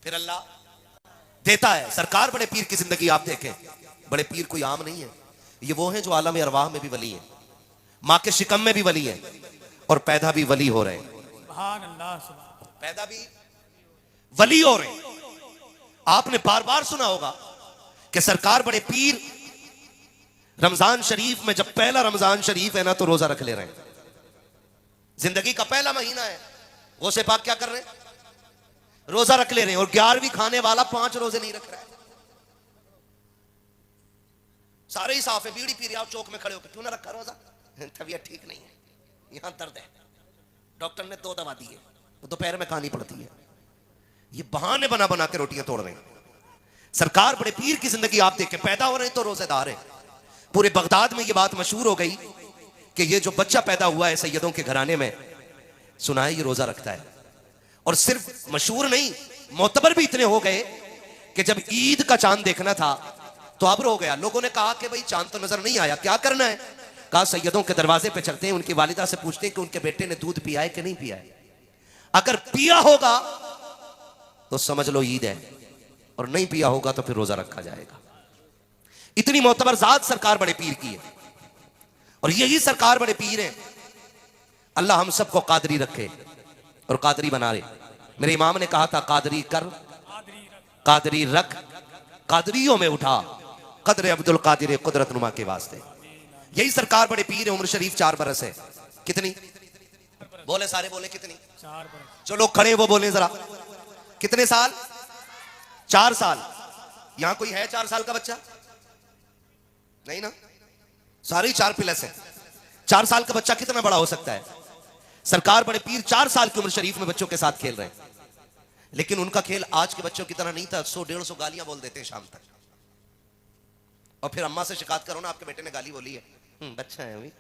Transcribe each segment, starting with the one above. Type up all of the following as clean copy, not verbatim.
फिर अल्लाह देता है। सरकार बड़े पीर की जिंदगी आप देखें, बड़े पीर कोई आम नहीं है, ये वो हैं जो आलम अरवाह में भी वली हैं, माँ के शिकम में भी वली हैं और पैदा भी वली हो रहे हैं। पैदा भी वली हो रहे हैं। आपने बार बार सुना होगा कि सरकार बड़े पीर रमजान शरीफ में, जब पहला रमजान शरीफ है ना, तो रोजा रख ले रहे हैं। जिंदगी का पहला महीना है, गौसे पाक क्या कर रहे हैं? रोजा रख ले रहे हैं। और 11वीं खाने वाला 5 रोजे नहीं रख रहा है। सारे ही साफ है, बीड़ी पी रहे, आप चौक में खड़े होकर क्यों ना रखा रोजा? तबीयत ठीक नहीं है, यहां दर्द है, डॉक्टर ने 2 दवा दी है, तो दोपहर में खानी पड़ती है। ये बहाने बना बना के रोटियां तोड़ रहे हैं। सरकार बड़े पीर की जिंदगी आप देखें, पैदा हो रहे हैं तो रोजेदार है। पूरे बगदाद में ये बात मशहूर हो गई कि ये जो बच्चा पैदा हुआ है सैयदों के घराने में, सुना है ये रोजा रखता है। और सिर्फ मशहूर नहीं, मोतबर भी इतने हो गए कि जब ईद का चांद देखना था तो अब्र हो गया। लोगों ने कहा कि भाई चांद तो नजर नहीं आया, क्या करना है? कहा सैयदों के दरवाजे पे चलते हैं, उनकी वालिदा से पूछते हैं कि उनके बेटे ने दूध पिया है कि नहीं पिया है। अगर पिया होगा तो समझ लो ईद है, और नहीं पिया होगा तो फिर रोजा रखा जाएगा। इतनी मोतबर जात सरकार बड़े पीर की है। और यही सरकार बड़े पीर है। अल्लाह हम सबको कादरी रखे और कादरी बना ले। मेरे इमाम ने कहा था, कादरी कर, कादरी रख, कादरियों में उठा, कदर अब्दुल कादिर कुदरत नुमा के वास्ते। यही सरकार बड़े पीर है। उम्र शरीफ 4 बरस है। कितनी बोले? सारे बोले कितनी? 4 बरस। जो लोग खड़े हैं वो बोले जरा, कितने साल? 4 साल। यहां कोई है 4 साल का बच्चा? नहीं ना, सारे 4 प्लस है। 4 साल का बच्चा कितना बड़ा हो सकता है? सरकार बड़े पीर 4 साल की उम्र शरीफ में बच्चों के साथ खेल रहे हैं। लेकिन उनका खेल आज के बच्चों की तरह नहीं था। 100-150 गालियां बोल देते हैं शाम तक, और फिर अम्मा से शिकायत करो ना, आपके बेटे ने गाली बोली है। बच्चा है अभी,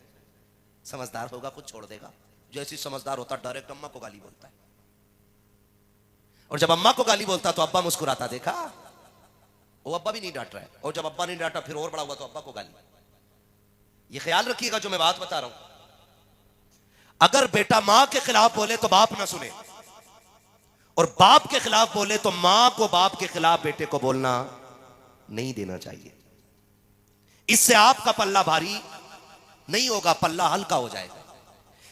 समझदार होगा कुछ छोड़ देगा। जैसी समझदार होता डायरेक्ट अम्मा को गाली बोलता है। और जब अम्मा को गाली बोलता तो अब्बा मुस्कुराता, देखा वो अब्बा भी नहीं डांट रहा है। और जब अब्बा नहीं डांटा फिर और बड़ा हुआ तो अब्बा को गाली। ये ख्याल रखिएगा जो मैं बात बता रहा हूं। अगर बेटा मां के खिलाफ बोले तो बाप ना सुने, और बाप के खिलाफ बोले तो मां को बाप के खिलाफ बेटे को बोलना नहीं देना चाहिए। इससे आपका पल्ला भारी नहीं होगा, पल्ला हल्का हो जाएगा।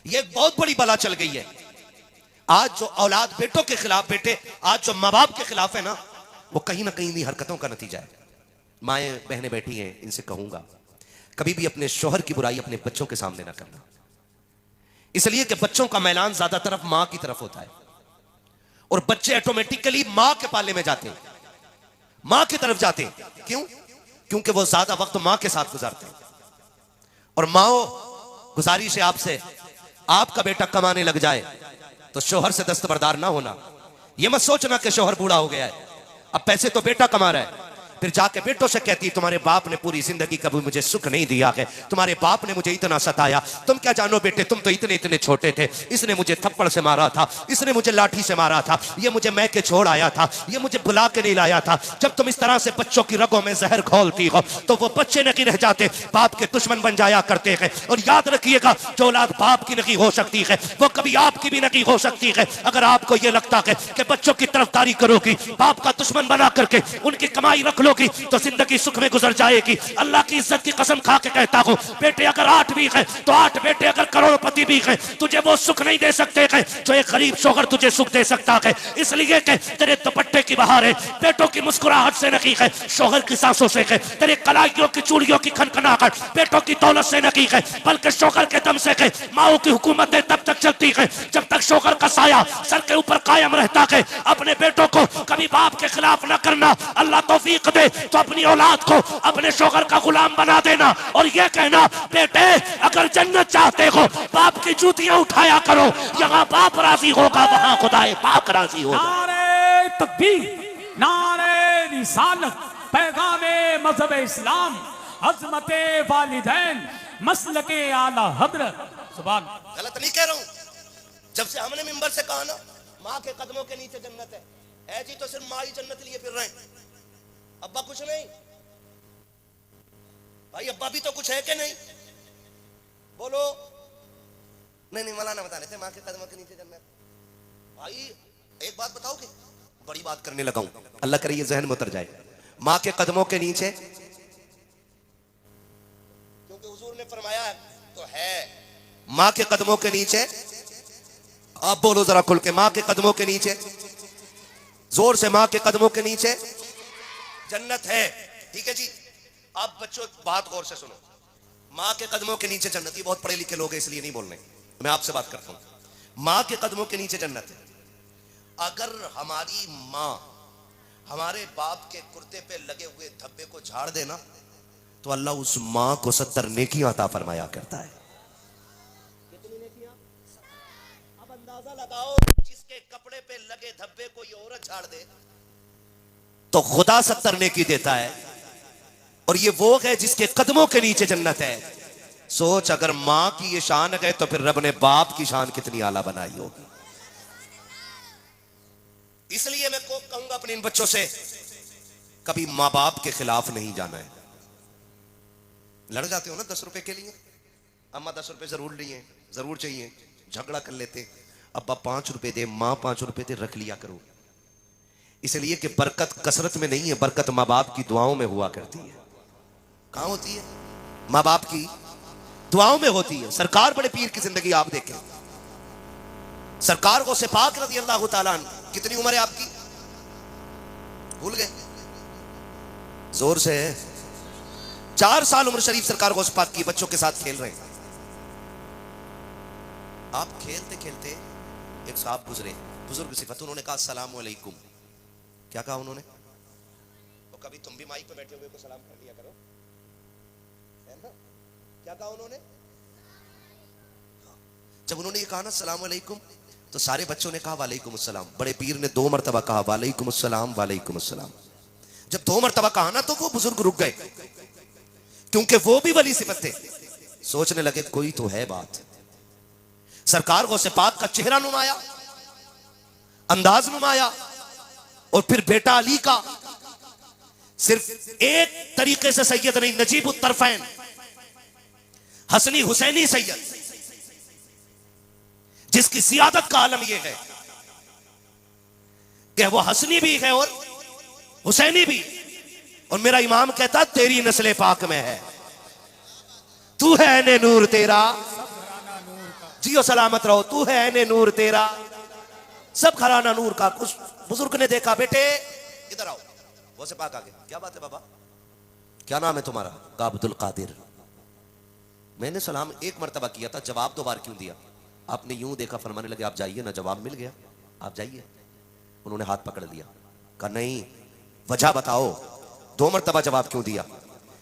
यह एक बहुत बड़ी बला चल गई है। आज जो औलाद बेटों के खिलाफ, बेटे आज जो मां बाप के खिलाफ है ना, वो कहीं ना कहीं इन्हीं हरकतों का नतीजा है। माएं बहनें बैठी हैं, इनसे कहूंगा कभी भी अपने शोहर की बुराई अपने बच्चों के सामने ना करना। इसलिए कि बच्चों का मैलान ज्यादा तरफ मां की तरफ होता है, और बच्चे ऑटोमेटिकली मां के पाले में जाते हैं, मां की तरफ जाते हैं। क्यों? क्योंकि वो ज्यादा वक्त मां के साथ गुजारते हैं। और माओ, गुजारिश है आपसे, आपका बेटा कमाने लग जाए तो शोहर से दस्तबरदार ना होना। यह मत सोचना कि शोहर बूढ़ा हो गया है, अब पैसे तो बेटा कमा रहा है, फिर जाके बेटों से कहती है तुम्हारे बाप ने पूरी जिंदगी कभी मुझे सुख नहीं दिया है, तुम्हारे बाप ने मुझे इतना सताया, तुम क्या जानो बेटे, तुम तो इतने इतने छोटे थे, इसने मुझे थप्पड़ से मारा था, इसने मुझे लाठी से मारा था, ये मुझे मैं के छोड़ आया था, ये मुझे बुला के नहीं लाया था। जब तुम इस तरह से बच्चों की रगों में जहर घोलती हो तो वो बच्चे नहीं रह जाते, बाप के दुश्मन बन जाया करते हैं। और याद रखिएगा, जो औलाद बाप की नहीं हो सकती है वो कभी आपकी भी नहीं हो सकती है। अगर आपको यह लगता है कि बच्चों की तरफदारी करोगी, बाप का दुश्मन बना करके उनकी कमाई रख लोगी, तो जिंदगी सुख में गुजर जाएगी। अल्लाह की इज्जत की कसम खा के कहता हूं, बेटे अगर 8 भी है तो 8 बेटे अगर करोड़पति भी है, तुझे वो सुख नहीं दे सकते हैं जो एक गरीब शौहर तुझे सुख दे सकता है। इसलिए कि तेरे दुपट्टे की बहार है बेटों की मुस्कुराहट से नहीं है, शौहर की सांसों से है। तेरे कलाइयों की चूड़ियों की खनखनाहट बेटों की दौलत से नहीं है, बल्कि शौहर के दम से है। माओ की हुकूमतें तब तक चलती है जब तक शौहर का साया सर के ऊपर कायम रहता है। अपने बेटों को कभी बाप के खिलाफ न करना। अल्लाह तौफीक दे तो अपनी औलाद को अपने शौहर का गुलाम बना देना, और यह कहना बेटे अगर जन्नत चाहते हो बाप की जूतियां उठाया करो, यहां बाप राजी होगा वहां खुदाए पाक राजी होगा। नारे तकबीर, नारे रिसालत, पैगामे मजहब इस्लाम, अज़मते वालिदैन, मसलके आला हजरत। सुभान। गलत नहीं कह रहा हूं। जब से हमने मिंबर से कहा ना मां के कदमों के नीचे जन्नत है जी, तो सिर्फ मां ही जन्नत लिए फिर रहे हैं, अब्बा कुछ नहीं। भाई अब्बा भी तो कुछ है कि नहीं? बोलो। नहीं मौलाना बता रहे थे मां के कदमों के नीचे जन्नत। भाई एक बात बताओगे, बड़ी बात करने लगा हूं, अल्लाह करे ये जहन में उतर जाए। मां के कदमों के नीचे, क्योंकि हुजूर ने फरमाया है तो है, मां के कदमों के नीचे। आप बोलो जरा खुल के, मां के कदमों के नीचे, जोर से, मां के कदमों के नीचे जन्नत है। ठीक है जी। अब बच्चों बात गौर से सुनो, मां के कदमों के नीचे जन्नत। ये बहुत पढ़े लिखे लोग हैं इसलिए नहीं बोल रहे, मैं आपसे बात करता हूं। मां के कदमों के नीचे जन्नत है। अगर हमारी मां हमारे बाप के कुर्ते पे लगे हुए धब्बे को झाड़ देना तो अल्लाह उस मां को 70 नेकियां अता फरमाया करता है। कितनी नेकियां? अब अंदाजा लगाओ, जिसके कपड़े पे लगे धब्बे को ये औरत झाड़ दे तो खुदा 70 नेकी देता है, और ये वो है जिसके कदमों के नीचे जन्नत है। सोच, अगर मां की ये शान है तो फिर रब ने बाप की शान कितनी आला बनाई होगी। इसलिए मैं को कहूंगा अपने इन बच्चों से, कभी मां बाप के खिलाफ नहीं जाना है। लड़ जाते हो ना 10 रुपए के लिए, अम्मा 10 रुपए जरूर लिए, जरूर चाहिए, झगड़ा कर लेते, अब्बा 5 रुपए दे, मां 5 रुपए दे, रख लिया करो। इसलिए कि बरकत कसरत में नहीं है, बरकत मां बाप की दुआओं में हुआ करती है। कहां होती है? मां बाप की दुआओं में होती है। सरकार बड़े पीर की जिंदगी आप देखें, सरकार को से पाक रज़ी अल्लाह तआला अन्हु, कितनी उम्र है आपकी? भूल गए? जोर से। 4 साल उम्र शरीफ सरकार को पाक की, बच्चों के साथ खेल रहे हैं। आप खेलते खेलते एक साहब गुजरे, बुजुर्ग सिफत, उन्होंने कहा अस्सलाम वालेकुम। क्या कहा उन्होंने? तो कभी तुम भी माइक पे बैठे हुए को सलाम कर लिया करो, है ना? क्या कहा उन्होंने? जब उन्होंने ये कहा ना अस्सलाम वालेकुम, तो सारे बच्चों ने कहा वालेकुम अस्सलाम। बड़े पीर ने 2 मरतबा कहा वालेकुम अस्सलाम, वालेकुम अस्सलाम। जब 2 मरतबा कहा ना तो वो बुजुर्ग रुक गए, क्योंकि वो भी वली सिफत थे। सोचने लगे कोई तो है बात। सरकार गौसे पाक का चेहरा नुमाया, अंदाज नुमाया, और फिर बेटा अली का। सिर्फ एक तरीके से सैयद नहीं, नजीब उत्तरफैन, हसनी हुसैनी सैयद, जिसकी सियादत का आलम यह है कि वो हसनी भी है और हुसैनी भी। और मेरा इमाम कहता तेरी नस्ल पाक में है, तू है ऐने नूर तेरा, जियो सलामत रहो, तू है ऐने नूर तेरा, सब घराना नूर का। कुछ बुजुर्ग ने देखा, बेटे इधर आओ, वो से पाक आ गए। क्या बात है बाबा, क्या नाम है तुम्हारा? का अब्दुल कादिर। मैंने सलाम 1 मरतबा किया था, जवाब 2 बार क्यों दिया? आपने यूं देखा, फरमाने लगे आप जाइए ना, जवाब मिल गया, आप जाइए। उन्होंने हाथ पकड़ लिया, कहा नहीं, वजह बताओ, 2 मरतबा जवाब क्यों दिया?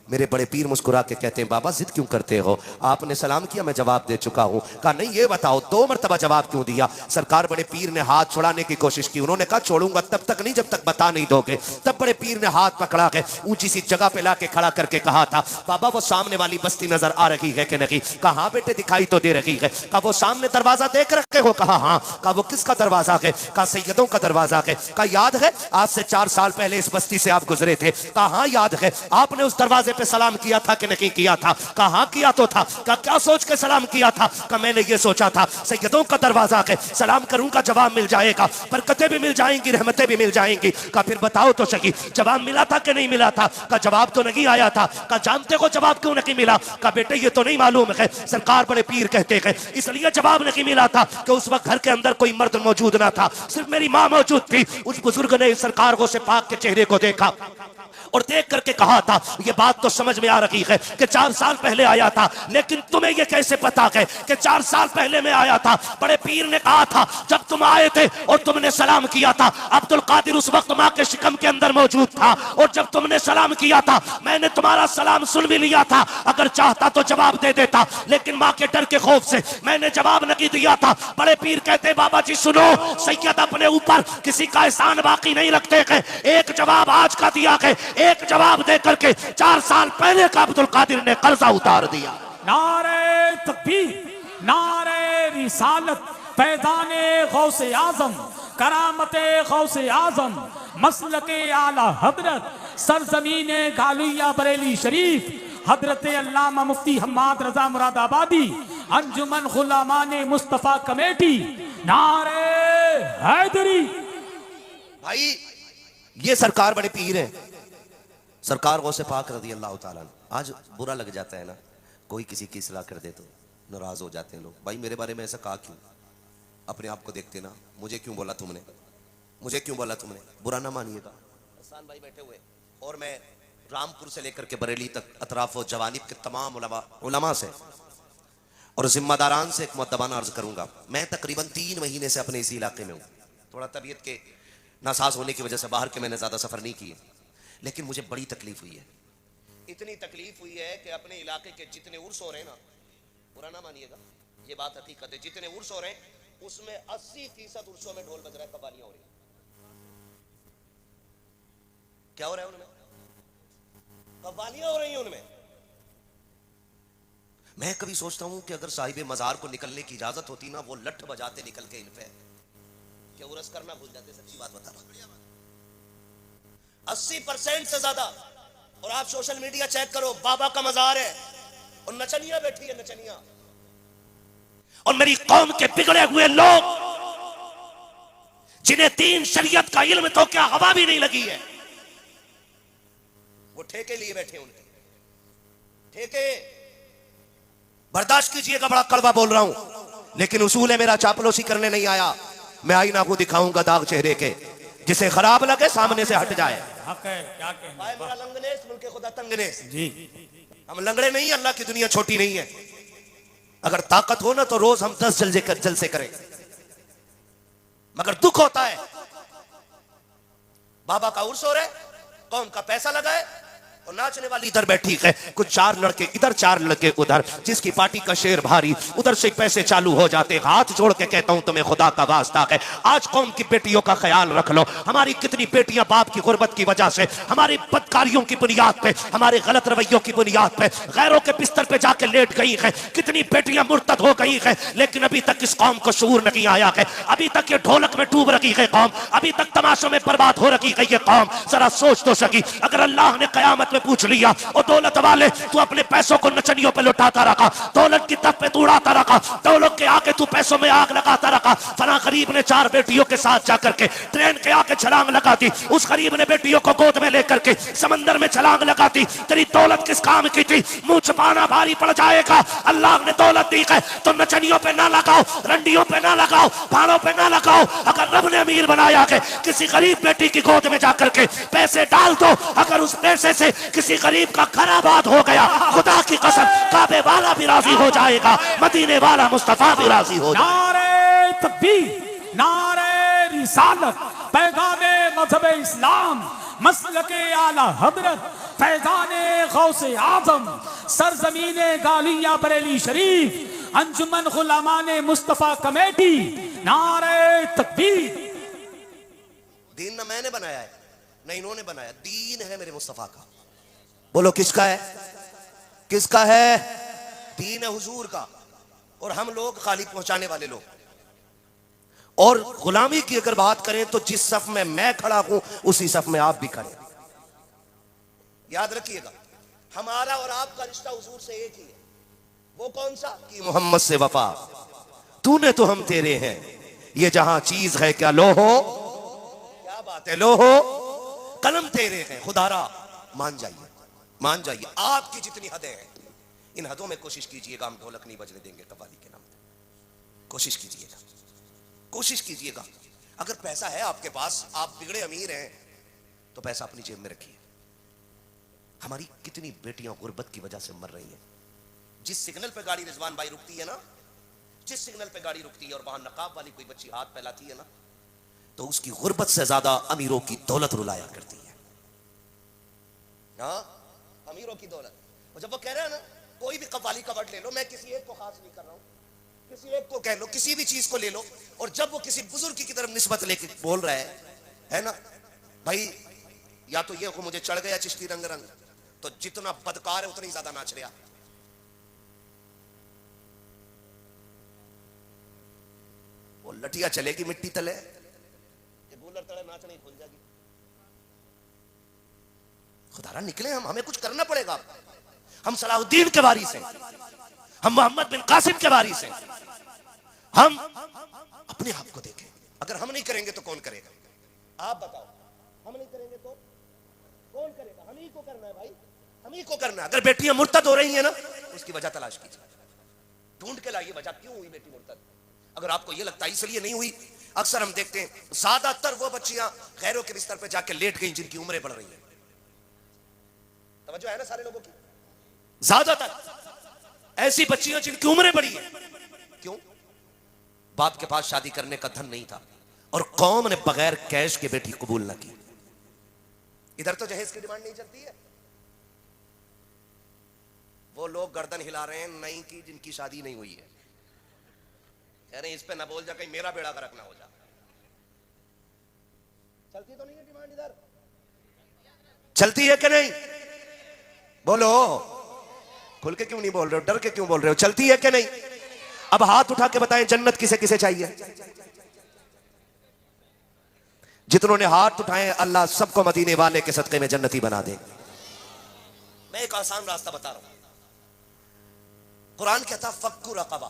मेरे बड़े पीर मुस्कुरा के कहते हैं बाबा जिद क्यों करते हो, आपने सलाम किया, मैं जवाब दे चुका हूं। कहा नहीं, ये बताओ 2 मरतबा जवाब क्यों दिया? सरकार बड़े पीर ने हाथ छुड़ाने की कोशिश की। उन्होंने कहा छोड़ूंगा तब तक नहीं जब तक बता नहीं दोगे। तब बड़े पीर ने हाथ पकड़ा के ऊंची सी जगह पे लाके खड़ा करके कहा था बाबा वो सामने वाली बस्ती नजर आ रही है कि नहीं? कहा हाँ बेटे दिखाई तो दे रही है। कहा वो सामने दरवाजा देख रखे हो? कहा हाँ। कहा वो किसका दरवाजा है? कहा सैयदों का दरवाजा है। कहा याद है आज से 4 साल पहले इस बस्ती से आप गुजरे थे? कहा हाँ याद है। आपने उस दरवाजे पे सलाम किया था कि नहीं किया था? कहा हाँ किया तो था। कहा क्या सोच के सलाम किया था? कहा मैंने ये सोचा था सैयदों का दरवाजा है, सलाम करूंगा जवाब मिल जाएगा, बरकतें भी मिल जाएंगी, रहमतें भी मिल जाएंगी। कहा फिर बताओ तो सही जवाब मिला था कि नहीं मिला था? कहा जवाब तो नहीं आया था। कहा जानते हो जवाब क्यों नहीं मिला? कहा बेटे ये तो नहीं मालूम है, सरकार बड़े पीर कहते हैं इसलिए जवाब नहीं मिला था कि उस वक्त घर के अंदर कोई मर्द मौजूद ना था, सिर्फ मेरी मां मौजूद थी। उस बुजुर्ग ने सरकार को से पाक के चेहरे को देखा और देख करके कहा था ये बात तो समझ में आ रही है कि 4 साल पहले आया था, लेकिन तुम्हें ये कैसे पता है कि 4 साल पहले मैं आया था? बड़े पीर ने कहा था जब तुम आए थे और तुमने सलाम किया था, अब्दुल कादिर उस वक्त मां के शिकम के अंदर मौजूद था, और जब तुमने सलाम किया था मैंने तुम्हारा सलाम सुन भी लिया था। अगर चाहता तो जवाब दे देता, लेकिन मां के डर के खौफ से मैंने जवाब नहीं दिया था। बड़े पीर कहते बाबा जी सुनो, सैयद अपने ऊपर किसी का एहसान बाकी नहीं रखते हैं। एक जवाब आज का दिया है, एक जवाब दे करके 4 साल पहले का अब्दुल कादिर ने कर्जा उतार दिया। नारे तकबीर, नारे रिसालत, पैदाने गौसे आजम, करामते गौसे आजम, मसलके आला हजरत, सरजमीने गालिया बरेली शरीफ, हजरत अल्लामा मुफ्ती हम्माद रजा मुरादाबादी, अंजुमन गुलामाने मुस्तफा कमेटी, नारे हैदरी, भाई ये सरकार बड़े पीर हैं, सरकार गौसे पाक रज़ी अल्लाह ताला अन्हु। आज बुरा लग जाता है ना, कोई किसी की इस्लाह कर दे तो नाराज हो जाते हैं लोग। भाई मेरे बारे में ऐसा कहा क्यों? अपने आप को देखते ना, मुझे क्यों बोला तुमने, मुझे क्यों बोला तुमने? बुरा ना मानिएगा। हसन भाई बैठे हुए और मैं रामपुर से लेकर के बरेली तक अतराफ व जवानिब के तमाम उलमा से और जिम्मेदारान से एक मुद्दबाना अर्ज करूंगा। मैं तकरीबन 3 महीने से अपने इसी इलाके में हूँ। थोड़ा तबीयत के नासाज होने की वजह से बाहर के मैंने ज़्यादा सफ़र नहीं किए, लेकिन मुझे बड़ी तकलीफ हुई है। इतनी तकलीफ हुई है कि अपने इलाके के जितने उर्स हो रहे हैं ना, बुरा ना मानिएगा, ये बात हकीकत है, जितने उर्स हो रहे हैं उसमें 80% उर्सों में ढोल बज रहा है, कव्वालियां हो रही है। क्या हो रहा है उनमें? कव्वालियां हो रही हैं उनमें। मैं कभी सोचता हूं कि अगर साहिब मजार को निकलने की इजाजत होती ना, वो लठ बजाते निकल के इन पे क्या उरस करना भूल जाते। सच्ची बात बता रहा, 80% से ज्यादा। और आप सोशल मीडिया चेक करो, बाबा का मजार है और नचनिया बैठी है, नचनिया। और मेरी कौम के बिगड़े हुए लोग जिन्हें दीन शरीयत का इल्म तो क्या हवा भी नहीं लगी है, वो ठेके लिए बैठे, उनके ठेके। बर्दाश्त कीजिएगा, बड़ा कड़वा बोल रहा हूं, लेकिन उसूल है मेरा, चापलूसी करने नहीं आया। मैं आईना को दिखाऊंगा दाग चेहरे के, जिसे खराब लगे सामने से हट जाए। हक है, क्या कहना है? मेरा लंगनेस मुल्के खुदा तंगनेस जी। हम लंगड़े नहीं, अल्लाह की दुनिया छोटी नहीं है। अगर ताकत हो ना तो रोज हम 10 जलसे करें, मगर दुख होता है बाबा का उर्स हो रहा है, कौम का पैसा लगा है और नाचने वाली इधर बैठी है, कुछ 4 लड़के इधर 4 लड़के उधर, जिसकी पार्टी का शेर भारी, उधर से पैसे चालू हो जाते। हाथ जोड़ के कहता हूं तुम्हें खुदा का वास्ता है, आज कौम की बेटियों का ख्याल रख लो। हमारी कितनी बेटियां बाप की गुर्बत की वजह से, हमारी बदकारियों की बुनियाद पे, हमारे गलत रवैयों की बुनियाद पे गैरों के बिस्तर पे जाके लेट गई है। कितनी बेटियां मुर्तद हो गई है, लेकिन अभी तक इस कौम को शऊर नहीं आया है। अभी तक ये ढोलक में डूब रखी है कौम, अभी तक तमाशों में बर्बाद हो रखी है ये कौम। जरा सोच तो सकी, अगर अल्लाह ने कयामत में पूछ लिया, और दौलत वाले तू अपने पैसों को नचनियों पे लुटाता रखा, दौलत की तप पे तू उड़ाता रखा, दौलत के आके तू पैसों में आग लगाता रखा। फला गरीब ने 4 बेटियों के साथ जाकर के ट्रेन के आके छलांग लगा दी, उस गरीब ने बेटियों को गोद में लेकर के समंदर में छलांग लगा दी। तेरी दौलत किस काम की थी? मुंह छुपाना भारी पड़ जाएगा। अल्लाह ने दौलत दी है तो नचनियों पे ना लगाओ, रंडियों पे ना लगाओ, भाड़ों पे ना लगाओ। अगर रब ने अमीर बनाया है, किसी गरीब बेटी की गोद में जाकर के पैसे डाल दो, अगर उस पैसे से किसी गरीब का घर आबाद हो गया, खुदा की कसम काबे वाला भी राजी हो जाएगा, मदीने वाला मुस्तफा भी राजी हो जाएगा। नारे तकबीर, नारे रिसालत, पैगामे मजहब इस्लाम, मसलके आला हजरत, फैजाने गौसे आजम, सरजमीने गालिया बरेली शरीफ, अंजुमन गुलामाने मुस्तफा कमेटी। नारे तकबीर। दीन ना मैंने बनाया है, ना इन्होंने बनाया, दीन है मेरे मुस्तफा का। बोलो किसका है? किसका है? दीन है हुजूर का, और हम लोग खाली पहुंचाने वाले लोग। और गुलामी की अगर बात करें तो जिस सफ में मैं खड़ा हूं उसी सफ में आप भी खड़े। याद रखिएगा, हमारा और आपका रिश्ता हुजूर से एक ही है। वो कौन सा? कि मोहम्मद से वफा, तूने तो हम तेरे हैं, ये जहां चीज है क्या लो हो, क्या बात है लो हो, कलम तेरे हैं खुदारा, मान जाइए, मान जाइए। आपकी जितनी हदें हैं, इन हदों में कोशिश कीजिएगा, हम ढोलक नहीं बजने देंगे कव्वाली के नाम पे। कोशिश कीजिएगा, कोशिश कीजिएगा। अगर पैसा है आपके पास, आप बिगड़े अमीर हैं, तो पैसा अपनी जेब में रखिए। हमारी कितनी बेटियां गुर्बत की वजह से मर रही हैं। जिस सिग्नल पे गाड़ी रिजवान भाई रुकती है ना, जिस सिग्नल पे गाड़ी रुकती है और वहां नकाब वाली कोई बच्ची हाथ फैलाती है ना, तो उसकी गुर्बत से ज्यादा अमीरों की दौलत रुलाया करती है। हाँ, अमीरों की दौलत। और जब वो कह रहे हैं ना, कोई भी कव्वाली का वर्ड ले लो, मैं किसी एक को खास नहीं कर रहा हूं, किसी एक को कह लो, किसी भी चीज को ले लो, और जब वो किसी बुजुर्ग की तरफ निस्बत लेके बोल रहा है ना भाई, या तो ये को मुझे चढ़ गया चिश्ती रंग रंग, तो जितना बदकार है उतना ही ज्यादा नाच रहा। वो लठिया चलेगी मिट्टी तले, ये बूलर तले नाचने खुल जाएगी। खुदारा निकले हम, हमें कुछ करना पड़ेगा। हम सलाहुद्दीन के वारिस हैं, हम मोहम्मद बिन कासिम के वारिस हैं। हम अपने आप को देखें, अगर हम नहीं करेंगे तो कौन करेगा? आप बताओ, हम नहीं करेंगे तो कौन करेगा? हम ही को करना है भाई, हम ही को करना है। अगर बेटियां मुर्तद हो रही हैं ना, उसकी वजह तलाश कीजिए, ढूंढ के लाइए वजह क्यों हुई बेटी मुर्तद। अगर आपको यह लगता है इसलिए नहीं हुई, अक्सर हम देखते हैं ज्यादातर वो बच्चियां गैरों के बिस्तर पे जाके लेट गई जिनकी उम्रें बढ़ रही हैं। तवज्जो है ना सारे लोगों की? ज्यादातर ऐसी बच्चियां जिनकी उम्रें बढ़ी है। क्यों? बाप के पास शादी करने का धन नहीं था और कौम ने बगैर कैश के बेटी कबूल न की। इधर तो जहेज की डिमांड नहीं चलती है, वो लोग गर्दन हिला रहे हैं नहीं की जिनकी शादी नहीं हुई है, कह रहे हैं इस पे ना बोल जा कहीं मेरा बेड़ा गर्क ना हो जा। चलती तो नहीं है डिमांड इधर? चलती है कि नहीं? बोलो, खुल के क्यों नहीं बोल रहे हो, डर के क्यों बोल रहे हो? चलती है कि नहीं? अब हाथ उठा के बताएं जन्नत किसे किसे चाहिए? जितनों ने हाथ उठाए अल्लाह सबको मदीने वाले के सदके में जन्नती बना दे। मैं एक आसान रास्ता बता रहा हूं, कुरान कहता फक्कु रक़बा,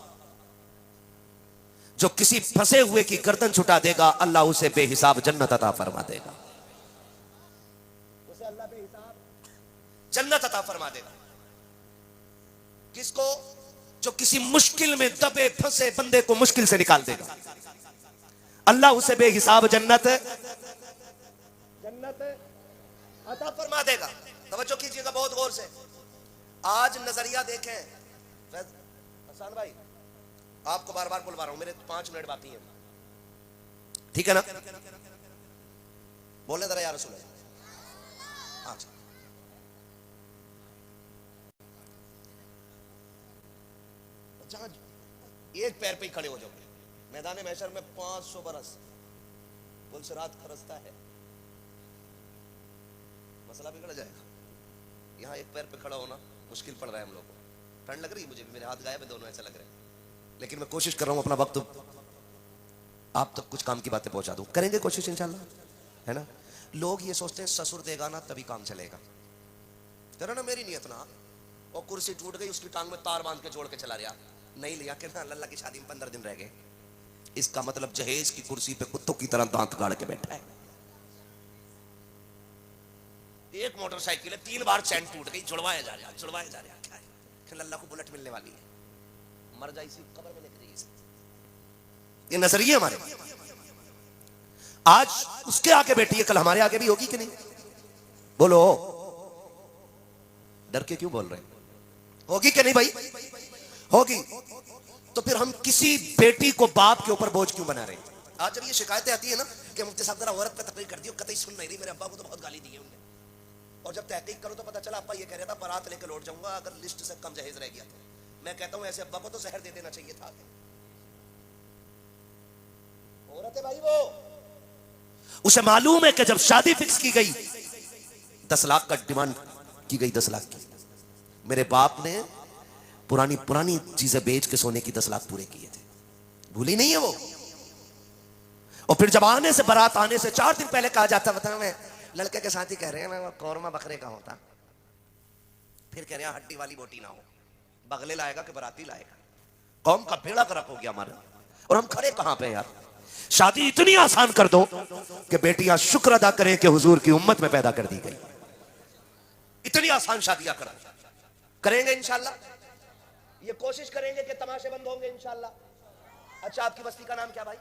जो किसी फंसे हुए की गर्दन छुटा देगा अल्लाह उसे बेहिसाब जन्नत अता फरमा देगा, उसे अल्लाह बेहिसाब जन्नत अता फरमा देगा। किसको? जो किसी मुश्किल में दबे फंसे बंदे को मुश्किल से निकाल देगा, अल्लाह उसे बेहिसाब जन्नत अता फरमा देगा। तवज्जो कीजिएगा बहुत गौर से। आज नजरिया देखें, हसन भाई आपको बार बार बुलवा रहा हूं, मेरे 5 मिनट बाकी हैं, ठीक है ना? बोले जरा यार सुनो। अच्छा, जहां एक पैर पे ही खड़े हो जाओ, मैदान महशर में 500 बरस पुलसरात खरसता है, मसला बिगड़ जाएगा। यहां एक पैर पे खड़ा होना मुश्किल पड़ रहा है हम लोगों को। ठंड लग रही है मुझे भी, मेरे हाथ गायब है दोनों, ऐसा लग रहा है, लेकिन मैं कोशिश कर रहा हूं अपना वक्त आप तक कुछ काम की बातें पहुंचा दूं। करेंगे कोशिश इंशाल्लाह, है ना? लोग ये सोचते हैं ससुर देगा ना तभी काम चलेगा, तेरा ना मेरी नियत ना, वो कुर्सी टूट गई उसकी टांग में तार बांध के जोड़ के चला गया, नहीं लिया कि ना लल्ला की शादी में 15 दिन रह गए, इसका मतलब जहेज की कुर्सी पे कुत्तों की तरह दांत गाड़ के बैठा है। एक मोटरसाइकिल है 3 बार चैन टूट गई, जुड़वाया जा रहा, जुड़वाया जा रहा, क्या है? लल्ला को बुलेट मिलने वाली है, मर जाए इसी कब्र में लेके जाइए। ये नजरिए हमारे। आज उसके आगे बैठी है, कल हमारे आगे भी होगी कि नहीं? बोलो, डर के क्यों बोल रहे? होगी कि नहीं भाई? होगी। तो फिर हम किसी बेटी को बाप के ऊपर बोझ क्यों बना रहे? आज जब ये शिकायतें आती है ना कि मुफ्ती साहब जरा औरत पे तकरीर कर दी, कतई सुन नहीं रही, मेरे अब्बा को तो बहुत गाली दी है उन्होंने, और जब तहकीक करो तो पता चला अब्बा ये कह रहा था बारात लेकर लौट जाऊंगा अगर लिस्ट से कम जहेज रह गया तो। मैं कहता हूं ऐसे अब्बा को तो जहर दे देना चाहिए था। औरत है भाई वो, उसे मालूम है कि जब शादी फिक्स की गई 10 लाख का डिमांड की गई, 10 लाख की, मेरे बाप ने पुरानी पुरानी चीजें बेच के सोने की 10 लाख पूरे किए थे, भूली नहीं है वो। और फिर जब आने से बारात आने से 4 दिन पहले कहा जाता, बता मैं लड़के के साथ ही कह रहे हैं मैं कौरमा बकरे का होता, फिर कह रहे हैं हड्डी वाली बोटी ना हो, बगले लाएगा कि बराती लाएगा? कौम का बेड़ा गर्क हो गया हमारा, और हम खड़े कहां पे यार? शादी इतनी आसान कर दो कि बेटियां शुक्र अदा करें कि हुजूर की उम्मत में पैदा कर दी गई। इतनी आसान शादियां करेंगे इंशाल्लाह, ये कोशिश करेंगे कि तमाशे बंद होंगे इंशाल्लाह। अच्छा, आपकी बस्ती का नाम क्या भाई?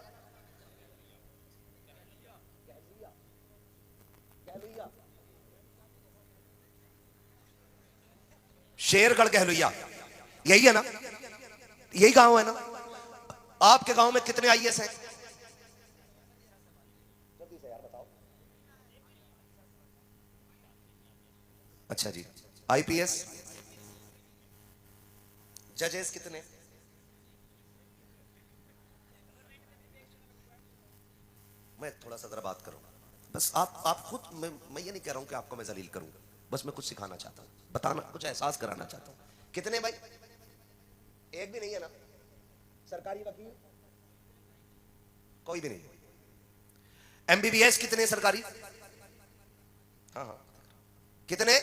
शेरगढ़ गहलुइया, यही है ना? यही गांव है ना? आपके गांव में कितने आईएएस हैं? जल्दी से यार बताओ। अच्छा जी, आईपीएस, जजेस कितने? मैं थोड़ा सा जरा बात करूंगा, बस आप खुद, मैं ये नहीं कह रहा हूं कि आपको मैं जलील करूं, बस मैं कुछ सिखाना चाहता हूं, बताना, कुछ एहसास कराना चाहता हूं। कितने भाई? एक भी नहीं है ना? सरकारी वकील कोई भी नहीं। एमबीबीएस कितने सरकारी? हाँ हाँ, कितने?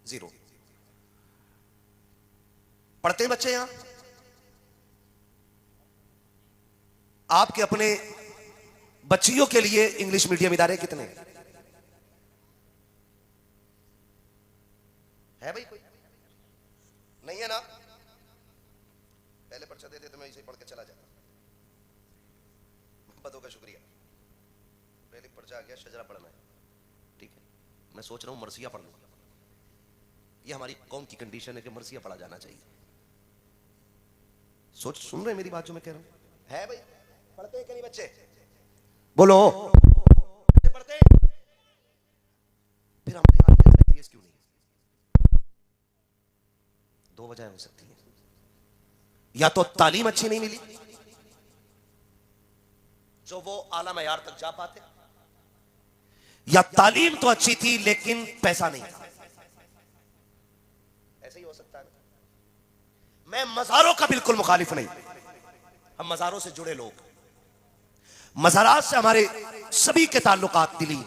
0। पढ़ते हैं बच्चे यहां? आपके अपने बच्चियों के लिए इंग्लिश मीडियम इदारे कितने हैं? है भाई कोई? नहीं है ना? पहले पर्चा दे दे तो मैं इसे पढ़ के चला जाता। मोहब्बतों का शुक्रिया। पहले पर्चा आ गया, शजरा पढ़ना है, ठीक है। मैं सोच रहा हूं मरसिया पढ़ लूंगा। ये हमारी कौम की कंडीशन है कि मरसिया पढ़ा जाना चाहिए। सुन रहे मेरी बात जो मैं कह रहा हूं? है भाई? पढ़ते हैं कि नहीं बच्चे? बोलो पढ़ते हैं? फिर हमारे यहाँ IAS क्यों नहीं? दो वजह हो सकती है। या तो तालीम अच्छी नहीं मिली जो वो आला मयार तक जा पाते, या तालीम तो अच्छी थी लेकिन पैसा नहीं था। ऐसे ही हो सकता है। मैं मज़ारों का बिल्कुल मुखालिफ नहीं। हम मज़ारों से जुड़े लोग, मज़ारात से हमारे सभी के ताल्लुकात दिली,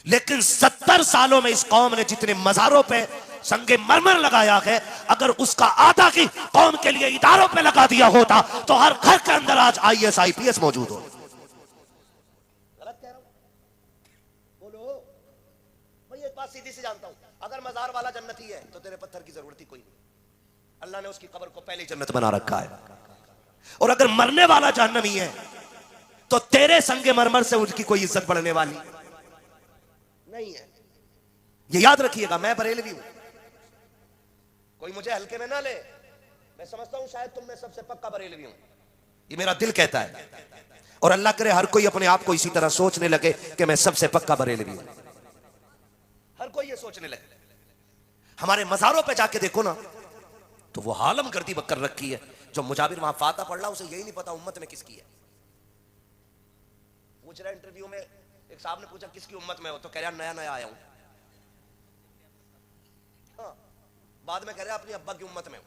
लेकिन 70 सालों में इस कौम ने जितने मज़ारों पे संगे मरमर लगाया है, अगर उसका आधा की कौम के लिए इदारों पे लगा दिया होता तो हर घर के अंदर आज IAS IPS मौजूद हो। गलत कह रहा हूं? बोलो भाई। एक बात सीधी सी जानता हूं, अगर मजार वाला जन्नती है तो तेरे पत्थर की जरूरत ही कोई नहीं। अल्लाह ने उसकी कब्र को पहले जन्नत बना रखा है। और अगर मरने वाला जहन्नमी है तो तेरे संगे मरमर से उसकी कोई इज्जत बढ़ने वाली नहीं है। ये याद रखिएगा। मैं बरेलवी हूं, कोई मुझे हल्के में ना ले। मैं समझता हूं शायद तुम में सबसे पक्का बरेलवी हूं, ये मेरा दिल कहता है। और अल्लाह करे हर कोई अपने आप को इसी तरह सोचने लगे कि मैं सबसे पक्का बरेलवी हूं। हर कोई ये सोचने लगे। हमारे मज़ारों पे जाके देखो ना तो वो हालम गर्दी कर रखी है। जो मुजाबिर वहां फाता पढ़ रहा उसे यही नहीं पता उम्मत में किसकी है। पूछ रहा इंटरव्यू में एक साहब ने पूछा किसकी उम्मत में हो, तो कह रहा नया नया आया हूं। हाँ, बाद में कह रहा अपनी अब्बा की उम्मत में हो।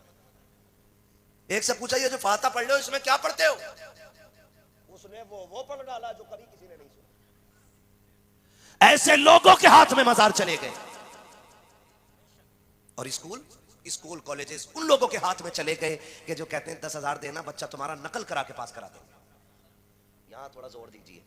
एक से पूछा ये जो फाता पढ़ रहे हो इसमें क्या पढ़ते हो? उसने वो पढ़ डाला जो कभी किसी ने नहीं सुना। ऐसे लोगों के हाथ में मजार चले गए। और स्कूल कॉलेजेस उन लोगों के हाथ में चले गए कि जो कहते हैं 10,000 देना बच्चा तुम्हारा नकल करा के पास करा देंगे। यहां थोड़ा जोर दीजिए।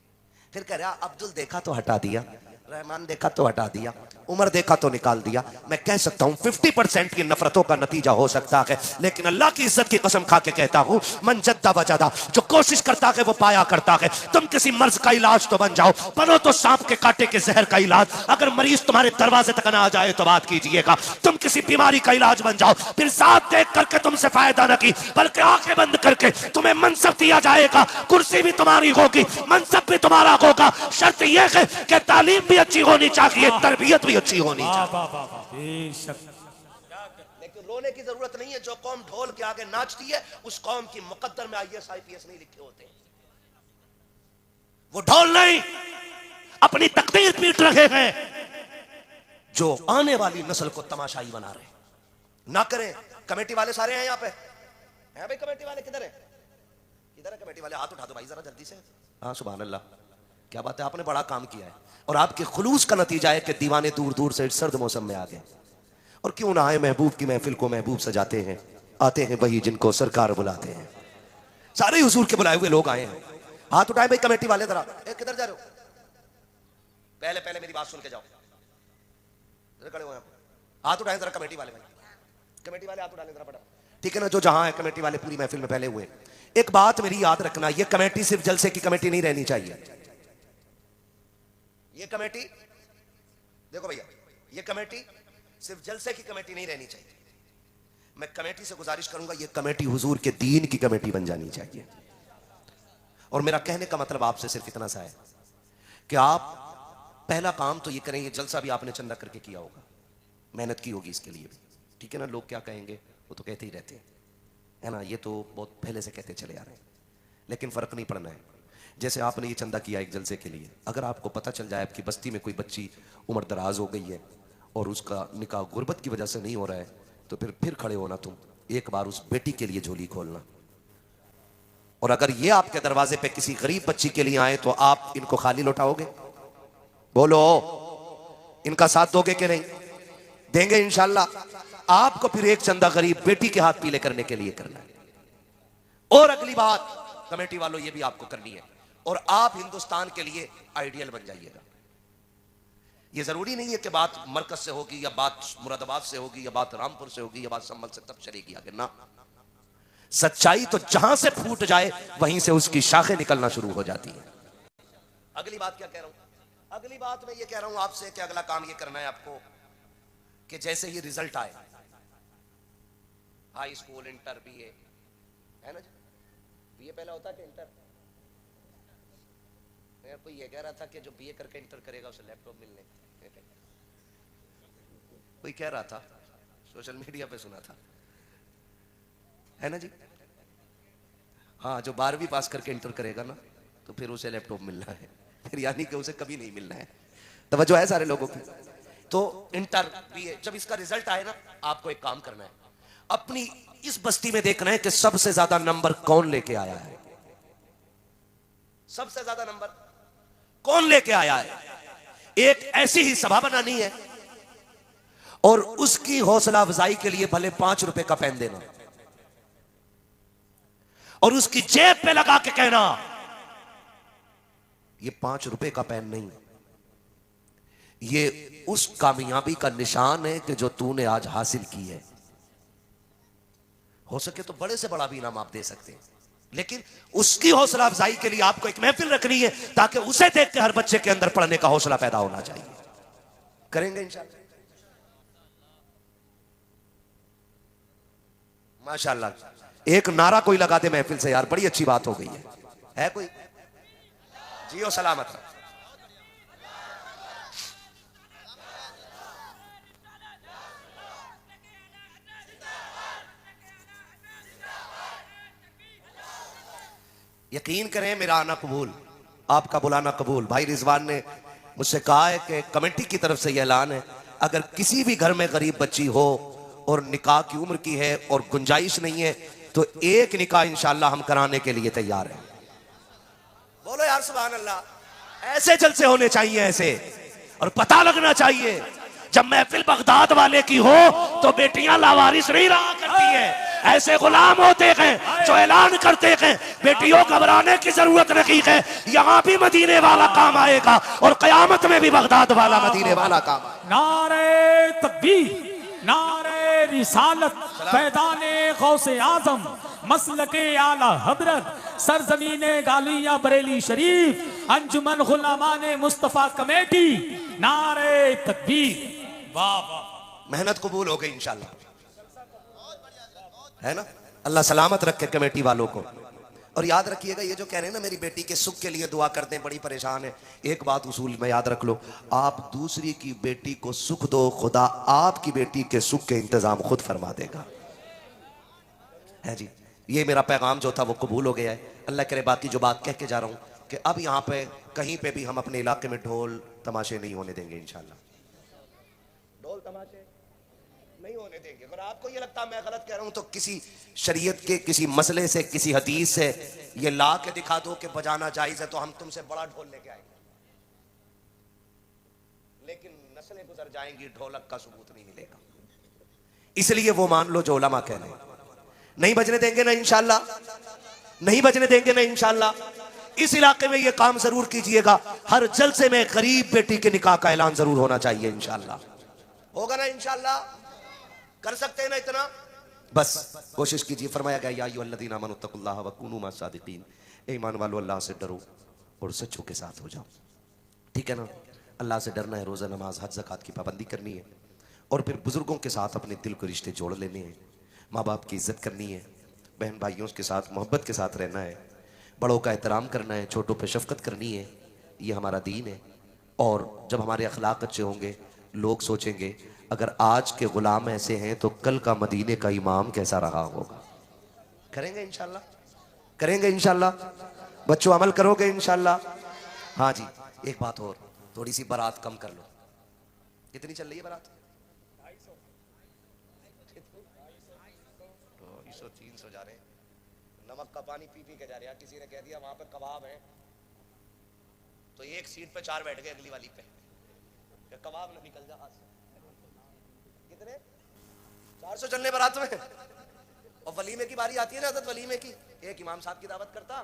फिर कह रहा अब्दुल देखा तो हटा दिया, रहमान देखा तो हटा दिया, उमर देखा तो निकाल दिया। मैं कह सकता हूं 50% की नफरतों का नतीजा हो सकता है, लेकिन अल्लाह की इज्जत की कसम खा के कहता हूं मन जद्दा वजदा, जो कोशिश करता है वो पाया करता है। तुम किसी मर्ज का इलाज तो बन जाओ, बनो तो सांप के कांटे के जहर का इलाज। अगर मरीज तुम्हारे दरवाजे तक ना आ जाए तो बात कीजिएगा। तुम किसी बीमारी का इलाज बन जाओ, फिर साथ देख करके तुमसे फायदा न की बल्कि आंखें बंद करके तुम्हें मनसब दिया जाएगा। कुर्सी भी तुम्हारी होगी, मनसब भी तुम्हारा होगा। शर्त यह है कि तालीम भी अच्छी होनी चाहिए, तरबियत भी अच्छी होनी चाहिए। लेकिन रोने की जरूरत नहीं है। जो कौम ढोल के आगे नाचती है उस कौम की मुकद्दर में IAS IPS नहीं लिखे होते। वो ढोल नहीं अपनी तकदीर पीट रहे हैं जो आने वाली नस्ल को तमाशाई बना रहे। ना करें। कमेटी वाले सारे हैं यहाँ पे? हैं भाई कमेटी वाले? किधर है? किधर है कमेटी वाले? हाथ उठा दो भाई जरा जल्दी से। हाँ सुभान अल्लाह, क्या बात है। आपने बड़ा काम किया है और आपके खुलूस का नतीजा है कि दीवाने दूर दूर से सर्द मौसम में आ गए। और क्यों ना आए, महबूब की महफिल को महबूब सजाते हैं। आते हैं वही जिनको सरकार बुलाते हैं। सारे हुजूर के बुलाए हुए लोग आए हैं। हाथ उठाए भाई कमेटी वाले जरा। किधर जा रहे हो? पहले पहले मेरी बात सुन के जाओ। खड़े हो हाथ उठाए जरा कमेटी वाले। भाई कमेटी वाले हाथ उठाने जरा बड़ा, ठीक है ना? जो जहां है कमेटी वाले पूरी महफिल में फैले हुए। एक बात मेरी याद रखना, ये कमेटी सिर्फ जलसे की कमेटी नहीं रहनी चाहिए। ये कमेटी देखो भैया, ये कमेटी सिर्फ जलसे की कमेटी नहीं रहनी चाहिए। मैं कमेटी से गुजारिश करूंगा ये कमेटी हुजूर के दीन की कमेटी बन जानी चाहिए। और मेरा कहने का मतलब आपसे सिर्फ इतना सा है कि आप पहला काम तो ये करें, ये जलसा भी आपने चंदा करके किया होगा, मेहनत की होगी इसके लिए भी, ठीक है ना? लोग क्या कहेंगे वो तो कहते ही रहते हैं, है ना? ये तो बहुत पहले से कहते चले आ रहे हैं, लेकिन फर्क नहीं पड़ना है। जैसे आपने ये चंदा किया एक जलसे के लिए, अगर आपको पता चल जाए आपकी बस्ती में कोई बच्ची उम्र दराज हो गई है और उसका निकाह गुर्बत की वजह से नहीं हो रहा है, तो फिर खड़े होना तुम, एक बार उस बेटी के लिए झोली खोलना। और अगर ये आपके दरवाजे पे किसी गरीब बच्ची के लिए आए तो आप इनको खाली लौटाओगे? बोलो, इनका साथ दोगे कि नहीं? देंगे इंशाल्लाह। आपको फिर एक चंदा गरीब बेटी के हाथ पीले करने के लिए करना है। और अगली बात कमेटी वालों ये भी आपको करनी है, और आप हिंदुस्तान के लिए आइडियल बन जाइएगा। यह जरूरी नहीं है कि बात मरकज से होगी या बात मुरादाबाद से होगी या बात रामपुर से होगी या बात संभल से तब चलेगी आगे ना। सच्चाई तो जहां से फूट जाए वहीं से उसकी शाखें निकलना शुरू हो जाती है। अगली बात क्या कह रहा हूं, अगली बात मैं ये कह रहा हूं आपसे कि अगला काम ये करना है आपको कि जैसे ही रिजल्ट आए, हाई स्कूल, इंटर, बीए, है ना जी, बीए पहला होता है कि इंटर? कोई ये कह रहा था कि जो बीए करके इंटर करेगा उसे लैपटॉप मिलने, कोई कह रहा था, सोशल मीडिया पे सुना था, है ना जी। हाँ, जो 12वीं पास करके इंटर करेगा ना तो फिर उसे लैपटॉप मिलना है, फिर यानी कि उसे कभी नहीं मिलना है। तवज्जो है सारे लोगों की। तो इंटर, बीए, जब इसका रिजल्ट आए ना, आपको एक काम करना है, अपनी इस बस्ती में देखना है कि सबसे ज्यादा नंबर कौन लेके आया है। सबसे ज्यादा नंबर कौन लेके आया है। एक ऐसी ही सभा बनानी है और उसकी हौसला अफजाई के लिए भले 5 रुपए का पेन देना और उसकी जेब पे लगा के कहना, ये 5 रुपए का पेन नहीं, ये उस कामयाबी का निशान है कि जो तूने आज हासिल की है। हो सके तो बड़े से बड़ा भी इनाम आप दे सकते हैं, लेकिन उसकी हौसला अफजाई के लिए आपको एक महफिल रखनी है ताकि उसे देख के हर बच्चे के अंदर पढ़ने का हौसला पैदा होना चाहिए। करेंगे इंशाअल्लाह, माशाअल्लाह। एक नारा कोई लगा दे महफिल से यार, बड़ी अच्छी बात हो गई है कोई? जियो सलामत। यकीन करें मेरा आना कबूल, आपका बुलाना कबूल। भाई रिजवान ने मुझसे कहा है कि कमेटी की तरफ से यह ऐलान है, अगर किसी भी घर में गरीब बच्ची हो और निकाह की उम्र की है और गुंजाइश नहीं है तो एक निकाह इंशाअल्लाह हम कराने के लिए तैयार हैं। बोलो यार सुभान अल्लाह। ऐसे जलसे होने चाहिए ऐसे, और पता लगना चाहिए जब महफिल बगदाद वाले की हो तो बेटियां लावारिस नहीं रहा करती है। ऐसे गुलाम होते हैं जो ऐलान करते हैं बेटियों घबराने की जरूरत नहीं है, यहाँ भी मदीने वाला काम आएगा और कयामत में भी बगदाद वाला मदीने वाला काम आएगा। नारे तकबीर, नारे रिसालत, फैज़ाने गौसे आजम, मसलके आला हजरत, सरजमीने गालिया बरेली शरीफ, अंजुमन गुलामाने मुस्तफा कमेटी, नारे तकबीर। वाह वाह, मेहनत कबूल हो गई इंशाल्लाह, है ना। अल्लाह सलामत रखे कमेटी वालों को। और याद रखिएगा, ये जो कह रहे हैं ना मेरी बेटी के सुख के लिए दुआ करते हैं, बड़ी परेशान है, एक बात उसूल में याद रख लो, आप दूसरी की बेटी को सुख दो, खुदा आपकी बेटी के सुख के इंतजाम खुद फरमा देगा। है जी, ये मेरा पैगाम जो था वो कबूल हो गया है। अल्लाह करे बाकी जो बात कह के जा रहा हूँ कि अब यहाँ पे कहीं पे भी हम अपने इलाके में ढोल तमाशे नहीं होने देंगे इंशाल्लाह। ढोल तमाशे नहीं होने देंगे। अगर आपको ये लगता मैं गलत कह रहा हूं तो किसी शरीयत के किसी मसले से, किसी हदीस से ये ला के दिखा दो कि बजाना जायज है तो हम तुमसे बड़ा ढोल लेके आएंगे, लेकिन नस्लें गुजर जाएंगी, ढोलक का सबूत नहीं मिलेगा। इसलिए वो मान लो जो उलमा कह रहे हैं, नहीं बजने देंगे ना इंशाल्लाह, नहीं बजने देंगे ना इंशाल्लाह। इस इलाके में ये काम जरूर कीजिएगा, हर जलसे में गरीब बेटी के निकाह का ऐलान जरूर होना चाहिए इंशाल्लाह। होगा ना इंशाल्लाह? कर सकते हैं ना इतना? बस कोशिश कीजिए। फरमाया गया या अय्युहल्लज़ीना आमनुत्तकुल्लाह व कूनू मअस-सादिकीन, ईमान वालों अल्लाह से डरो और सच्चों के साथ हो जाओ। ठीक है ना। अल्लाह से डरना है, रोज़ा नमाज हज ज़कात की पाबंदी करनी है और फिर बुजुर्गों के साथ अपने दिल को रिश्ते जोड़ लेने हैं, माँ बाप की इज्जत करनी है, बहन भाइयों के साथ मोहब्बत के साथ रहना है, बड़ों का एहतराम करना है, छोटों पर शफकत करनी है। ये हमारा दीन है। और जब हमारे अखलाक अच्छे होंगे, लोग सोचेंगे अगर आज के गुलाम ऐसे हैं तो कल का मदीने का इमाम कैसा रहा होगा। करेंगे इंशाल्लाह, करेंगे इंशाल्लाह। बच्चों अमल करोगे इंशाल्लाह। हाँ जी, एक बात और, थोड़ी सी बारात कम कर लो। कितनी चल रही है बारात? 250-300 जा रहे हैं। नमक का पानी पी पी के जा रहे हैं। किसी ने कह दिया वहां पे कबाब है तो एक सीट पे 4 बैठ गए अगली वाली पे, कबाब ना निकल जा हाथ से। कितने? 400 चलने बारात में। और वलीमे की बारी आती है ना, हज़रत वलीमे की, एक इमाम साहब की दावत करता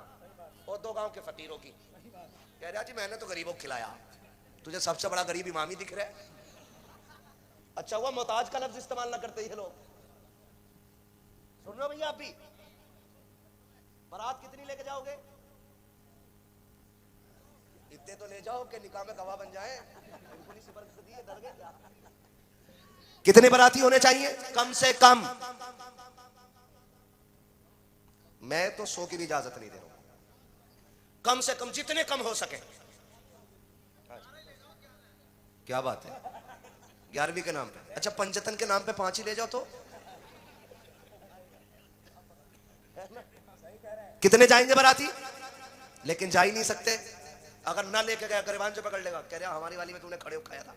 और 2 गांव के फकीरों की। कह रहा जी मैंने तो गरीबों को खिलाया, तुझे सबसे बड़ा गरीब इमाम ही दिख रहा है। अच्छा हुआ मोहताज का लफ्ज इस्तेमाल ना करते ये लोग। सुन रहे हो भैया? आप भी बारात कितनी लेके जाओगे? इतने तो ले जाओ कि निकाह में गवाह बन जाए। बिल्कुल ही सिबर दिए, डर गए क्या? कितने बाराती होने चाहिए? कम से कम, मैं तो 100 की भी इजाजत नहीं दे रहा हूं, कम से कम जितने कम हो सके। क्या बात है? 11वीं के नाम पे? अच्छा पंचतन के नाम पे 5 ही ले जाओ तो कितने जाएंगे बाराती? लेकिन जा ही नहीं सकते। अगर ना लेके गया गरिबान से पकड़ लेगा, कह रहा हमारी वाली में तुमने खड़े खाया था,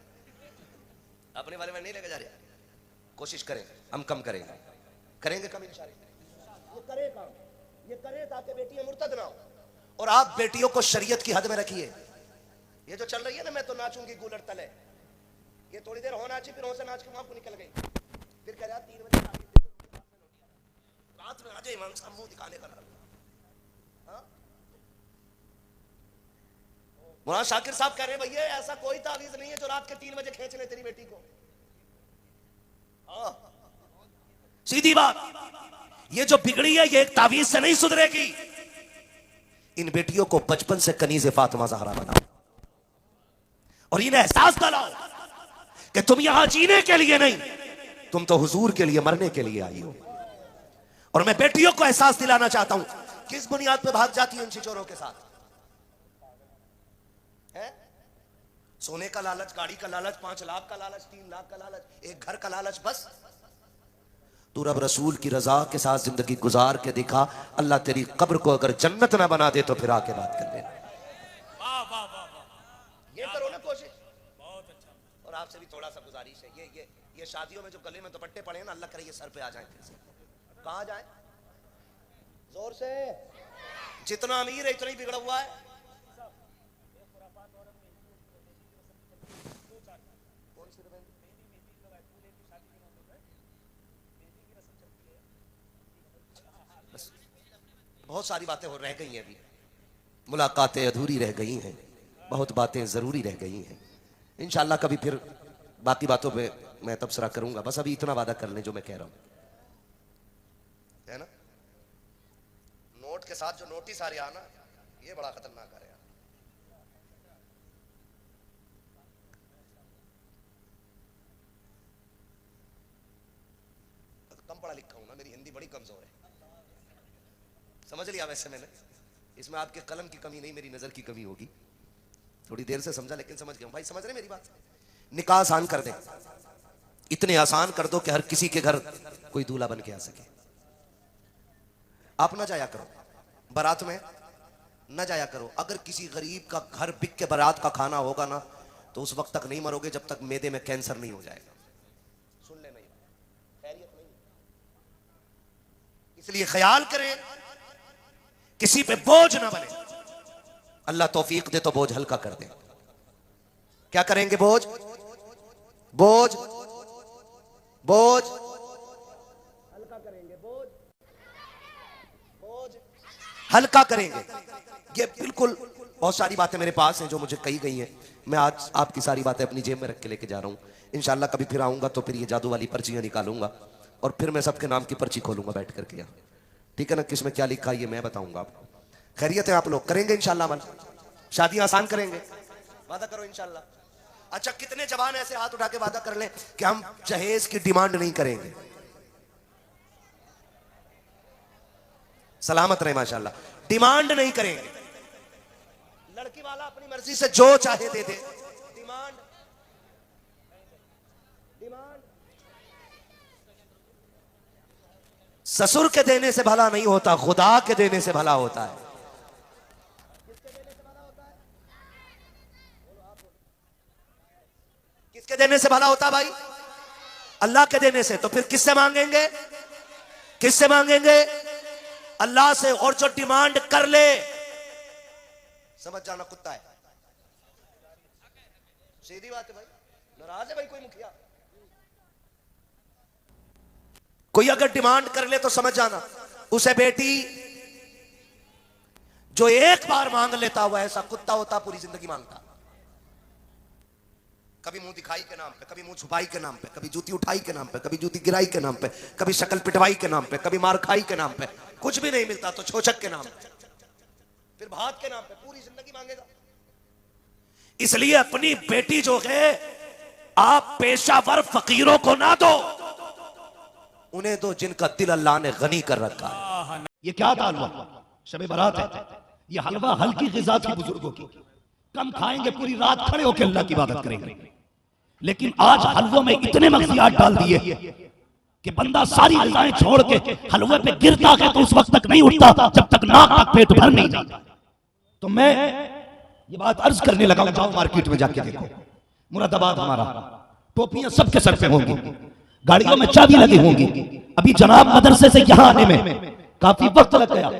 अपने वाले में नहीं लेके जा रहे। कोशिश करें, हम कम करेंगे, करेंगे कम इंशाअल्लाह। ये करे काम, ये करे ताकि बेटियां मुर्तद ना हो। और आप बेटियों को शरीयत की हद में रखिए। ये जो चल रही है ना, मैं तो नाचूंगी गूलर तले, ये थोड़ी देर हो नाची, फिर हो से नाच के वहां को निकल गई, फिर कह रहा 3 बजे रात में आ जाए इमाम साहब मुंह दिखाने का। मौलाना शाकिर साहब कह रहे हैं भैया ऐसा कोई तावीज नहीं है जो रात के 3 बजे खींच ले तेरी बेटी को। सीधी बात, ये जो बिगड़ी है ये एक तावीज से नहीं सुधरेगी। इन बेटियों को बचपन से कनीज़े फातिमा ज़हरा बनाओ और इन्हें एहसास दिलाओ कि तुम यहां जीने के लिए नहीं, तुम तो हुजूर के लिए मरने के लिए आई हो। और मैं बेटियों को एहसास दिलाना चाहता हूं, किस बुनियाद पर भाग जाती है उन छिचोरों के साथ? है सोने का लालच, गाड़ी का लालच, 5 लाख का लालच, 3 लाख का लालच, एक घर का लालच। बस तू रब रसूल की रजा के साथ जिंदगी गुजार के दिखा, अल्लाह तेरी कब्र को अगर जन्नत ना बना दे तो फिर आके बात कर लेना। ये करो ना कोशिश। बहुत अच्छा। और आपसे भी थोड़ा सा गुजारिश है, ये शादियों में जो गले में दुपट्टे पड़े हैं ना, अल्लाह करे ये सर पे आ जाए। फिर से कहां जाए? जोर से। जितना अमीर है इतना ही बिगड़ा हुआ है। बहुत सारी बातें हो रह गई हैं, अभी मुलाकातें अधूरी रह गई हैं, बहुत बातें ज़रूरी रह गई हैं। इंशाअल्लाह कभी फिर बाकी बातों पे मैं तबसरा करूंगा। बस अभी इतना वादा कर लें जो मैं कह रहा हूं, है ना। नोट के साथ जो नोटिस आ रहा है ना, ये बड़ा खतरनाक आ रहा है। कम पढ़ा लिखा हूं ना, मेरी हिंदी बड़ी कमजोर है, समझ लिया। वैसे मैंने इसमें आपके कलम की कमी नहीं, मेरी नजर की कमी होगी। थोड़ी देर से समझा लेकिन समझ गया भाई। समझ रहे मेरी बात? निकाह आसान कर दे, इतने आसान कर दो कि हर किसी के घर कोई दूल्हा बन के आ सके। आप ना जाया करो बारात में, ना जाया करो। अगर किसी गरीब का घर बिक के बारात का खाना होगा ना, तो उस वक्त तक नहीं मरोगे जब तक मैदे में कैंसर नहीं हो जाएगा। सुन ले, नहीं खैरियत नहीं। इसलिए ख्याल करें किसी पे बोझ ना बने। अल्लाह तौफीक दे तो बोझ हल्का कर दे। क्या करेंगे? बोझ बोझ बोझ हल्का करेंगे। बोझ हल्का करेंगे। ये बिल्कुल, बहुत सारी बातें मेरे पास हैं जो मुझे कही गई हैं। मैं आज आपकी सारी बातें अपनी जेब में रख के लेके जा रहा हूं। इंशाअल्लाह कभी फिर आऊंगा तो फिर ये जादू वाली पर्चियां निकालूंगा और फिर मैं सबके नाम की पर्ची खोलूंगा बैठ करके यहाँ, ठीक है ना। किसमें क्या लिखा ये मैं बताऊंगा आपको। खैरियत है? आप लोग करेंगे इंशाअल्लाह अमल? शादी आसान करेंगे? वादा करो इंशाअल्लाह। अच्छा, कितने जवान ऐसे हाथ उठा के वादा कर लें कि हम जहेज की डिमांड नहीं करेंगे? सलामत रहे माशाअल्लाह। डिमांड नहीं करेंगे। लड़की वाला अपनी मर्जी से जो चाहे दे दे। डिमांड ससुर के देने से भला नहीं होता, खुदा के देने से भला होता है। किसके देने से भला होता है भाई? अल्लाह के देने से। तो फिर किससे मांगेंगे? किससे मांगेंगे? अल्लाह से। और जो डिमांड कर ले, समझ जाना कुत्ता है। सीधी बात है भाई। नाराज है भाई कोई मुखिया? कोई अगर डिमांड कर ले तो समझ जाना उसे बेटी जो एक बार मांग लेता वो ऐसा कुत्ता होता पूरी जिंदगी मांगता। कभी मुंह दिखाई के नाम पे, कभी मुंह छुपाई के नाम पे, कभी जूती उठाई के नाम पे, कभी जूती गिराई के नाम पे, कभी शक्ल पिटवाई के नाम पे, कभी मार खाई के नाम पे, कुछ भी नहीं मिलता तो छोचक के नाम पे, फिर भात के नाम पे पूरी जिंदगी मांगेगा। इसलिए अपनी बेटी जो है आप पेशावर फकीरों को ना दो, उन्हें दो जिनका दिल अल्लाह ने गनी कर रखा है। ये क्या था हलवा? शबे बारात है। ये हलवा हल्की ग़िज़ा थी बुजुर्गों की, कम खाएंगे, पूरी रात खड़े होकर अल्लाह की इबादत करेंगे। लेकिन आज हलवों में इतने मग़ज़ियात डाल दिए कि बंदा सारी ग़िज़ाएं छोड़ के हलवे पे गिरता है तो उस वक्त तक नहीं उठता जब तक नाक तक पेट भर नहीं जाता। तो मैं ये बात अर्ज करने लगा, जाओ मार्केट में जाके देखो, मुरादाबाद हमारा, टोपियां सबके सर पे होंगी, गाड़ियों में चाबी लगी होंगी। अभी जनाब मदरसे से यहां आने में काफी वक्त लग गया,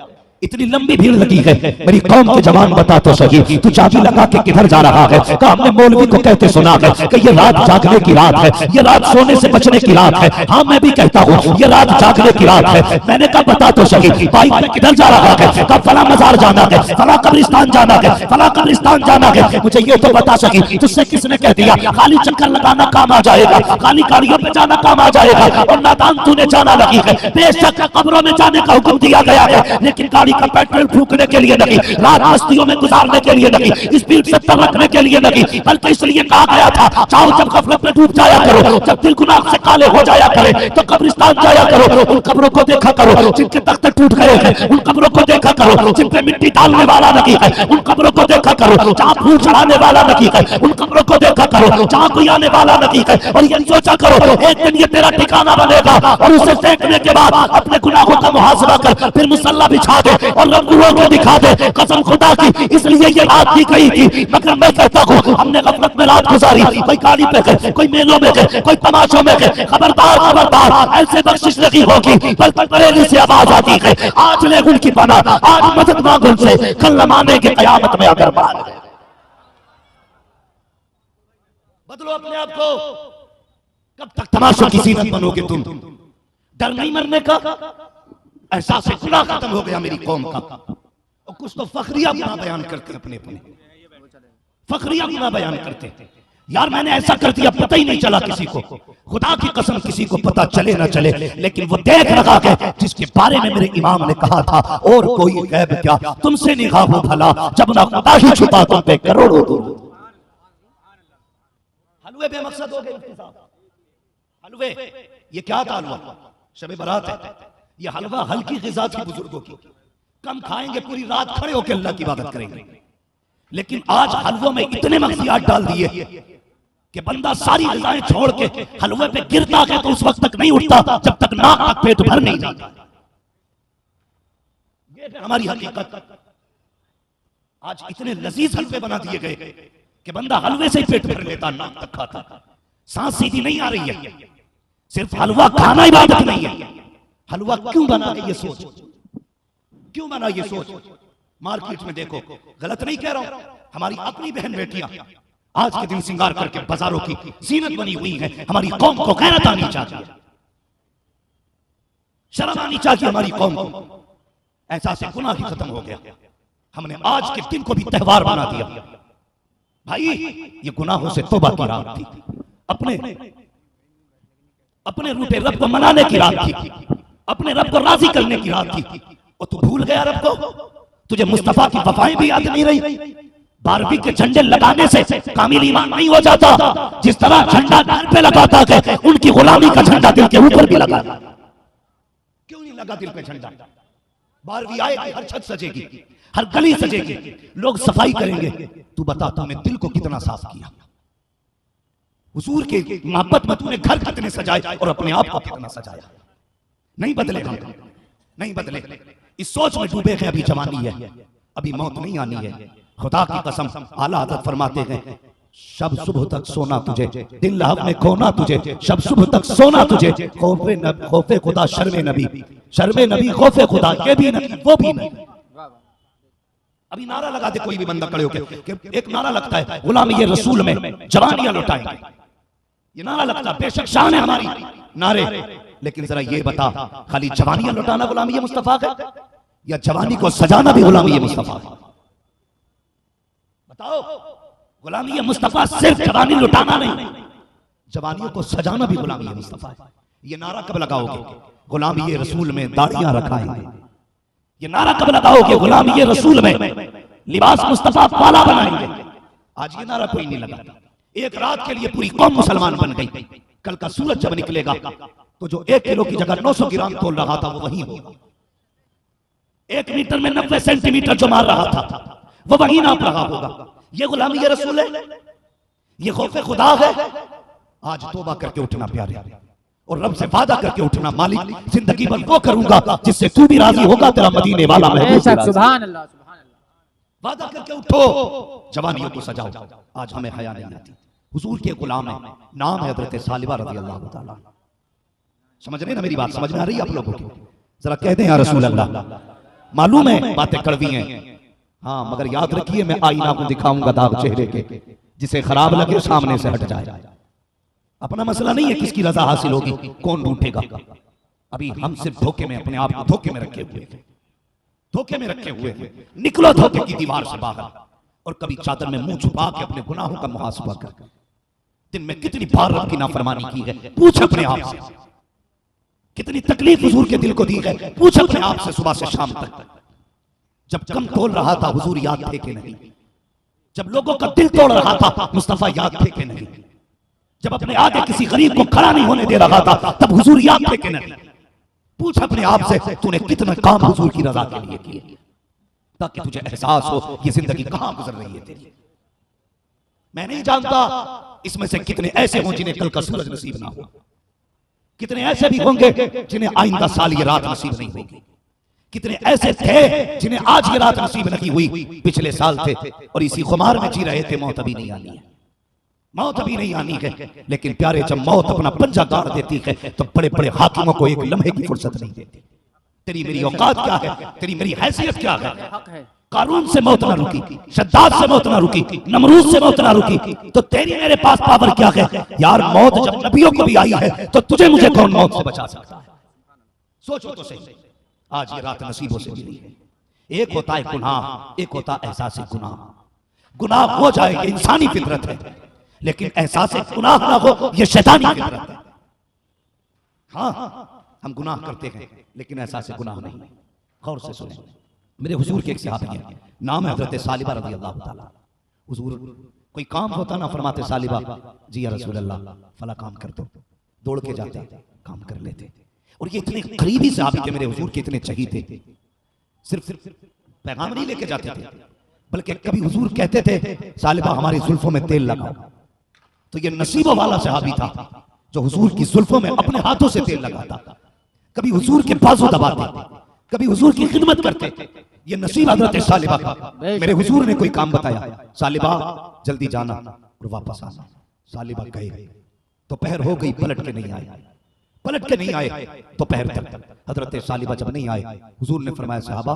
इतनी लंबी भीड़ लगी है। मेरी कौम के जवान बता तो सही, तू चाबी लगा के किधर जा रहा है? कहा हमने मौलवी को कहते सुना है कि ये रात जागने की रात है, ये रात सोने से बचने की रात है। हाँ मैं भी कहता हूँ ये रात जागने की रात है। मैंने कहा बता तो सही, बाइक पे किधर जा रहा है? कहा फला मजार जाना है, फला कब्रिस्तान जाना है, फला कब्रिस्तान जाना है। मुझे ये तो बता सकी तुझसे किसने कह दिया खाली चक्कर लगाना काम आ जाएगा, खाली गाड़ियों पे जाना काम आ जाएगा? और नादान तूने जाना लगी है, बेशक कब्रों में जाने का हुक्म दिया गया है, लेकिन गाड़ी का पेट्रोल फूकने के लिए नहीं, रात बस्तियों में गुजारने के लिए नहीं, स्पीड से तर रखने के लिए नहीं, बल्कि इसलिए कहा गया था चाहो जब गफलत में डूब जाया करो, जब दिल गुनाह से काले हो जाया करे तो कब्रिस्तान जाया करो, उन कब्रों को देखा करो जिनके तख्ते टूट गए हैं, उन कब्रों को देखा करो जिन पे मिट्टी डालने वाला नहीं है, उन कब्रों को देखा करो जहाँ फूल चढ़ाने वाला नहीं है, उन कब्रों को देखा करो जहाँ कोई आने वाला नहीं है। और ये सोचा करो एक दिन ये तेरा ठिकाना बनेगा और उसे देखने के बाद अपने गुनाहों का मुहासबा कर फिर मुसल्ला बिछा दे और रंगूरों को दिखा दे। कसम खुदा की इसलिए ये रात की गई थी, मगर मैं कहता हूँ हमने गफलत में रात गुजारी, कोई गाड़ी पे गए, कोई मेलों में गए, कोई तमाशों में गए। खबरदार खबरदार, ऐसे बख्शिश नहीं होगी, बल्कि बरेली से आवाज आती है आज ले उनकी बना, आज मदद मांग उनसे, कल माने की कयामत में अगर मान गए। बदलो अपने आप को, कब तक तमाशों की सीरत बनोगे तुम? डर नहीं मरने का, एहसास गुनाह खत्म हो गया मेरी कौम का। और कुछ तो फखरिया गुनाह बयान करते अपने अपने, फखरिया गुनाह बयान करते यार मैंने ऐसा कर दिया पता ही नहीं चला किसी को। खुदा की कसम किसी को पता चले ना चले, लेकिन वो देख रखा है जिसके बारे में मेरे इमाम ने कहा था और कोई गैब क्या तुमसे निगाह हो भला, जब ना खुदा ही छुपा तुम पे करोड़ों दूर। हलवे बेमकसद हो गए हलवे। ये क्या था हलवा? शबे बारात है। ये हलवा हल्की ग़िज़ा थी बुजुर्गों की, कम खाएंगे, पूरी रात खड़े होकर अल्लाह की इबादत करेंगे। लेकिन आज हलवों में इतने मग़ज़ियात डाल दिए कि बंदा सारी ग़िज़ाएं छोड़ के हलवे पे गिरता है तो उस वक्त तक नहीं उठता जब तक नाक तक पेट भर नहीं जाता। ये है हमारी हकीकत। आज इतने लजीज हलवे बना दिए गए कि बंदा हलवे से ही पेट भर लेता, नाक तक खाता। सांस सीधी नहीं आ रही है, सिर्फ हलवा खाना इबादत नहीं है। हलवा क्यों बना है ये सोच, क्यों बना ये सोच? मार्केट में देखो, गलत नहीं कह रहा हूं, हमारी अपनी बहन बेटियां आज के दिन श्रृंगार करके बाजारों की जीनत बनी हुई है। हमारी कौम को गैरत आनी चाहिए, शर्म आनी चाहिए हमारी कौम को। एहसास गुनाह ही खत्म हो गया, हमने आज के दिन को भी त्योहार बना दिया। भाई ये गुनाहों से तौबा की रात थी, अपने रूठे रब को मनाने की रात थी, अपने रब को राजी करने की रात थी। और तू भूल गया रब को, तुझे मुस्तफा की वफाएं भी याद नहीं रही। 12वीं के झंडे लगाने से कामिल ईमान नहीं हो जाता, जिस तरह झंडा घर पे लगाता है उनकी गुलामी का झंडा दिल के ऊपर भी लगा। क्यों नहीं लगा दिल पे झंडा? 12वीं आएगी, हर छत सजेगी, हर गली सजेगी, लोग सफाई करेंगे। तू बता तूने दिल को कितना साफ किया? हुजूर के मोहब्बत में तूने घर कितने सजाए और अपने आप को कितना सजाया? नहीं बदले हम, नहीं बदले। इस सोच में डूबे हैं, अभी जवानी है, अभी मौत नहीं आनी है। खुदा की कसम आला हज़रत फरमाते हैं शब सुबह तक सोना तुझे, दिल हमने खोना तुझे, शब सुबह तक सोना तुझे, खौफे खुदा शर्मे नबी, शर्मे नबी खौफे खुदा, ये भी नहीं वो भी नहीं। अभी नारा लगा दे कोई भी बंदा खड़े होकर, एक नारा लगता है गुलामी ये रसूल में जवानियां लौटाएंगे, ये नारा लगता है, बेशक शान है हमारी नारे, लेकिन जरा ये बता खाली जवानियां लौटाना गुलामी ये मुस्तफा का? या जवानी को सजाना भी गुलामी ये मुस्तफा है? बताओ, गुलामी ये मुस्तफा सिर्फ जवानी लुटाना नहीं, जवानियों को सजाना भी गुलामी ये मुस्तफा है। ये नारा कब लगाओगे? गुलामी ये रसूल में दाढ़ियां रखाएंगे। ये नारा कब लगाओगे? गुलामी ये रसूल में लिबास मुस्तफा वाला बनाएंगे। आज ये नारा कोई नहीं लगा। एक रात के लिए पूरी कौम मुसलमान बन गई। कल का सूरज जब निकलेगा तो जो 1 किलो की जगह 900 ग्राम तोल रहा था वो वही होगा। 1 मीटर में 90 सेंटीमीटर जो मार रहा था वो वही नाप रहा होगा। ये गुलामी ये रसूल है, ये खौफे खुदा है। आज तौबा करके उठना प्यारे, और रब से वादा करके उठना, मालिक जिंदगी भर वो करूंगा जिससे तू भी राजी होगा, तेरा मदीने वाला महबूब। सुभान अल्लाह, सुभान अल्लाह। वादा करके उठो, जवानियों को सजाओ। आज हमें हया नहीं आती। हुजूर के गुलाम है, नाम है हजरत सालिबा रज़ी अल्लाह ताला। समझ रहे ना मेरी बात? समझ में आ रही है आप लोगों को? जरा कह दें या रसूल अल्लाह। मालूम है बातें कड़वी हैं, हाँ, मगर याद रखिए मैं आईना को दिखाऊंगा दाग चेहरे के, जिसे खराब लगे सामने से हट जाए। अपना मसला नहीं है किसकी रजा हासिल होगी, कौन ढूंढेगा। अभी हम सिर्फ धोखे में, अपने आप को धोखे में रखे हुए हैं, धोखे में रखे हुए हैं। निकलो धोखे की दीवार से बाहर, और कभी चादर में मुंह छुपा के अपने गुनाहों का मुहासबा कर। दिन में कितनी बार रब की नाफरमानी की है, पूछ अपने आप से। कितनी तकलीफ हुजूर के दिल को दी है, पूछ अपने आप से सुबह से शाम तक। जब कम तोल रहा था हुजूर याद थे कि नहीं? जब लोगों का दिल तोड़ रहा था मुस्तफा याद थे कि नहीं? जब अपने आगे किसी गरीब को खड़ा नहीं होने दे रहा था तब हुजूर याद थे कि नहीं? पूछ अपने आप से, तूने कितना काम हुजूर की रजा के लिए किए, ताकि तुझे एहसास हो ये जिंदगी कहां गुजर रही है तेरी। मैं नहीं जानता इसमें से कितने ऐसे हों जिन्हें कल का सूरज नसीब ना हो, कितने ऐसे भी होंगे जिन्हें आइंदा साल ये रात नसीब नहीं होगी, कितने ऐसे थे जिन्हें आज ये रात नसीब नहीं हुई, पिछले साल थे और इसी खुमार में जी रहे थे। मौत अभी नहीं आनी है, मौत अभी नहीं आनी है। लेकिन प्यारे, जब मौत अपना पंजा गाड़ देती है तो बड़े बड़े हाकिमों को एक लम्हे की फुर्सत नहीं देती। तेरी मेरी औकात क्या है, तेरी मेरी हैसियत क्या है? कारून से मौत ना रुकी, शद्दाद से मौत ना रुकी, नमरूद से मौत ना रुकी, तो तेरी मेरे पास पावर क्या है यार? मौत जब नबियों को भी आई है तो तुझे मुझे कौन मौत से बचा सकता है? सोचो तो सही। आज ये रात नसीबों से मिली है। एक होता है गुनाह, एक होता है एहसास गुनाह। गुनाह हो जाए ये इंसानी फितरत है, लेकिन एहसास गुनाह ना हो ये शैतानी फितरत है। हाँ, हम गुनाह करते हैं लेकिन एहसास गुनाह नहीं। गौर से सुने, मेरे हुजूर के एक सहाबी हैं, नाम है हजरत सालिबा रज़ी अल्लाह ताला। हुजूर कोई काम होता ना, फरमाते सालिबा जी या रसूल अल्लाह फला काम कर दो, दौड़ के जाते काम कर लेते। और ये इतने करीबी सहाबी थे मेरे हुजूर के, इतने चहीते थे। सिर्फ पैगाम नहीं लेके जाते थे, बल्कि कभी हुजूर कहते थे सालिबा हमारी जुल्फों में तेल लगाओ, तो ये नसीबों वाला सहाबी था जो हुजूर की जुल्फों में अपने हाथों से तेल लगाता। कभी हुजूर के बाजू दबाते, कभी हुजूर की खिदमत करते। ये नसीब हजरत सालिबा का। मेरे हुजूर ने कोई काम बताया, सालिबा जल्दी जाना और वापस आना। सालिबा गए, दोपहर हो गई, पलट के नहीं आए, पलट के नहीं आए दोपहर तक। हजरत सालिबा जब नहीं आए, हुजूर ने फरमाया साहबा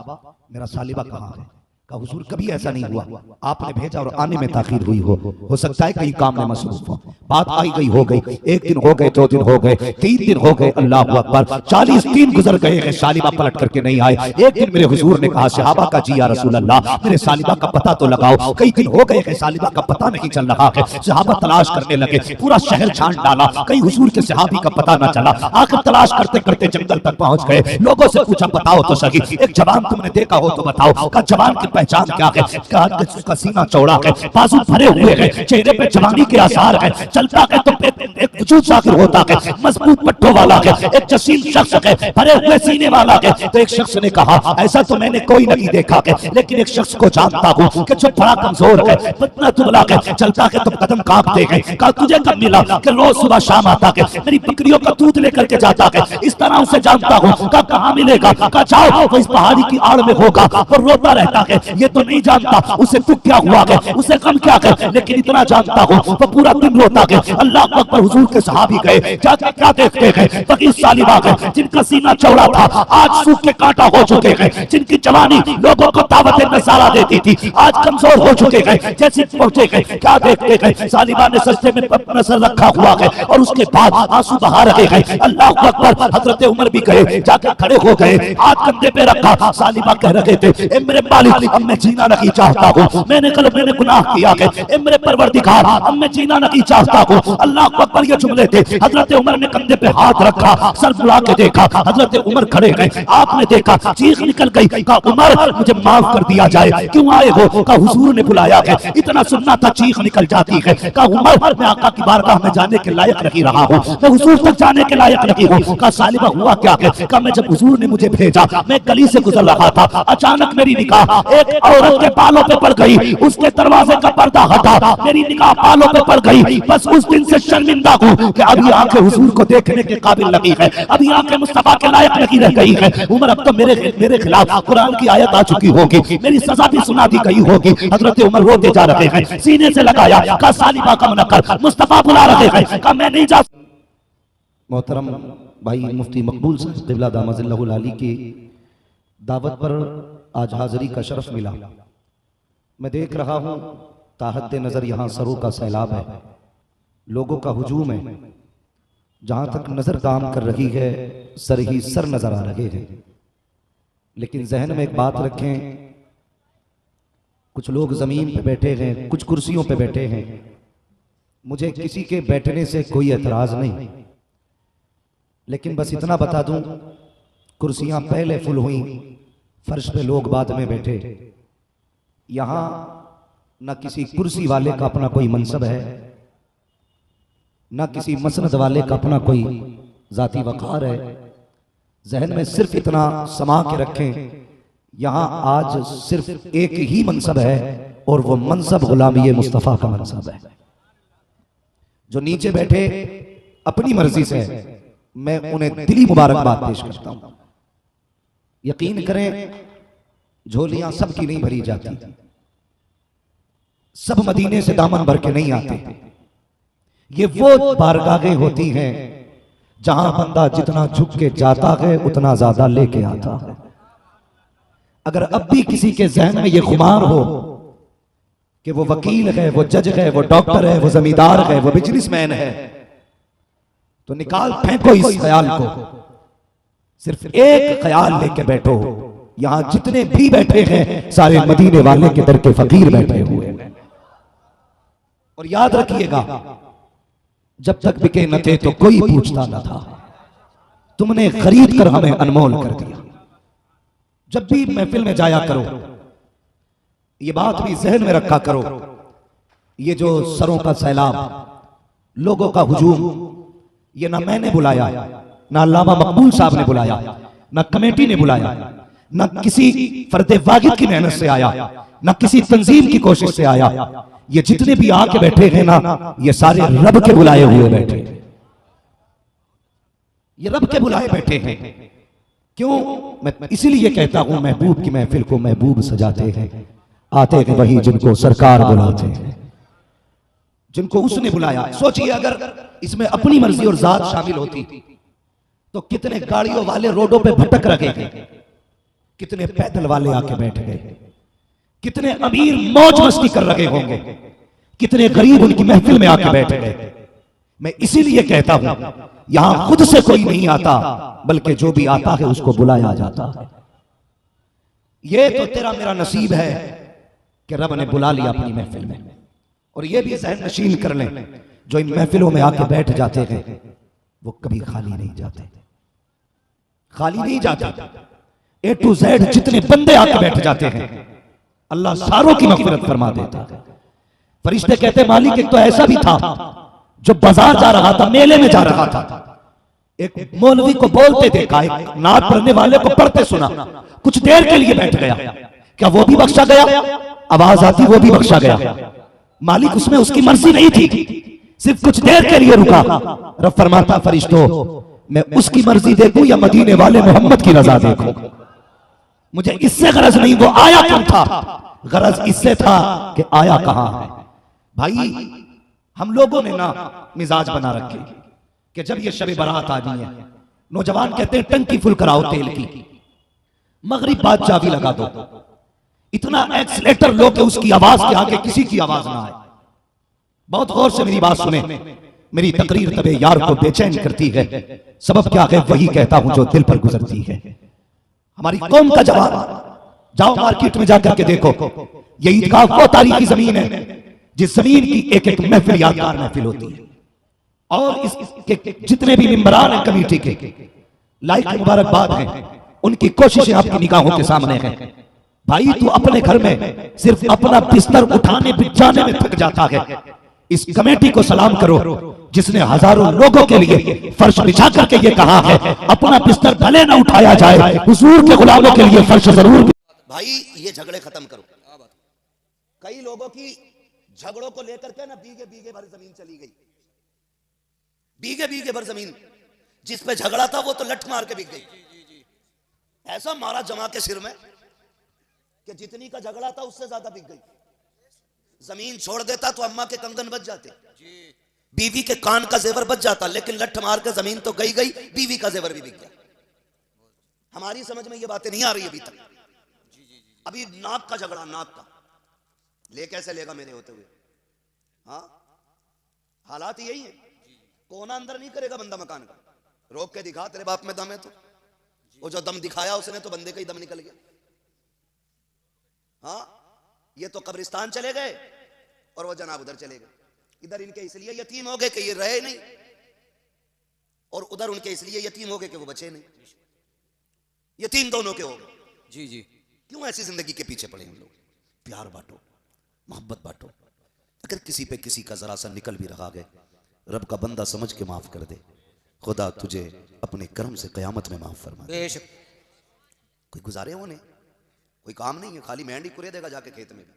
मेरा सालिबा कहाँ है? कहा हुजूर कभी ऐसा नहीं हुआ, आपने भेजा और आने में ताखीर हुई हो सकता है कहीं काम में मसरूफ हो, बात आई गई हो गई, 1 दिन हो गए, 2 दिन हो गए, 3 दिन हो गए, अल्लाह अकबर, 40 दिन गुजर गए हैं, सालिबा पलट करके नहीं आए। एक दिन मेरे हुजूर ने कहा सहाबा का जी या रसूल अल्लाह मेरे सालिबा का पता तो लगाओ, कई दिन हो गए हैं सालिबा का पता नहीं चल रहा है। सहाबा तलाश करने लगे, पूरा शहर छान डाला, कहीं हुजूर के सहाबी का पता ना चला। आखिर तलाश करते करते जंगल तक पहुंच गए, लोगों से पूछा बताओ तो सही, एक जवान तुमने देखा हो तो बताओ। का जवान की पहचान क्या है? कहा उसका सीना चौड़ा है, बाजू भरे हुए हैं, चेहरे पे जवानी के आसार है, चलता है तो एक वजूद जाकिर होता है, मजबूत पट्टों वाला है, एक जसीम शख्स है, भरे हुए सीने वाला है। तो एक शख्स ने कहा ऐसा तो मैंने कोई नहीं देखा है, लेकिन एक शख्स को जानता हूँ कि जो बड़ा कमजोर है, पतला दुबला है, चलता है तो कदम कांपते हैं। कहा तुझे कब मिला? कि रोज सुबह शाम आता है, मेरी बकरियों का दूध लेकर के जाता है, इस तरह उसे जानता हूँ। कहा कहाँ मिलेगा? कहा जाओ वो इस पहाड़ी की आड़ में होगा, और रोता रहता है, ये तो नहीं जानता उसे दुख क्या हुआ है, उसे गम क्या है, लेकिन इतना जानता हूँ वो पूरा दिन रोता जाके अल्लाह अकबर हुजूर के सहाबी गए, जाके क्या देखते हैं, बकी सालिबा गए जिनका सीना चौड़ा था आज सूख के कांटा हो चुके हैं, जिनकी जवानी लोगों को दावत नज़ारा देती थी आज कमजोर हो चुके हैं, जैसे पहुंचे गए क्या देखते हैं, सालिबा ने सस्ते में नजर रखा हुआ है और उसके बाद आंसू बहा रहे हैं। अल्लाह अकबर। हजरत उमर भी गए, जाके खड़े हो गए, हाथ कंधे पे रखा। सालिबा कह रहे थे ए मेरे मालिक अब मैं जीना नहीं चाहता हूँ, मैंने गुनाह किया है, ए मेरे परवरदिगार अब मैं जीना नहीं चाहता हूँ। अल्लाह अकबर ये जुमले थे। हजरत उमर ने कंधे पे हाथ रखा, सर बुला के देखा, हजरत उमर खड़े गए, आपने देखा चीख निकल गई, कहा उमर मुझे माफ कर दिया जाए, क्यों आए हो, कहा हुजूर ने बुलाया है, इतना सुनना था चीख निकल जाती है, कहा उमर मैं आका की बारगाह में जाने के लायक नहीं रहा हूँ, मैं हुजूर तक जाने के लायक नहीं हूँ। कहा सालिबा हुआ क्या है, कहा मैं जब हुजूर ने मुझे भेजा मैं गली से गुजर रहा था, अचानक मेरी निगाह एक औरत के बालों पे पड़ गई, उसके दरवाजे का पर्दा हटा, मेरी निगाह बालों पे पड़ गई, बस उस दिन से शर्मिंदा हूँ कि अभी आंखें हुजूर को देखने के काबिल नहीं है, अभी आंखें मुस्तफा के लायक नहीं रह गई है। उमर अब तो मेरे खिलाफ कुरान की आयत आ चुकी होगी, मेरी सजा भी सुना दी गई होगी। हजरत उमर रोते जा रहे हैं, सीने से लगाया, कहा सालिबा का मना कर, मुस्तफा बुला रहे हैं, कहा मैं नहीं जा। मोहतरम भाई मुफ्ती मकबूल साहब क़िबला दामजिल्लहुल आली की दावत पर आज हाजिरी का शरफ मिला। मैं देख रहा हूँ ताहत नजर यहाँ सरों का सैलाब है, लोगों का हुजूम है, जहां तक नजर दाम कर रही है सर ही सर नजर आ रहे हैं। लेकिन जहन में एक बात रखें, कुछ लोग जमीन पे बैठे हैं, कुछ कुर्सियों पे बैठे हैं, मुझे किसी के बैठने से कोई एतराज नहीं, लेकिन बस इतना बता दूं कुर्सियां पहले फुल हुई, फर्श पे लोग बाद में बैठे। यहां न किसी कुर्सी वाले का अपना कोई मनसब है, न किसी मसनद वाले का अपना कोई जाती वक़ार है। जहन में सिर्फ इतना समा के रखें, यहां आज सिर्फ एक ही मनसब है और वो मनसब गुलामी मुस्तफ़ा का मनसब है। जो नीचे बैठे अपनी मर्जी से है, मैं उन्हें दिली मुबारकबाद पेश करता हूं। यकीन करें झोलियां सबकी नहीं भरी जाती, सब मदीने से दामन भर के नहीं आते। ये वो बारगाहें होती हैं जहां बंदा जितना झुक के जाता है उतना ज्यादा लेके आता है। अगर अब भी किसी के जहन में ये खुमार हो कि वो वकील है, वो जज है, वो डॉक्टर है, वो जमींदार है, वो बिजनेसमैन है, तो निकाल फेंको इस ख्याल को। सिर्फ एक ख्याल लेके बैठो, यहां जितने भी बैठे हैं सारे मदीने वाले के दर के फकीर बैठे हुए हैं। और याद रखिएगा, जब तक बिके न थे तो कोई पूछता न था, तुमने खरीद कर हमें अनमोल कर दिया। जब भी महफिल में जाया करो, ये बात भी जहन में रखा करो, ये जो सरों का सैलाब, लोगों का हुजूम, ये ना मैंने बुलाया, ना अल्लामा मकबूल साहब ने बुलाया, ना कमेटी ने बुलाया, ना किसी फर्दे वाहिद की मेहनत से आया, ना किसी तंजीम की कोशिश से आया। ये जितने भी आके बैठे हैं ना, ये सारे रब के बुलाए हुए बैठे, ये रब के बुलाए बैठे हैं। क्यों? मैं इसीलिए कहता हूं, महबूब की महफिल को महबूब सजाते हैं, आते हैं वही जिनको सरकार बुलाते हैं, जिनको उसने बुलाया। सोचिए अगर इसमें अपनी मर्जी और जात शामिल होती तो कितने गाड़ियों वाले रोडों पे भटक रहे थे, कितने पैदल वाले आके बैठ गए, कितने अमीर मौज मस्ती कर रहे होंगे, कितने गरीब उनकी महफिल में आके बैठ गए। मैं इसीलिए कहता हूं, यहां खुद से कोई नहीं आता, बल्कि जो भी आता है उसको बुलाया जाता है। ये तो तेरा मेरा नसीब है कि रब ने बुला लिया अपनी महफिल में। और ये भी जहन नशीन कर लें, जो इन महफिलों में आके बैठ जाते हैं वो कभी खाली नहीं जाते, खाली नहीं जाते। ए टू जेड जितने बंदे आके बैठ जाते हैं, अल्लाह सारों की मग़फ़िरत फरमा देता है। फरिश्ते कहते मालिक एक तो ऐसा भी था जो बाजार जा रहा था, मेले में जा रहा था, एक मौलवी को बोलते देखा, एक नात पढ़ने वाले को पढ़ते सुना, कुछ देर के लिए बैठ गया। क्या वो भी बख्शा गया? आवाज आती वो भी बख्शा गया। मालिक उसमें उसकी मर्जी नहीं थी, सिर्फ कुछ देर के लिए रुका। रब फरमाता फरिश्तों मैं उसकी मर्जी देखूं या मदीने वाले मोहम्मद की रजा देखूं, मुझे इससे गरज नहीं वो आया क्यों था, गरज इससे था कि आया कहां है। भाई हम लोगों ने ना मिजाज बना रखे कि जब ये शब बारात आ गई है, नौजवान कहते हैं टंकी फुल कराओ तेल की, मगरिब बाद चाबी लगा दो, इतना एक्सीलेटर लो कि उसकी आवाज के आगे किसी की आवाज ना आए। बहुत गौर से मेरी बात सुने, मेरी तकरीर तबे यार को बेचैन करती है, सबब क्या है वही कहता हूं जो दिल पर गुजरती है। हमारी कौम का जवाब, जाओ मार्केट में जाकर के देखो, ये ईदगाह वो तारीखी जमीन है जिस जमीन की एक एक महफिल यादगार महफिल होती है, और इसके जितने भी मेंबरान हैं कमेटी के, लाइक मुबारकबाद हैं, उनकी कोशिशें आपकी निगाहों के सामने हैं। भाई तू अपने घर में सिर्फ अपना बिस्तर उठाने बिछाने में थक जाता है, इस कमेटी को सलाम करो जिसने हजारों लोगों के लिए फर्श बिछा करके ये कहा है अपना बिस्तर भले ना उठाया जाए, हुजूर के गुलामों के लिए फर्श जरूर। भाई ये झगड़े खत्म करो। कई लोगों की झगड़ों को लेकर के ना बीघे बीघे भर जमीन चली गई, बीघे बीघे भर जमीन जिस पे झगड़ा था वो तो लठ मार के बिक गई। ऐसा मारा जमा के सिर में कि जितनी का झगड़ा था उससे ज्यादा बिक गई। जमीन छोड़ देता तो अम्मा के कंगन बच जाते, बीवी के कान का जेवर बच जाता, लेकिन लठ मार के जमीन तो गई गई, बीवी का जेवर भी बिक गया। हमारी समझ में ये बातें नहीं आ रही अभी तक। अभी नाक का झगड़ा, नाक का ले कैसे लेगा मेरे होते हुए। हाँ हालात यही है, कोना अंदर नहीं करेगा बंदा मकान का, रोक के दिखा तेरे बाप में दम है तो, वो जो दम दिखाया उसने तो बंदे का ही दम निकल गया। हाँ ये तो कब्रिस्तान चले गए और वो जनाब उधर चले गए। इधर इनके इसलिए यतीम हो गए कि ये रहे नहीं, और उधर उनके इसलिए यतीम हो गए कि वो बचे नहीं। यतीम दोनों के हो गए। जी जी। क्यों ऐसी जिंदगी के पीछे पड़े हम लोग। प्यार बांटो, मोहब्बत बांटो। अगर किसी पे किसी का जरा सा निकल भी रहा है, रब का बंदा समझ के माफ कर दे, खुदा तुझे अपने कर्म से कयामत में माफ फरमा दे। कोई गुजारे होने, कोई काम नहीं है, खाली मेंढी कुरे देगा जाके खेत में भी।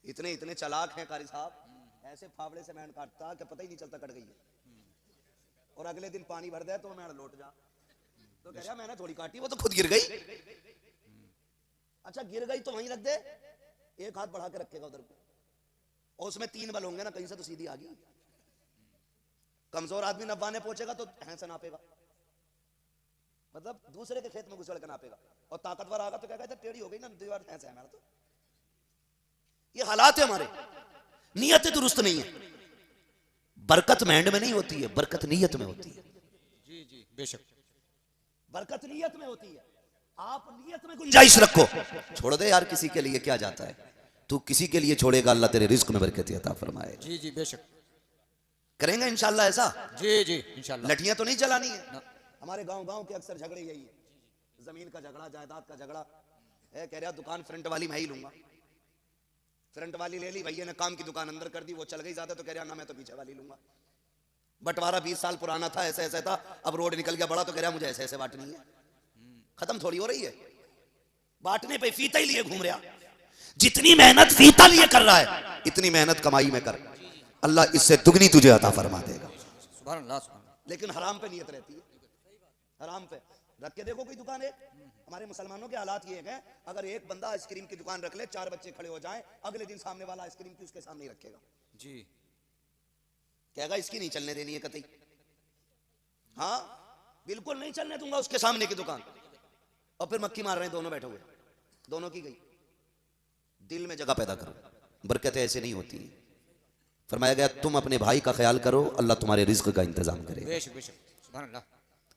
इतने इतने चालाक हैं कारी साहब, ऐसे फावड़े से मेंढ काटता कि पता ही नहीं चलता कट गई है, और अगले दिन पानी भर दे तो मेंढ लौट जा, तो कह रहा मैंने थोड़ी काटी, वो तो खुद गिर गई। अच्छा गिर गई तो वहीं रख दे, एक हाथ बढ़ा के रखेगा उधर को, और उसमें 3 बल होंगे ना, कहीं से तो सीधी आ गई। कमजोर आदमी नब्बाने पहुंचेगा तो हैंसे नापेगा, मतलब दूसरे के खेत में घुसड़ के नापेगा, और ताकतवर आगा तो क्या कहता टेढ़ी हो गई ना दीवार, ऐसे है हमारा। तो ये हालात है हमारे, नियत दुरुस्त नहीं है। बरकत मेंढ में नहीं होती है, बरकत नियत में होती है। जी जी बेशक, बरकत नियत में होती है। आप नियत में गुंजाइश रखो, छोड़ दे यार किसी के लिए क्या जाता है, तू किसी के लिए छोड़ेगा अल्लाह तेरे रिज्क में बरकत अता फरमाए। जी जी बेशक, करेंगे इंशाल्लाह ऐसा। जी जी इंशाल्लाह। लठियां तो नहीं चलानी है। हमारे गांव के अक्सर झगड़े यही है, जमीन का झगड़ा, जायदाद का झगड़ा है। कह रहा दुकान फ्रंट वाली मैं ही लूंगा, फ्रंट वाली ले ली, भैया ने काम की दुकान अंदर कर दी, वो चल गई ज्यादा, तो कह रहा ना मैं तो पीछे वाली लूंगा। बंटवारा 20 साल पुराना था, ऐसे ऐसे था, अब रोड निकल गया बड़ा, तो कह रहा मुझे ऐसे ऐसे बांटनी है। खत्म थोड़ी हो रही है, बांटने पे फीता ही लिए घूम रहा। जितनी मेहनत फीता लिए कर रहा है, इतनी मेहनत कमाई में कर, अल्लाह इससे दुगनी तुझे अता फरमा देगा। सुभान अल्लाह, सुभान अल्लाह। लेकिन हराम पे नियत रहती है, हराम पे रख के देखो कोई दुकान है। हमारे मुसलमानों के हालात ये हैं, अगर एक बंदा आइसक्रीम की दुकान रख ले, 4 बच्चे खड़े हो जाएं, अगले दिन सामने वाला आइसक्रीम की उसके सामने ही रखेगा। जी कहेगा इसकी नहीं चलने देनी है कतई। हाँ बिल्कुल नहीं चलने दूंगा उसके सामने की दुकान। और फिर मक्खी मार रहे हैं दोनों बैठे हुए, दोनों की गई। दिल में जगह पैदा करो, बरकतें ऐसे नहीं होती। फरमाया गया तुम अपने भाई का ख्याल करो, अल्लाह तुम्हारे रिज्क का इंतजाम करेगा। बेशक बेशक, सुभान अल्लाह।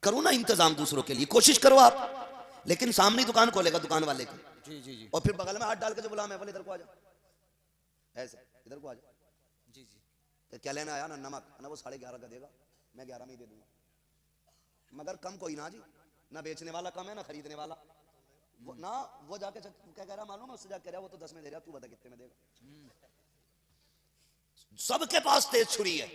करो ना इंतजाम दूसरों के लिए, कोशिश करो आप, लेकिन सामने दुकान खोलेगा दुकान वाले की, जी जी जी, और फिर बगल में हाथ डाल के जो बुला, मैं बोले इधर को आ जा, ऐसे इधर को आ जा। जी जी, तो क्या लेना आया ना, नमक ना, वो 11.5 का देगा, मैं 11 में ही दे दूंगा। मगर कम कोई ना जी, ना बेचने वाला कम है ना खरीदने वाला। वो ना वो जाके क्या कह रहा मालूम है, उससे जाके कह रहा वो तो 10 में दे रहा, तू बता कितने में देगा। सबके पास तेज छुरी है,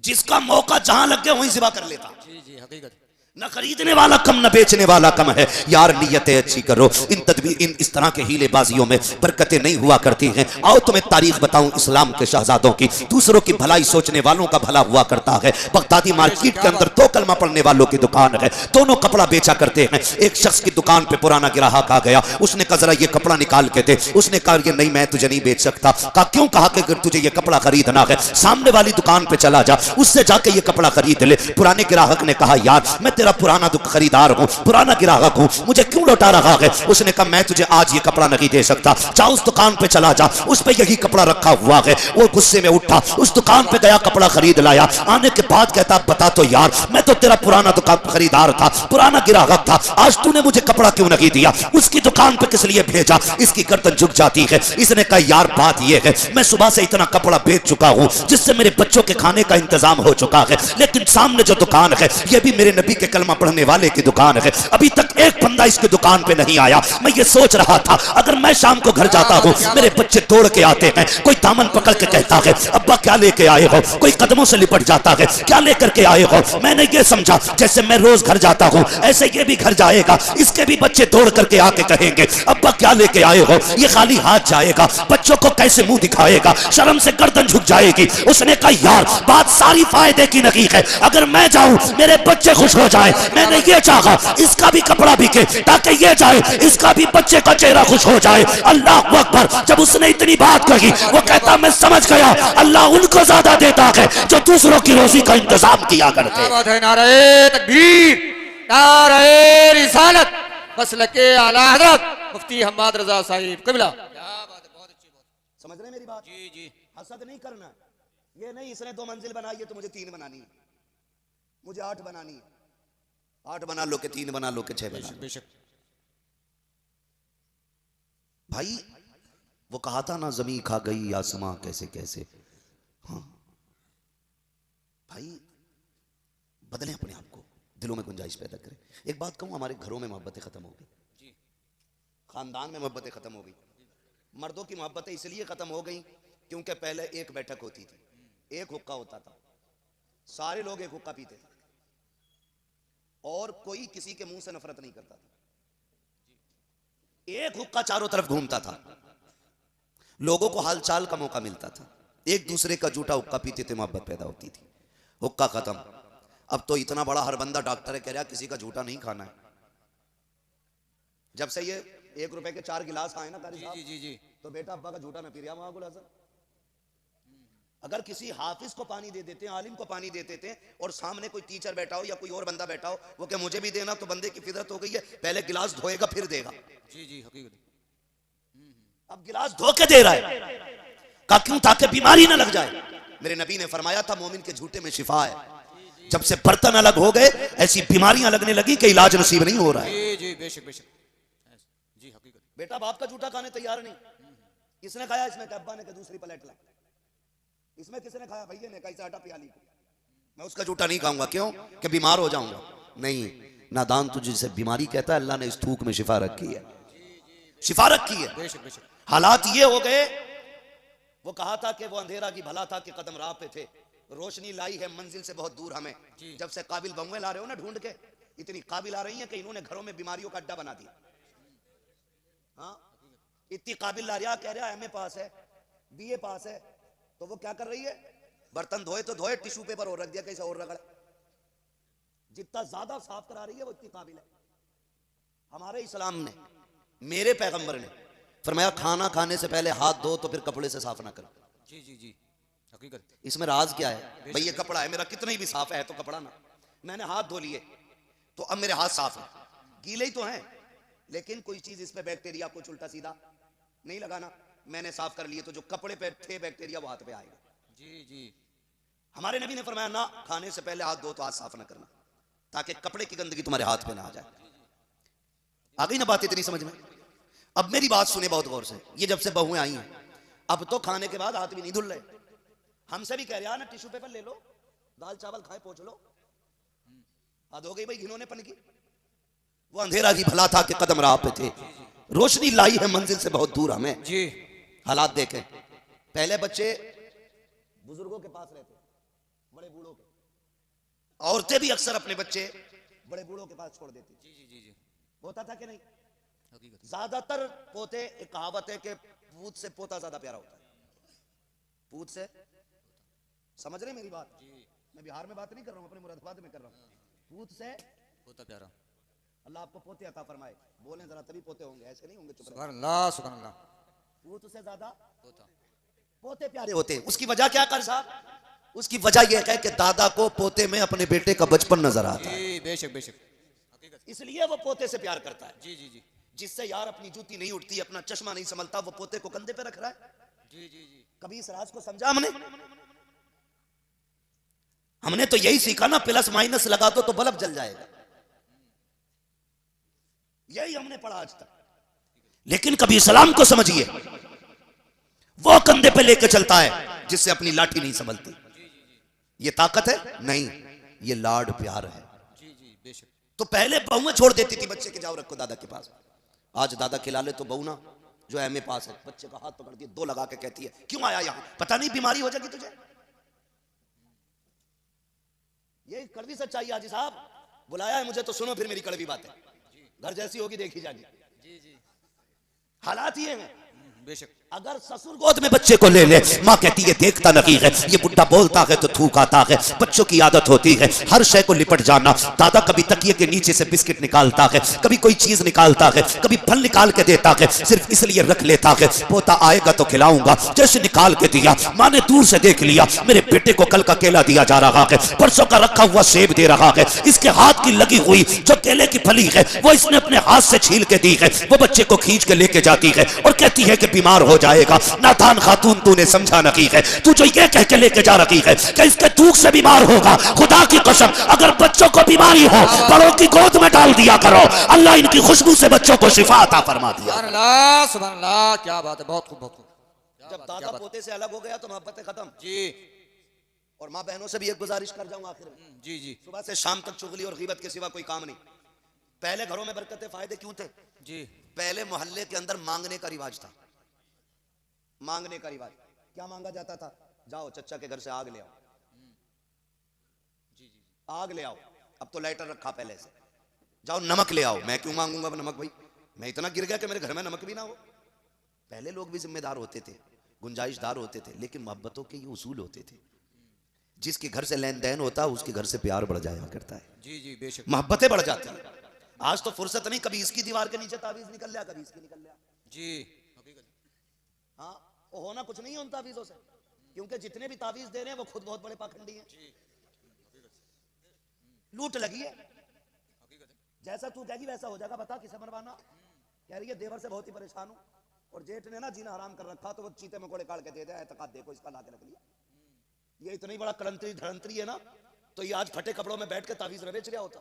जिसका मौका जहां लग गया वहीं सिवा कर लेता। जी जी हकीकत। न खरीदने वाला कम न बेचने वाला कम है। यार नियतें अच्छी करो, इन तदबीर इन इस तरह के हीलेबाजियों में बरकतें नहीं हुआ करती हैं। आओ तुम्हें तारीख बताऊं इस्लाम के शहजादों की। दूसरों की भलाई सोचने वालों का भला हुआ करता है। बगदादी मार्केट के अंदर 2 कलमा पढ़ने वालों की दुकान है, दोनों कपड़ा बेचा करते हैं। एक शख्स की दुकान पे पुराना ग्राहक आ गया, उसने कहा जरा ये कपड़ा निकाल के दे। उसने कहा ये नहीं मैं तुझे नहीं बेच सकता। कहा क्यों? कहा कि अगर तुझे ये कपड़ा खरीदना है सामने वाली दुकान पे चला जा, उससे जाके ये कपड़ा खरीद ले। पुराने ग्राहक ने कहा यार मैं तेरा पुराना खरीदार हूं, पुराना ग्राहक हूं, मुझे क्यों लौटा रहा है? उसने कहा मैं तुझे आज ये कपड़ा नहीं दे सकता, जा उस दुकान पे चला जा, उस पे यही कपड़ा रखा हुआ है। वो गुस्से में उठा, उस दुकान पे गया, कपड़ा खरीद लाया। आने के बाद कहता बता तो यार मैं तो तेरा पुराना दुकान खरीदार था, पुराना ग्राहक था, आज तूने मुझे कपड़ा क्यों नहीं दिया? उसकी दुकान पे किस लिए भेजा? इसकी गर्दन झुक जाती है। इसने कहा यार बात यह है मैं सुबह से इतना कपड़ा बेच चुका हूं जिससे मेरे बच्चों के खाने का इंतजाम हो चुका है, लेकिन सामने जो दुकान है यह भी मेरे नबी के कलमा पढ़ने वाले की दुकान है, अभी तक एक बंदा इसकी दुकान पे नहीं आया। मैं ये सोच रहा था अगर मैं शाम को घर जाता हूँ मेरे बच्चे दौड़ के आते हैं, कोई दामन पकड़ के कहता है अब्बा क्या लेके आए हो, कोई कदमों से लिपट जाता है क्या लेकर के आए हो। मैंने ये समझा जैसे मैं रोज घर जाता हूँ ऐसे ये भी घर जाएगा, इसके भी बच्चे दौड़ करके आके कहेंगे अब्बा क्या लेके आए हो। ये खाली हाथ जाएगा, बच्चों को कैसे मुंह दिखाएगा, शर्म से गर्दन झुक जाएगी। उसने कहा यार बात सारी फायदे की नहीं है, अगर मैं जाऊं मेरे बच्चे खुश हो जाए। मैंने ये चाहा इसका भी कपड़ा बिके ताकि ये जाए इसका भी बच्चे का चेहरा खुश हो जाए। अल्लाह अकबर। जब उसने इतनी बात कही वो कहता मैं समझ गया अल्लाह उनको ज्यादा देता है जो दूसरों की रोजी का इंतजाम किया करते हैं। नारे तकबीर, नारे रिसालत, मसलके आला हज़रत मुफ्ती हम्माद रजा साहिब क़िबला। बहुत अच्छी बात। समझ रहे मेरी बात? जी जी। हसद नहीं करना, ये नहीं इसने 2 मंजिल बनाई है तो मुझे 3 बनानी है, मुझे 8 बनानी है, 8 बना लो के 3 बना लो के 6 बना लो। बेशक भाई वो कहा था ना जमीन खा गई आसमां कैसे कैसे। हाँ भाई बदलें अपने आप को, दिलों में गुंजाइश पैदा करें। एक बात कहूं हमारे घरों में मोहब्बतें खत्म हो गई, खानदान में मोहब्बतें खत्म हो गई। मर्दों की मोहब्बतें इसलिए खत्म हो गई क्योंकि पहले एक बैठक होती थी, एक हुक्का होता था, सारे लोग एक हुक्का पीते थे और कोई किसी के मुंह से नफरत नहीं करता था। एक हुक्का चारों तरफ घूमता था, लोगों को हालचाल का मौका मिलता था, एक दूसरे का जूठा हुक्का पीते थे, मोहब्बत पैदा होती थी। हुक्का खत्म। अब तो इतना बड़ा हर बंदा डॉक्टर है, कह रहा किसी का जूठा नहीं खाना है। जब से ये 1 रुपए के 4 गिलास आए ना कारी साहब, जी जी जी, तो बेटा अब्बा का जूठा ना पी रहा वहां गुलास। अगर किसी हाफिज को पानी दे देते, आलिम को पानी दे देते और सामने कोई टीचर बैठा हो या कोई और बंदा बैठा हो, वो क्या मुझे भी देना, तो बंदे की फितरत हो गई है पहले गिलास धोएगा फिर देगा। जी जी हकीकत। अब गिलास धो के दे रहा है, कहा क्यों? ताकि बीमारी ना लग जाए। मेरे नबी ने फरमाया था मोमिन के झूठे में शिफा है। जब से बर्तन अलग हो गए ऐसी बीमारियां लगने लगी कि इलाज नसीब नहीं हो रहा है। जी जी बेशक बेशक जी हकीकत। बेटा बाप का जूठा खाने तैयार नहीं, किसने खाया? इसमें अब्बा ने कहा दूसरी प्लेट ला। इसमें किसने खाया? भैया ने कहा आटा प्याली। मैं उसका जूठा नहीं खाऊंगा, क्यों? कि बीमार हो जाऊंगा। नहीं, नादान तुझे जिसे बीमारी कहता है, अल्लाह ने इस थूक में शिफा रखी है, शिफा रखी है। बेशक बेशक। हालात ये हो गए, वो कहा था कि वो अंधेरा की भला था कि कदम राह पे थे, रोशनी लाई है मंजिल से बहुत दूर हमें। जब से काबिल बहुएं ला रहे हो ना ढूंढ के, इतनी काबिल आ रही हैं कि इन्होंने घरों में बीमारियों का अड्डा बना दिया। हाँ इतनी काबिल ला रहा, कह रहा एमए पास है, बीए पास है, तो वो क्या कर रही है? बर्तन धोए तो धोए, टिश्यू पेपर और रख दिया कैसे और रगड़। जितना ज्यादा साफ करा रही है वो इतनी काबिल है। हमारे इस्लाम ने, मेरे पैगंबर ने फरमाया खाना खाने से पहले हाथ धो तो फिर कपड़े से साफ ना करो। जी जी जी हकीकत। इसमें राज क्या है? भाई ये कपड़ा है मेरा, कितना ही भी साफ है तो कपड़ा ना, मैंने हाथ धो लिए तो अब मेरे हाथ साफ है, गीले ही तो हैं, लेकिन कोई चीज इस पे बैक्टीरिया कुछ उल्टा सीधा नहीं लगाना, मैंने साफ कर लिए तो जो कपड़े पे थे बैक्टीरिया वो हाथ पे आएगा। जी जी हमारे नबी ने फरमाया ना, खाने से पहले हाथ धो तो हाथ साफ ना करना, ताकि कपड़े की गंदगी तुम्हारे हाथ पे ना आ जाए। आ गई ना बात इतनी समझ में? अब मेरी बात सुने बहुत गौर से। ये जब से बहुएं आई हैं, अब तो खाने के बाद हाथ भी नहीं धुल रहे, हमसे भी कह रहे हैं ना टिश्यू पेपर ले लो, दाल चावल खाए पोंछ लो, हाथ हो गई भाई घिनौने पन की। वो अंधेरा की भला था कि कदम राह पे थे, रोशनी लाई है मंजिल से बहुत दूर हमें। जी हालात देखें, पहले बच्चे बुजुर्गों के पास रहते, बड़े बूढ़ों के, औरतें भी अक्सर अपने बच्चे बड़े बूढ़ों के पास छोड़ देती। जी जी जी जी होता था कि नहीं? हकीकत ज्यादातर पोते, एक कहावत है कि पूत से पोता ज्यादा प्यारा होता है। पूत से, समझ रहे मेरी बात? मैं बिहार में बात नहीं कर रहा हूँ, अपने मुरादाबाद में कर रहा हूँ। पूत से होता प्यारा। अल्लाह आपको पोते अता फरमाए। बोले जरा तभी पोते होंगे, ऐसे नहीं होंगे। चुप रहो। सुभान अल्लाह सुभान अल्लाह। पूत से ज्यादा होता पोते प्यारे होते हैं। उसकी वजह क्या कर साहब? उसकी वजह यह है कि दादा को पोते में अपने बेटे का बचपन नजर आता है, जी बेशक बेशक हकीकत। इसलिए वो पोते से प्यार करता है। जी जी जी जिससे यार अपनी जूती नहीं उठती, अपना चश्मा नहीं संभलता, वो पोते को कंधे पे रख रहा है। जी जी जी कभी इस राज को समझा हमने? हमने तो यही सीखा ना, प्लस माइनस लगा दो तो बल्ब जल जाएगा, यही हमने पढ़ा आज तक। लेकिन कभी इस्लाम को समझिए, वो कंधे पे लेके चलता है जिससे अपनी लाठी नहीं संभलती। ये ताकत है नहीं, ये लाड प्यार है। जी जी बेशक। तो पहले बहुएं छोड़ देती थी बच्चे के, जाओ रखो दादा के पास। आज दादा खिला ले तो बहू ना, जो एमए पास है, बच्चे का हाथ पकड़ती है, दो लगा के कहती है क्यों आया यहां, पता नहीं बीमारी हो जाएगी तुझे। ये कड़वी सच्चाई हाजी साहब, बुलाया है मुझे तो सुनो फिर मेरी कड़वी बात है। घर जैसी होगी देखी जाएगी। जी जी हालात ये हैं। बेशक। अगर ससुर गोद में बच्चे को ले ले, माँ कहती है देखता नहीं है, ये बुढ़ा बोलता है तो थूक आता है। बच्चों की आदत होती है हर शय को लिपट जाना। दादा कभी तकिए के नीचे से बिस्किट निकालता है, कभी कोई चीज निकालता है, कभी फल निकाल के देता है, सिर्फ इसलिए रख लेता है पोता आएगा तो खिलाऊंगा। जैसे निकाल के दिया, माँ ने दूर से देख लिया, मेरे बेटे को कल का केला दिया जा रहा है, परसों का रखा हुआ सेब दे रहा है, इसके हाथ की लगी हुई जो केले की फली है वो इसने अपने हाथ से छील के दी है। वो बच्चे को खींच के लेके जाती है और कहती है कि बीमार हो जाएगा। नादान खातून, तूने समझा नहीं है, तू जो ये कह के लेके जा रही है कि इसके थूक से बीमार होगा, खुदा की कसम अगर बच्चों को बीमारी हो बड़ों की गोद में डाल दिया करो, अल्लाह इनकी खुशबू से बच्चों को शिफा अता फरमा दिया। सुभान अल्लाह सुभान अल्लाह। क्या बात है, बहुत खूब बहुत खूब। जब दादा पोते से अलग हो गया तो मोहब्बतें खत्म। जी और माँ बहनों से भी एक गुजारिश कर जाऊं आखिर में, जी जी सुबह से शाम तक चुगली और गीबत के सिवा कोई काम नहीं। पहले घरों में बरकतें फायदे क्यों थे? जी पहले मोहल्ले के अंदर मांगने का रिवाज था। मांगने का रिवाज क्या मांगा जाता था? जाओ चच्चा के घर से आग ले आओ, आग ले आओ। अब तो लाइटर रखा पहले से, जाओ नमक ले आओ। मैं क्यों मांगूंगा नमक भाई, मैं इतना गिर गया कि मेरे घर में नमक भी ना हो। पहले लोग भी जिम्मेदार होते थे, गुंजाइशदार होते थे, लेकिन मोहब्बतों के ये उसूल होते थे। जिसके घर से लेन देन होता है उसके घर से प्यार बढ़ जाया करता है। जी जी बेशक। मोहब्बतें बढ़ जाती हैं। आज तो फुर्सत नहीं, कभी इसकी दीवार के नीचे तावीज निकल लिया, कभी इसकी निकल लिया। जी हकीकत। हाँ, वो होना कुछ नहीं है उन तावीजों से, क्योंकि जितने भी तावीज दे रहे हैं वो खुद बहुत बड़े पाखंडी हैं। लूट लगी है, जैसा तू कहेगी वैसा हो जाएगा। बता किसे मरवाना? कह रही है देवर से बहुत ही परेशान हूं, और जेठ ने ना जीना हराम कर रखा, तो वो चीते मकोड़े काट के दे दे, एतकाद देखो इसका ला के रख लिया। ये इतनी बड़ा कलंतरी धड़ंतरी है ना, तो ये आज फटे कपड़ों में बैठ के तावीज न बेच रहा होता,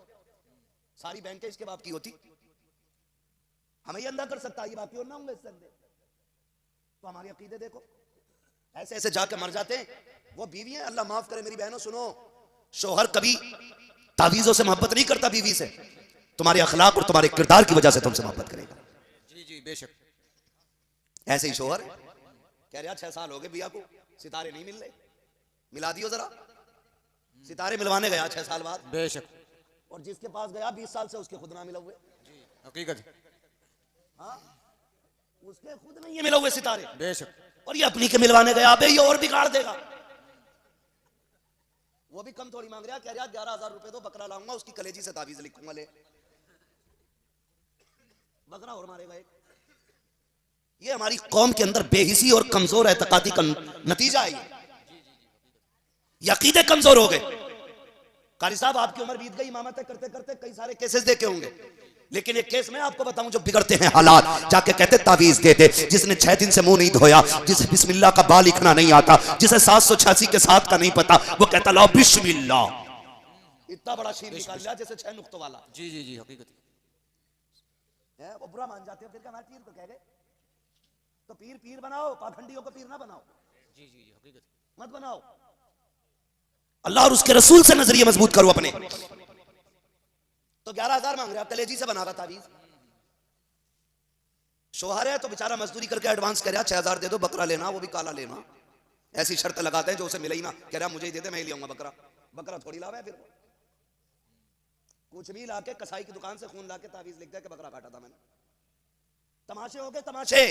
सारी बैंकें इसके बाप की होती। हमें ये अंधा कर सकता है, ये बाकी और ना होंगे इससे अंधे। तो हमारी अकीदे देखो, ऐसे ऐसे जाके मर जाते हैं। वो बीवी है, अल्लाह माफ करे मेरी बहनों, सुनो, शोहर कभी तावीजों से मोहब्बत नहीं करता बीवी से, तुम्हारे अखलाक और तुम्हारे किरदार की वजह से तुमसे मोहब्बत करेगा। जी जी बेशक। ऐसे ही शोहर कह रहा 6 साल हो गए बिया को, सितारे नहीं मिल रहे, मिला दियो जरा। सितारे मिलवाने गया 6 साल बाद, बेशक। और जिसके पास गया 20 साल से उसके खुद ना मिला हुए। हकीकत। हाँ, उसके खुद नहीं ये मिला हुए सितारे, बेशक। और ये अपनी के मिलवाने गया। अबे ये और बिगाड़ देगा। वो भी कम थोड़ी मांग रहा, कह रहा 11,000 रुपए दो, बकरा लाऊंगा, उसकी कलेजी से तावीज लिखूंगा। ले बकरा और मारेगा एक। ये हमारी कौम के अंदर बेहिसी और कमजोर एतकादी का नतीजा है। ये अकीदे कमजोर हो गए। कारी साहब आपकी उम्र बीत गई, इमामतें करते करते कई सारे केसेस देखे होंगे, लेकिन एक केस मैं आपको बताऊं जो बिगड़ते हैं हालात, जाके कहते तावीज दे दे। जिसने 6 दिन से मुंह नहीं धोया, जिसे बिस्मिल्लाह का बा लिखना नहीं आता, जिसे 786 के साथ का नहीं पता, वो कहता लो बिस्मिल्लाह। इतना बड़ा शीर निकाल लिया जैसे 6 नुक्तों वाला। जी जी जी हकीकत है, वो बुरा मान जाते हो फिर क्या हमारे पीर तो कह गए, तो पीर पीर बनाओ, पाखंडियों को पीर ना बनाओ। जी जी जी हकीकत मत बनाओ। अल्लाह और उसके रसूल से नजरिए मजबूत करो अपने। तो 11,000 मांग रहा, कलेजी से बना रहा तावीज। शोहर है तो बेचारा मजदूरी करके एडवांस कह रहा 6,000 दे दो, बकरा लेना, वो भी काला लेना। ऐसी शर्त लगाते हैं जो उसे मिले ही ना, कह रहा मुझे ही दे दे, मैं ही ले आऊंगा बकरा। बकरा थोड़ी लावा है फिर, कुछ भी लाके कसाई की दुकान से खून लाके तावीज लिख दे के बकरा काटा था मैंने। तमाशे हो गए तमाशे।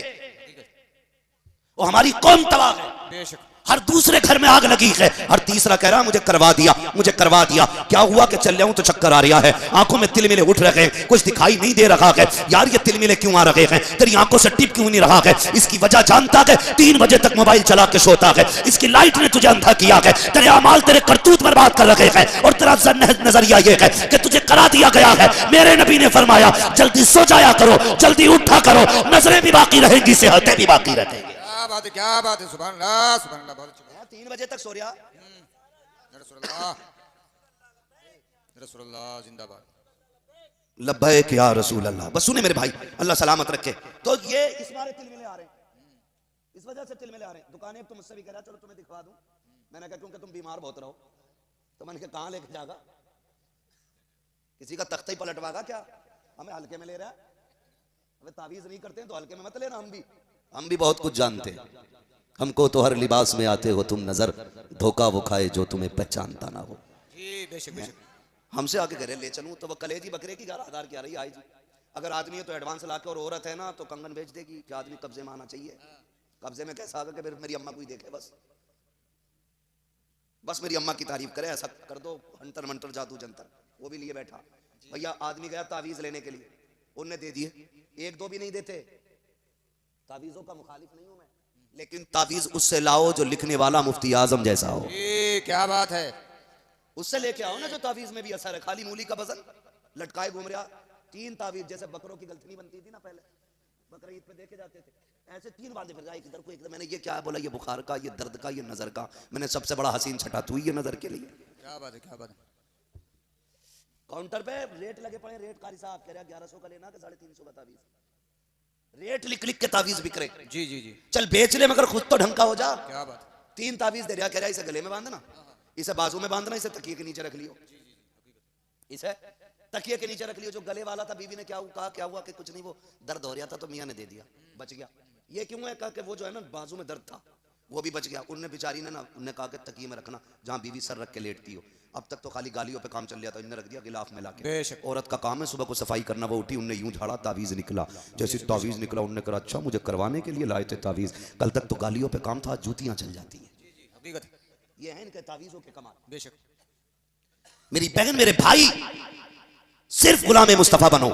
वो हमारी कौम तबाह है, बेशक। हर दूसरे घर में आग लगी है, हर तीसरा कह रहा मुझे करवा दिया, मुझे करवा दिया। क्या हुआ कि चल रहा हूं तो चक्कर आ रहा है, आंखों में तिलमिले उठ रहे हैं, कुछ दिखाई नहीं दे रहा है। यार ये तिलमिले क्यों आ रहे हैं, तेरी आंखों से टिप क्यों नहीं रहा है? इसकी वजह जानता है, 3 बजे तक मोबाइल चला के सोता है, इसकी लाइट ने तुझे अंधा किया है, तेरे अमाल तेरे करतूत बर्बाद कर रहे हैं। और तेरा नजरिया ये है कि तुझे करा दिया गया है। मेरे नबी ने फरमाया जल्दी सो जाया करो, जल्दी उठा करो, नजरें भी बाकी रहेंगी, सेहतें भी बाकी रहेंगी। क्या बात है, क्या बात है, सुभान अल्लाह, सुभान अल्लाह। बहुत अच्छी बात। 3 बजे तक सो रहा। रसूलुल्लाह, रसूलुल्लाह जिंदाबाद। लब्बैक या रसूल अल्लाह। बस सुने मेरे भाई, अल्लाह सलामत रखे। तो ये इस बारे तिलमिले आ रहे हैं, इस वजह से तिलमिले आ रहे हैं। दुकानें तो मुझसे भी कह रहा चलो तुम्हें दिखवा दूं, मैंने कहा क्योंकि तुम बीमार बहुत रहो। तो मैंने कहा कहां लेके जाएगा, किसी का तख्ता ही पलटवागा क्या? हमें हल्के में ले रहा है। अबे तावीज नहीं करते हैं तो हल्के में मत लेना। हम भी बहुत कुछ जानते हैं। हमको तो हर लिबास में आते हो तुम नजर, धोखा वो खाए जो तुम्हें पहचानता ना हो। जी बेशक बेशक। हमसे आके घरे ले चलूं तो वो कलेजी बकरे की 11,000 की आ रही है। आई जी अगर आदमी है तो एडवांस लाके, और औरत है ना तो कंगन बेच देगी कि आदमी कब्जे में आना चाहिए। कब्जे में कैसा आगे कि मेरी अम्मा कोई देखे, बस मेरी अम्मा की तारीफ करे, ऐसा कर दो, हंटर मंटर जादू जंतर। वो भी लिए बैठा भैया। आदमी गया तावीज लेने के लिए, उनने दे दिए, 1-2 भी नहीं देते। तावीजों का मुखालिफ नहीं हूं मैं, लेकिन तावीज उससे लाओ जो लिखने वाला मुफ्ती आजम जैसा हो। क्या बात है, उससे लेके आओ ना जो तावीज में भी असर है। खाली मूली का वजन लटकाए घूम रहा। 3 तावीज, जैसे बकरों की गलती बनती थी ना पहले, बकरा ईद पे देखे जाते थे, ऐसे 3 बार फिर एक इधर को एक। मैंने ये क्या बोला, ये बुखार का, ये दर्द का, ये नजर का। मैंने सबसे बड़ा हसीन छटा तू ये नजर के लिए। क्या बात है, क्या बात है। काउंटर पे रेट लगे पड़े, रेट कारी साहब कह रहा 1100 का लेना कि 350 का तावीज। रेट लिख लिख के तावीज बिक रहे। जी जी जी। चल बेच ले मगर खुद तो ढंग का हो जा। क्या बात। 3 तावीज दे रहा, कह रहा इसे गले में बांधना, इसे बाजू में बांधना, इसे तकिए के नीचे रख लियो, इसे तकिए के नीचे रख लियो। जो गले वाला था बीवी ने क्या कहा, क्या हुआ कि कुछ नहीं, वो दर्द हो रहा था तो मियां ने दे दिया, बच गया। ये क्यों है, कहा कि वो जो है ना बाजू में दर्द था वो भी बच गया। उनने बेचारी ने ना, उनने कहा कि तकिए में रखना जहां बीवी सर रख के लेटती हो। अब तक तो खाली गालियों पे काम चल रहा था, इन्हें रख दिया गिलाफ में लाके। औरत का काम है सुबह को सफाई करना। वो उठी, उनने यूं झाड़ा, तावीज निकला। जैसे तावीज निकला उनने कहा अच्छा मुझे करवाने के लिए लाए थे तावीज, कल तक तो गालियों पे काम था, जूतियां चल जाती हैं। ये है इनके तावीजों के कमाल। बेशक। मेरी बहन मेरे भाई, सिर्फ गुलाम मुस्तफा बनो,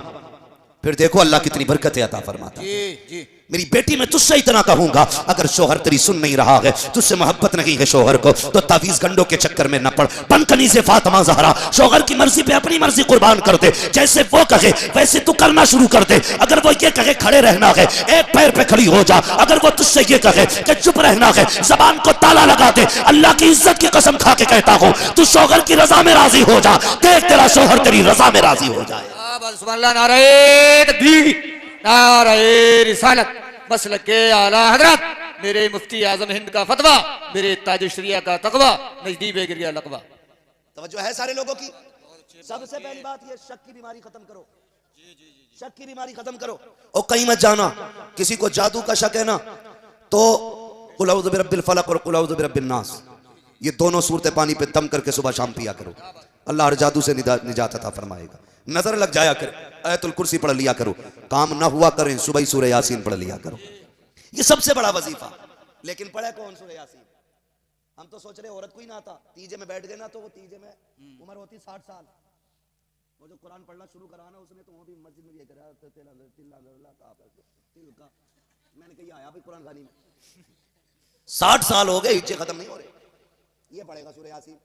फिर देखो अल्लाह कितनी बरकतें अता फरमाता है। जी जी। मेरी बेटी मैं तुझसे इतना कहूंगा, अगर शोहर तेरी सुन नहीं रहा है, तुझसे मोहब्बत नहीं है शोहर को, तो तावीज गंडों के चक्कर में न पड़। बनकनी से फातिमा ज़हरा शोहर की मर्जी पे अपनी मर्जी कुर्बान कर दे। जैसे वो कहे वैसे तू करना शुरू कर दे। अगर वो ये कहे खड़े रहना है, एक पैर पे खड़ी हो जा। अगर वो तुझसे ये कहे कि चुप रहना है, जबान को ताला लगा दे। अल्लाह की इज्जत की कसम खा के कहता हूं, तू शोहर की रजा में राजी हो जा, देख तेरा शोहर तेरी रजा में राजी हो जाए। सुभान अल्लाह। नारे तकबीर, नारे रिसालत, मसलक के आला हजरत मेरे मुफ्ती आजम हिंद का फतवा, मेरे ताज शरिया का तकवा, नजदीब गिरिया लकवा। तवज्जो है सारे लोगों की। सबसे पहली बात ये शक की बीमारी खत्म करो, शक की बीमारी खत्म करो। और कहीं मत जाना, किसी को जादू का शक है ना तो कुल औज़ु बिरब्बिल फलक और कुल औज़ु बिरब्बिन नास, ये दोनों सूरतें पानी पे दम करके सुबह शाम पिया करो। अल्लाह हर जादू से निजात अता फरमाएगा। नजर लग जाया करे, आयतुल कुर्सी पढ़ लिया करो, काम ना हुआ करें सुबह ही सूरह यासीन पढ़ लिया करो, ये सबसे बड़ा वजीफा। लेकिन पढ़े कौन सूरह यासीन? हम तो सोच रहे औरत को ही ना आता, तीजे में बैठ गए ना तो वो तीजे में उम्र होती 60 साल। वो जो कुरान पढ़ना शुरू कराना उसने तो वो भी मस्जिद में ये करा, मैंने कहा आया भाई कुरान खानी में 60 साल हो गए, हिज्जे खत्म नहीं हो रहे, ये पढ़ेगा सूरह यासीन।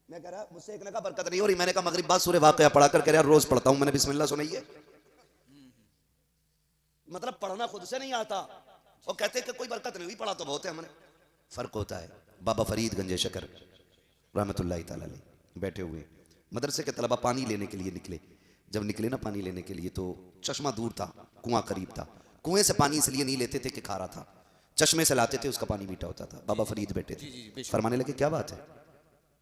मैं कह रहा मुझसे एक ने कहा बरकत नहीं हो रही, मैंने कहा मगरिब बाद सूरह वाक़िया पढ़ा कर कह रहा रोज पढ़ता हूं मैंने, बिस्मिल्लाह सुनाइए। मतलब पढ़ना खुद से नहीं आता, वो कहते कि कोई बरकत नहीं हुई, पढ़ा तो बहुत है हमने। फर्क होता है। बाबा फरीद गंजे शकर रहमतुल्लाह तआला अलैह बैठे हुए, मदरसे के तलबा पानी लेने के लिए निकले। जब निकले ना पानी लेने के लिए तो चश्मा दूर था, कुआं करीब था। कुएं से पानी इसलिए नहीं लेते थे कि खारा था, चश्मे से लाते थे, उसका पानी मीठा होता था। बाबा फरीद बैठे थे, फरमाने लगे क्या बात है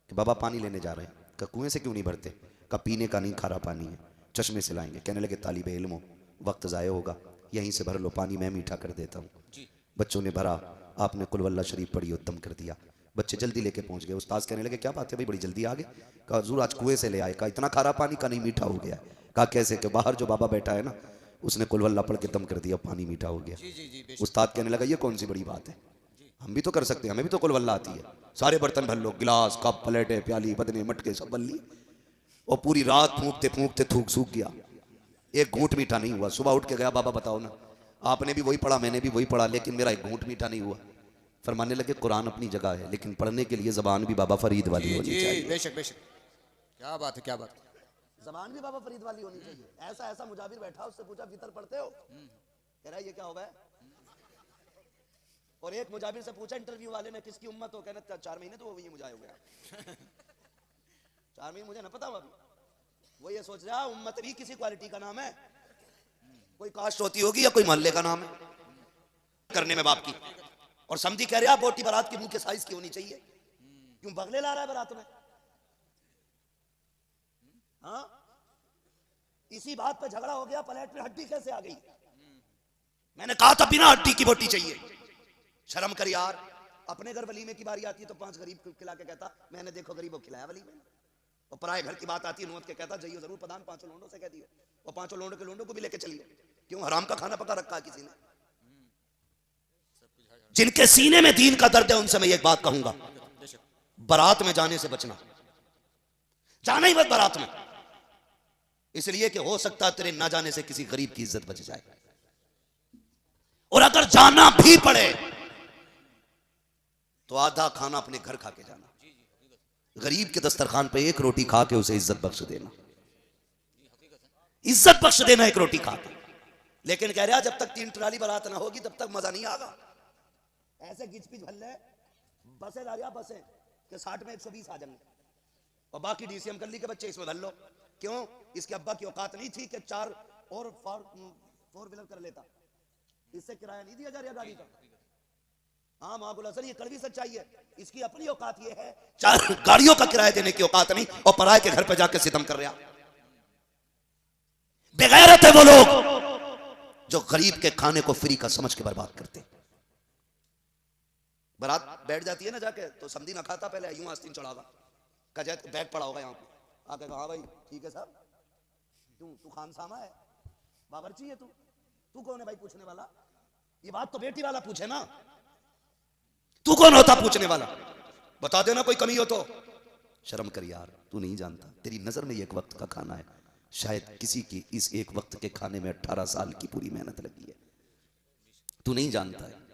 कि बाबा पानी लेने जा रहे हैं। का कुएं से क्यों नहीं भरते? का पीने का नहीं, खारा पानी है, चश्मे से लाएंगे। कहने लगे तालिब इल्म हो, वक्त ज़ाया होगा, यहीं से भर लो पानी, मैं मीठा कर देता हूँ। बच्चों ने भरा, आपने कुल वल्लाह शरीफ पढ़ी, उत्तम कर दिया। बच्चे जल्दी लेके पहुंच गए। उस्ताद कहने लगे क्या बात है भाई, बड़ी जल्दी आ गए। कहा हुजूर आज कुएं से ले आए। कहा इतना खारा पानी? का नहीं, मीठा हो गया। कहा कैसे? कि बाहर जो बाबा बैठा है ना, उसने कुल वल्लाह पढ़ के दम कर दिया, पानी मीठा हो गया। उस्ताद कहने लगा ये कौन सी बड़ी बात है, हम भी तो कर सकते हैं, हमें भी तो कुल वल्लाह आती है। सारे बर्तन भर लो, गिलास, कप, प्लेटें, प्याली, बदने, मटके सब भर लिए। और पूरी रात फूंकते फूंकते थूक सूख गया, एक घूंट मीठा नहीं हुआ। सुबह उठ के गया, बाबा बताओ ना, आपने भी वही पढ़ा, मैंने भी वही पढ़ा, लेकिन मेरा एक घूंट मीठा नहीं हुआ। फरमाने लगे कुरान अपनी जगह है, लेकिन पढ़ने के लिए जबान भी बाबा फरीद वाली होनी चाहिए। बेशक बेशक, क्या बात है, क्या बात है। जबान भी बाबा फरीद वाली होनी चाहिए। ऐसा ऐसा मुजाबिर बैठा, उससे पूछा फितर पढ़ते हो? कह रहा है ये क्या होगा। और एक मुजाबिर से पूछा इंटरव्यू वाले ने किसकी उम्मत हो, कहना 4 महीने तो वो ये मुझे हो गया 4 महीने मुझे ना पता। अभी वो ये सोच रहा उम्मत भी किसी क्वालिटी का नाम है, कोई कास्ट होती होगी या कोई मोहल्ले का नाम है करने में बाप की। और समझी कह रहा बोटी बारात के मुंह के साइज की होनी चाहिए, क्यों बगले ला रहा है बारात में। हाँ, इसी बात पे झगड़ा हो गया, प्लेट में हड्डी कैसे आ गई। मैंने कहा था बिना हड्डी की बोटी चाहिए। शर्म कर यार, अपने घर वलीमे की बारी आती है तो 5 गरीब को खिला के कहता मैंने देखो गरीबों खिलाया वलीमे। और पराए घर की बात आती है, नौत के कहता जाइए जरूर प्रधान 5 लोंडों से कह दिए, और 5 लोंडों के लोंडों को भी लेके चलिए। क्यों, हराम का खाना पका रखा किसी ने। जिनके सीने में दीन का दर्द है उनसे मैं एक बात कहूंगा, बारात में जाने से बचना, जाना ही मत बारात में, इसलिए कि हो सकता है तेरे ना जाने से किसी गरीब की इज्जत बच जाए। और अगर जाना भी पड़े तो आधा खाना अपने घर खा के जाना, गरीब के दस्तरखान पे एक रोटी खा के उसे इज्जत बख्श देना, इज्जत बख्श देना एक रोटी खा के। लेकिन कह रहा जब तक 3 ट्राली बारात ना होगी तब तक मजा नहीं आगा। ऐसे गिच पिच भल्ले बसें ला रहा, बसें के 60 में 120 आ जाएंगे, और बाकी डीसीएम कर ली के बच्चे इसमें भर लो। क्यों, इसके अब्बा की औकात नहीं थी कि 4 और 4 व्हीलर कर लेता, इससे किराया नहीं दिया जा रहा गाड़ी का। हाँ माकुल सर, ये कड़वी सच्चाई है, इसकी अपनी औकात ये है 4 गाड़ियों का किराया देने की औकात नहीं, और पराये के घर पे जाके सितम कर रहा। बेगैरत है वो लोग जो गरीब के खाने को फ्री का समझ के बर्बाद करते। बारात बैठ जाती है ना जाके, तो समझी ना खाता, पहले यूं आस्तीन चढ़ागा, कह बैग पड़ा होगा यहाँ पे, आके कहा हाँ भाई ठीक है साहब, तू खान सामा है, बावर्ची है तू कौन है भाई पूछने वाला। ये बात तो बेटी वाला पूछे ना, तू कौन होता पूछने वाला, बता देना कोई कमी हो तो। शर्म कर यार, तू नहीं जानता, तेरी नजर में एक वक्त का खाना है, शायद किसी की इस एक वक्त के खाने में 18 साल की पूरी मेहनत लगी है। तू नहीं जानता है,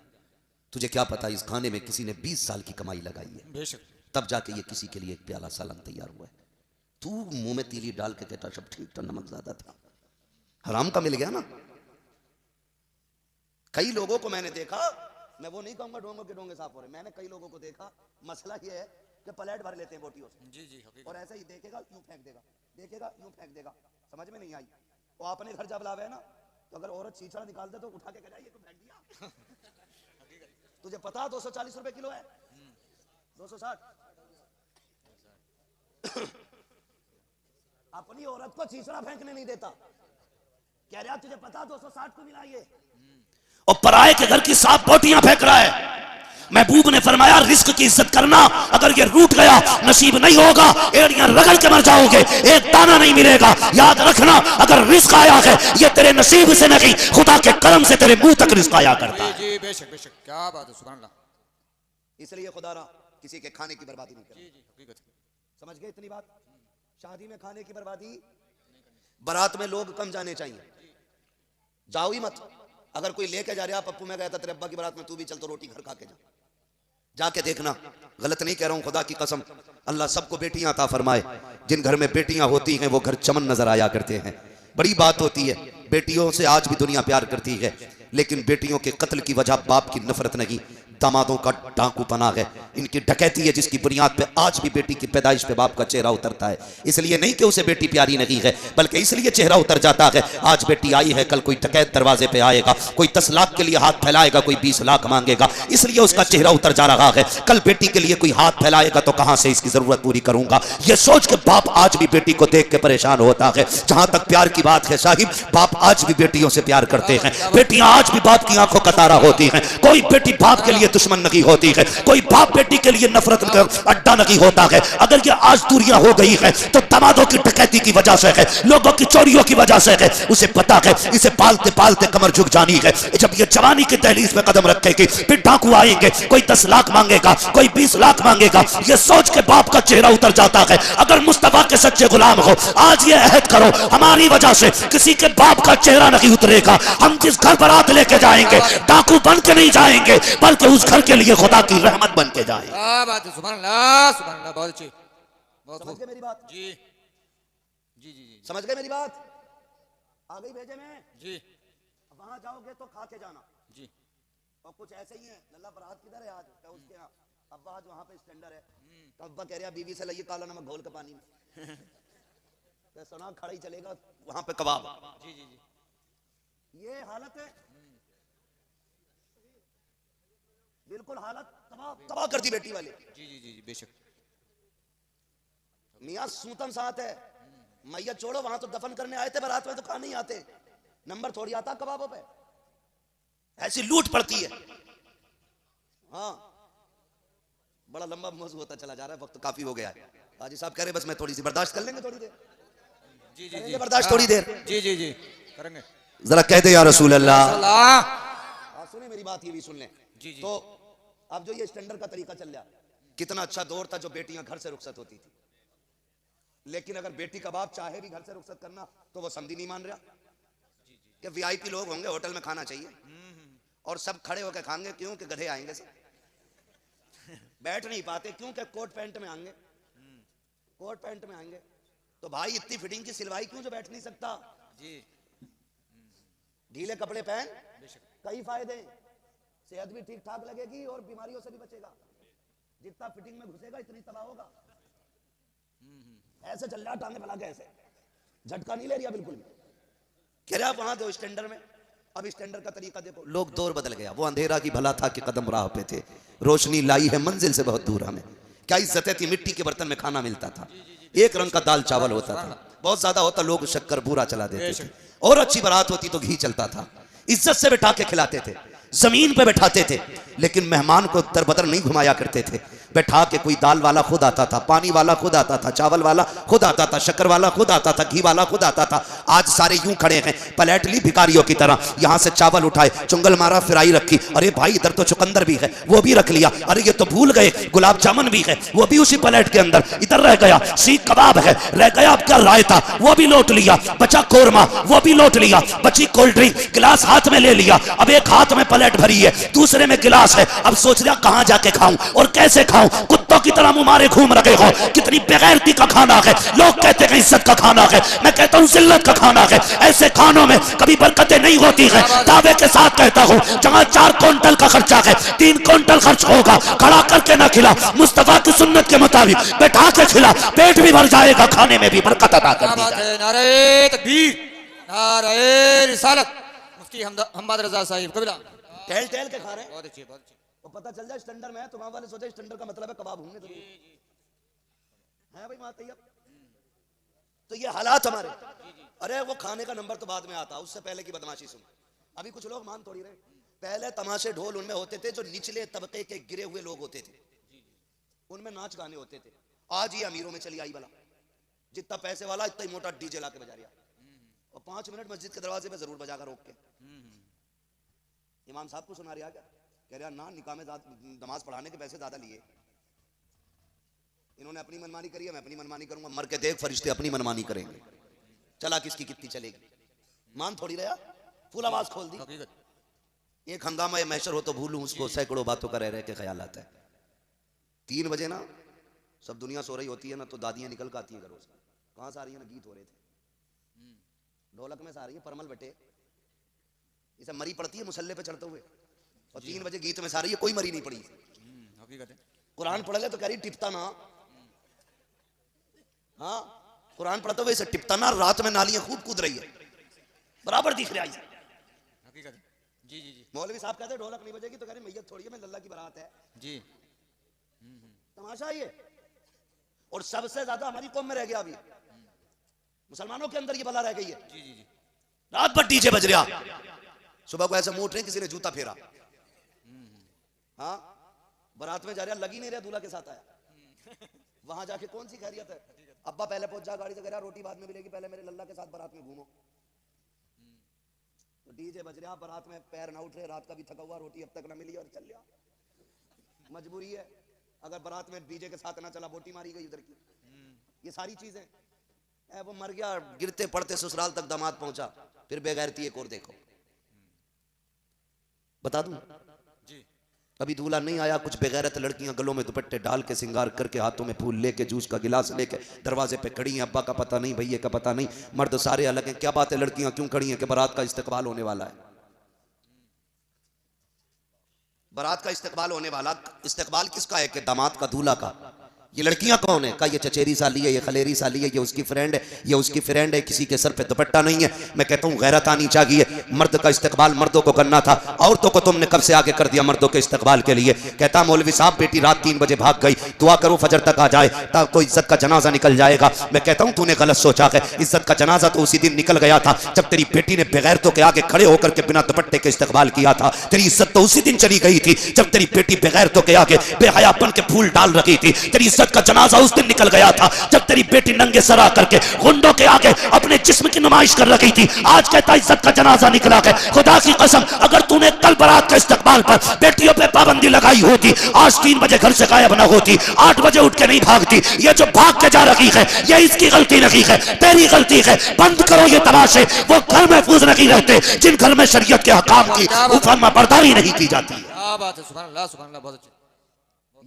तुझे क्या पता इस खाने में किसी ने 20 साल की कमाई लगाई है, तब जाके ये किसी के लिए एक प्याला सालन तैयार हुआ है। तू मुंह में तीली डाल के कहता सब ठीक था, नमक ज्यादा था, हराम का मिल गया ना। कई लोगों को मैंने देखा, मैं वो नहीं कहूंगा डोंगों के डोंगे साफ हो रहे, मैंने कई लोगों को देखा, मसला ये है कि प्लेट भर लेते हैं बोटियों से, जी, और ऐसे ही देखेगा यूं फेंक देगा, देखेगा यूं फेंक देगा, समझ में नहीं आई। वो अपने घर जब लावे ना, तो अगर औरत छीछड़ा निकाल दे तो उठा के कह तो फेंक दिया तुझे पता 240 रुपए किलो है, 260 अपनी औरत को छीछड़ा फेंकने नहीं देता, कह रहा तुझे पता 260 को मिला ये, और पराये के घर की साफ बोटियां फेंक रहा है। महबूब ने फरमाया रिस्क की इज्जत करना, अगर ये रूठ गया नसीब नहीं होगा, एड़ियां रगड़ के मर जाओगे, एक दाना नहीं मिलेगा। याद रखना, अगर रिस्क आया है ये तेरे नसीब से नहीं, खुदा के करम से तेरे मुंह तक रिस्क आया करता है। जी बेशक बेशक, क्या बात है, सुभान अल्लाह। इसलिए खुदा किसी के खाने की बर्बादी नहीं करता, समझ गए इतनी बात। शादी में खाने की बर्बादी, बारात में लोग कम जाने चाहिए, जाओ ही मत। अगर कोई लेके जा रहा, पप्पू मैं गया था तेरे अब्बा की बारात में, तू भी चल तो रोटी घर खा के जा, जाके देखना, गलत नहीं कह रहा हूं, खुदा की कसम, अल्लाह सबको बेटियां अता फरमाए। जिन घर में बेटियां होती हैं वो घर चमन नजर आया करते हैं, बड़ी बात होती है। बेटियों से आज भी दुनिया प्यार करती है, लेकिन बेटियों के कत्ल की वजह बाप की नफरत नहीं, दामादों का डाकूपना है, इनकी डकैती है, जिसकी बुनियाद पे आज भी बेटी की पैदाइश पे बाप का चेहरा उतरता है। इसलिए नहीं कि उसे बेटी प्यारी नहीं है, बल्कि इसलिए चेहरा उतर जाता है, आज बेटी आई है, कल कोई डकैत दरवाजे पे आएगा, कोई 10 लाख के लिए हाथ फैलाएगा, कोई 20 लाख मांगेगा, इसलिए उसका चेहरा उतर जा रहा है। कल बेटी के लिए कोई हाथ फैलाएगा तो कहां से इसकी जरूरत पूरी करूंगा, यह सोच के बाप आज भी बेटी को देख के परेशान होता है। जहां तक प्यार की बात है साहिब, बाप आज भी बेटियों से प्यार करते हैं, बेटियां आज भी बाप की आंखों का तारा होती हैं। कोई बेटी बाप के लिए दुश्मन नहीं होती है, कोई बाप बेटी के लिए नफरत का अड्डा नहीं होता है। अगर ये आज दूरियां हो गई है तो दामादों की डकैती की वजह से है, लोगों की चोरियों की वजह से है। उसे पता है इसे पालते पालते कमर झुक जानी है। जब ये जवानी की दहलीज में कदम रखेगी फिर डाकू आएंगे, कोई 10 लाख मांगेगा, कोई 20 लाख मांगेगा। ये सोच के बाप का चेहरा उतर जाता है। अगर मुस्तफा के सच्चे गुलाम हो, आज ये अहद करो हमारी वजह से किसी के बाप का चेहरा नहीं उतरेगा। हम जिस घर बारात लेके जाएंगे डाकू बन के नहीं जाएंगे, बल्कि उस घर के लिए खुदा की रहमत बन के जाएंगे। क्या बात है, सुभान अल्लाह, सुभान अल्लाह, बहुत अच्छी, बहुत समझ गए मेरी बात? जी जी जी जी समझ गए मेरी बात? आ गई भेजे में? जी वहां जाओगे तो खा के जाना। जी। और कुछ ऐसे ही है, लल्ला बारात किधर है आज? क्या उसके यहाँ अब्बा आज वहां पे स्टैंडर है, तो अब्बा कह रहा बीवी से लाइए काला नमक घोल के पानी में। तो सुना खड़ा ही चलेगा वहां पे कबाब। जी जी जी। ये हालत है, बिल्कुल हालत तबाह तबाह कर दी बेटी वाले। जी जी जी जी बेशक। मियाँ सूतन साथ है, मैया छोड़ो, वहां तो दफन करने आए थे बारात में, तो कहां नहीं आते, नंबर थोड़ी आता कबाबों पे। ऐसी लूट पड़ती है। हाँ, बड़ा लंबा मौजू होता चला जा रहा है, वक्त काफी हो गया है। हाजी साहब कह रहे बस मैं थोड़ी सी बर्दाश्त कर लेंगे, थोड़ी देर जी जी जी बर्दाश्त, थोड़ी देर। जी जी जी करेंगे। जरा कह दे या रसूल अल्लाह। हाँ, सुने मेरी बात, ये भी सुन लें। जी जी। तो अब जो ये स्टैंडर्ड का तरीका चल रहा, कितना अच्छा दौर था जो बेटियां घर से रुखसत होती थी। लेकिन अगर बेटी का बाप चाहे भी घर से रुखसत करना तो वो समझी नहीं मान रहा कि वीआईपी लोग होंगे, होटल में खाना चाहिए और सब खड़े होकर खाएंगे। क्यों कि गधे आएंगे, सब बैठ नहीं पाते क्योंकि कोट पैंट में आएंगे, कोट पैंट में आएंगे। तो भाई इतनी फिटिंग की सिलवाई क्यों जो बैठ नहीं सकता? जी। ढीले कपड़े पहन, कई फायदे, सेहत भी ठीक ठाक लगेगी और बीमारियों से भी बचेगा। जितना फिटिंग में घुसेगा इतनी तबाह होगा। ऐसे चल रहा टांगे फैला के, ऐसे झटका नहीं ले रहा बिल्कुल भी। कह रहा वहां दो स्टैंडर्ड में, अब स्टैंडर्ड का तरीका देखो, लोग दौर बदल गया। वो अंधेरा की भला था कि कदम राह पे थे, रोशनी लाई है मंजिल से बहुत दूर हमें। क्या इज्जतें थी, मिट्टी के बर्तन में खाना मिलता था, एक रंग का दाल चावल होता था, बहुत ज्यादा होता लोग शक्कर बूरा चला देते थे, और अच्छी बारात होती तो घी चलता था। इज्जत से बैठा के खिलाते थे, जमीन पे बैठाते थे, लेकिन मेहमान को दरबदर नहीं घुमाया करते थे। बैठा के कोई दाल वाला खुद आता था, पानी वाला खुद आता था, चावल वाला खुद आता था, शक्कर वाला खुद आता था, घी वाला खुद आता था। आज सारे यूं खड़े हैं, पलट ली भिखारियों की तरह, यहां से चावल उठाए, चुंगल मारा, फ्राई रखी, अरे भाई इधर तो चुकंदर भी है, वो भी रख लिया, अरे ये तो भूल गए गुलाब जामुन भी है, वो भी उसी पलेट के अंदर, इधर रह गया सीख कबाब है, रह गया आपका रायता, वो भी लौट लिया, बचा कोरमा, वो भी लौट लिया, बची कोल्ड ड्रिंक, गिलास हाथ में ले लिया। अब एक हाथ में पलेट भरी है, दूसरे में गिलास है, अब सोच रहा कहां जाके खाऊं और कैसे खाऊं। कुत्तों की तरह मुंह मारे घूम रहे हो, कितनी बेगैरती का खाना है। लोग कहते हैं इज्जत का खाना है, मैं कहता हूं जिल्लत का खाना है। ऐसे खानों में कभी बरकतें नहीं होती है। दावे के साथ कहता हूं, जहां 4 क्विंटल का खर्चा है, 3 क्विंटल खर्च होगा। खड़ा करके ना खिला, मुस्तफा की सुन्नत के मुताबिक बैठा के खिला, पेट भी भर जाएगा, खाने में भी बरकत अता कर दी जाए। नारे तकबीर, नारे रिसालत, मुफ्ती हम्मद रजा साहिब कबीरा। टहल टहल के खा रहे हैं, बहुत अच्छी, बहुत अच्छी। वो पता चल जाए स्टैंडर्ड में है तो वहां वाले सोचे स्टैंडर्ड का मतलब है कबाब होंगे तो है भाई वहां तैयार। तो ये हालात हमारे। अरे वो खाने का नंबर तो बाद में आता, उससे पहले की बदमाशी सुन। अभी कुछ लोग मान थोड़ी रहे, पहले तमाशे ढोल उनमें होते थे जो निचले तबके के गिरे हुए लोग होते थे, उनमें नाच गाने होते थे। आज ये अमीरों में चली आई वाला, जितना पैसे वाला इतना ही मोटा डीजे ला के बजा रहा, और 5 मिनट मस्जिद के दरवाजे पे जरूर बजाकर रोक के इमाम साहब को सुना रहा क्या, कह रहा ना निकाह में नमाज पढ़ाने के पैसे ज्यादा लिए, इन्होंने अपनी मनमानी करी है, मैं अपनी मनमानी करूंगा, मर के देख फरिश्ते अपनी मनमानी करेंगे, चला किसकी कितनी चलेगी। मान थोड़ी रहा, फुल आवाज खोल दी। एक हंगामा या महशर हो तो भूलूं उसको, सैकड़ों बातों का रह रह के ख्याल आता है। 3 बजे ना सब दुनिया सो रही होती है ना, तो दादियां निकल कर आती हैं घरों से। कहां से आ रही है ना, गीत हो रहे थे, ढोलक में से आ रही है, परमल बेटे इसे मरी पड़ती है मुसल्ले पे चढ़ते हुए, और 3 बजे गीत में से आ रही है, कोई मरी नहीं पड़ी। कुरान पढ़ ले तो कह रही टिपता ना, हाँ कुरान पढ़ते हुए इसे टिपता ना, रात में नालियां खूब कूद रही है, बराबर दिख रहा है। जी जी जी। मौलवी साहब कहते ढोलक नहीं बजेगी तो कह रहे मैयत थोड़ी है, मैं लल्ला की बारात है जी। तमाशा ये। और सबसे ज्यादा हमारी कौम में रह गया, अभी मुसलमानों के अंदर ये बला रह गई है। जी जी जी। रात भर डीजे बज रहा, सुबह को ऐसे मुंह उठ रहे किसी ने जूता फेरा, हाँ, बारात में जा रहा, लग ही नहीं रहा दूल्हा के साथ आया। वहां जाके कौन सी खैरियत है? अब्बा पहले पहुंच जा गाड़ी से, कह रहा रोटी बाद में मिलेगी, पहले मेरे लल्ला के साथ बारात में घूमो। तो डीजे बज रहा, बारात में पैर ना उठ रहे, रात का भी थका हुआ, रोटी अब तक ना मिली और चल लिया। मजबूरी है, अगर बारात में डीजे के साथ ना चला, बोटी मारी गई उधर की। ये सारी चीजें वो मर गया, गिरते पड़ते ससुराल तक दामाद पहुंचा, फिर बेगैरती एक और देखो। बता दूं जी। अभी दूल्हा नहीं आया, कुछ बेगैरत लड़कियां गलों में दुपट्टे डाल के सिंगार करके, हाथों में फूल लेके, जूस का गिलास लेके दरवाजे पे खड़ी हैं। अब्बा का पता नहीं, भैया का पता नहीं, मर्द सारे अलग हैं। क्या बात है, लड़कियां क्यों खड़ी हैं? कि बारात का इस्तकबाल होने वाला है। बारात का इस्तकबाल होने वाला। इस्तकबाल किसका है? कि दामाद का, दूल्हा का। ये लड़कियां कौन है? का ये चचेरी साली है, ये खलेरी साली है, ये उसकी फ्रेंड है, ये उसकी फ्रेंड है, किसी के सर पे दुपट्टा नहीं है। मैं कहता हूं गैरत आनी चाहिए। मर्द का इस्तकबाल मर्दों को करना था, औरतों को तुमने कब से आगे कर दिया मर्दों के इस्तकबाल के लिए। कहता मौलवी साहब बेटी रात 3 बजे भाग गई, दुआ करो फजर तक आ जाए, तब तो इज्जत का जनाजा निकल जाएगा। मैं कहता हूं तूने गलत सोचा है, इज्जत का जनाजा तो उसी दिन निकल गया था जब तेरी बेटी ने बेगैरतों के आगे खड़े होकर के बिना दुपट्टे के इस्तकबाल किया था। तेरी इज्जत तो उसी दिन चली गई थी जब तेरी बेटी बेगैरतों के आगे बेहयापन के फूल डाल रखी थी। तेरी इज्जत का जनाजा उस दिन निकल गया था जब तेरी बेटी नंगे सरा करके गुंडों के आगे अपने जिस्म की नुमाइश कर रखी थी। आज कहता इज्जत का जनाजा निकला है। खुदा की कसम, अगर तूने कल बारात के इस्तकबाल पर बेटियों पे पाबंदी लगाई होती, आज 3 बजे घर से गायब ना होती, 8 बजे उठ के नहीं भागती। ये जो भाग के जा रही है, ये इसकी गलती नहीं है, तेरी गलती है। बंद करो ये तमाशे। वो घर महफूज नहीं रहते जिन घर में शरीयत के हकाम की फर्मा बरदारी नहीं की जाती। क्या बात है, सुभान अल्लाह, सुभान अल्लाह, बहुत अच्छा।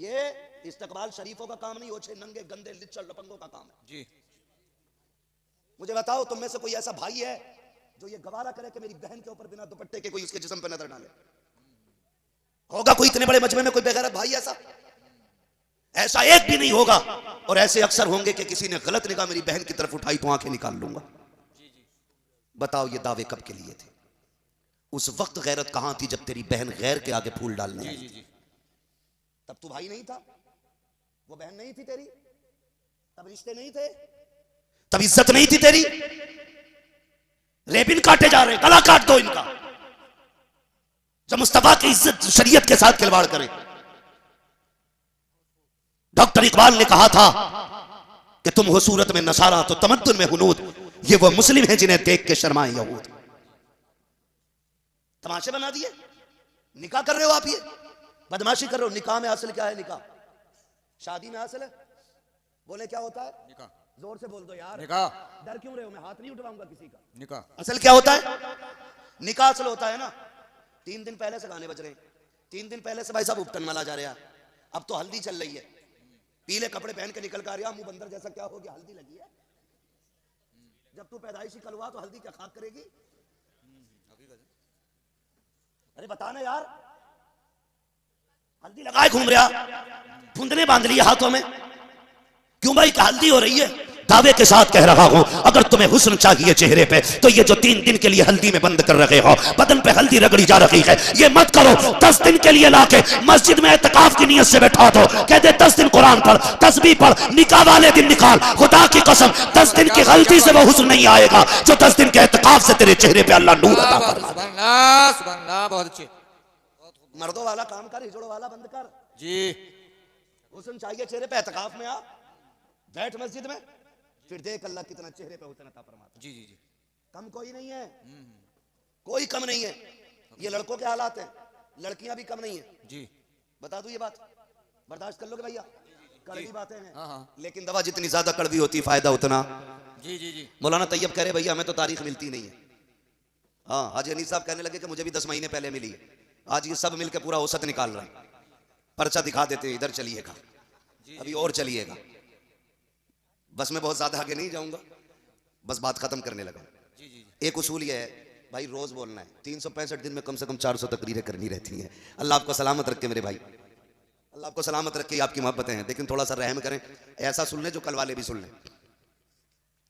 ये इस्तकबाल शरीफों का काम नहीं, ओछे नंगे गंदे लिच्चड़ लपंगों का काम है। जी। मुझे बताओ, तुम में से कोई ऐसा भाई है जो ये गवारा करे कि मेरी बहन के ऊपर बिना दुपट्टे के कोई उसके जिस्म पे नजर डाले? होगा कोई इतने बड़े मजमे में कोई बेगैरत भाई ऐसा? ऐसा एक भी नहीं होगा। और ऐसे अक्सर होंगे कि किसी ने गलत निगाह मेरी बहन की तरफ उठाई तो आंखें निकाल लूंगा। बताओ ये दावे कब के लिए थे? उस वक्त गैरत कहां थी जब तेरी बहन गैर के आगे फूल डालने आई? तब तू भाई नहीं था, वो बहन नहीं थी तेरी, तब रिश्ते नहीं थे, तब इज्जत नहीं थी तेरी। रेबिन काटे जा रहे, गला काट दो इनका। जब मुस्तफा की इज्जत शरीयत के साथ खिलवाड़ करें। डॉक्टर इकबाल ने कहा था कि तुम हो सूरत में नसारा तो तमद्दुन में हुनूद, ये वो मुस्लिम हैं जिन्हें देख के शर्माए यहूद। तमाशे बना दिए। निकाह कर रहे हो आप, ये बदमाशी कर रहे हो। निकाह में असल क्या है? निकाह शादी में असल है। बोले क्या होता है? निकाह। जोर से बोल दो यार। निकाह। डर क्यों रहे हो? मैं हाथ नहीं उठवाऊंगा किसी का। निकाह असल क्या होता है? निकाह असल होता है ना, 3 दिन पहले से गाने बज रहे हैं, 3 दिन पहले से भाई साहब उपटन वाला जा रहा है। अब तो हल्दी चल रही है, पीले कपड़े पहन के निकल कर आ, मुंह बंदर जैसा क्या हो गया, हल्दी लगी है। जब तू पैदाइशी कल हुआ तो हल्दी क्या खाक करेगी? अरे बताना यार, हल्दी लगाए घूम रहा, फुंदने बांध लिए हाथों में, क्यों भाई? हल्दी हो रही है। दावे के साथ कह रहा हूं, अगर तुम्हें हुस्न चाहिए चेहरे पे तो ये जो 3 दिन के लिए हल्दी में बंद कर रहे हो, बदन पे हल्दी रगड़ी जा रही है, ये मत करो। 10 दिन के लिए लाके मस्जिद में एतकाफ की नियत से बैठा दो, कह दे 10 दिन कुरान पढ़, तस्बीह पढ़, निकाह वाले दिन निकाल। खुदा की कसम, 10 दिन की गलती से वो हुस्न नहीं आएगा जो 10 दिन के एतकाफ से तेरे चेहरे पे अल्लाह नूर अता फरमाए। सुभान अल्लाह, सुभान अल्लाह, बहुत अच्छे। मर्दों वाला काम कर, हिजड़ों वाला बंद कर। जी। हुस्न चाहिए चेहरे पे, एतकाफ में आ, बैठ मस्जिद में, फिर देख अल्लाह कितना चेहरे पे हुस्न अता फरमाता। जी जी जी। कम कोई नहीं है, कोई कम नहीं है। ये लड़कों के हालात हैं, लड़कियां भी कम नहीं है। जी। बता दूं ये बात, बर्दाश्त कर लोगे भैया? कड़वी बातें हैं, हाँ हाँ। लेकिन दवा जितनी ज्यादा कड़वी होती फायदा उतना। जी जी जी। मौलाना तैयब कह रहे भैया हमें तो तारीख मिलती नहीं है। हाँ, हाजी अनीस साहब कहने लगे कि मुझे भी 10 महीने पहले मिली है। आज ये सब मिलकर पूरा औसत निकाल रहे हैं, पर्चा दिखा देते हैं, इधर चलिएगा, अभी और चलिएगा। बस मैं बहुत ज्यादा आगे नहीं जाऊंगा, बस बात खत्म करने लगा। एक उसूल ये है भाई, रोज बोलना है। 365 दिन में कम से कम 400 तकरीरें करनी रहती हैं। अल्लाह आपको सलामत रखे मेरे भाई, अल्लाह आपको सलामत रखे। आपकी मोहब्बतें हैं, लेकिन थोड़ा सा रहम करें, ऐसा सुन लें जो कल वाले भी सुन लें।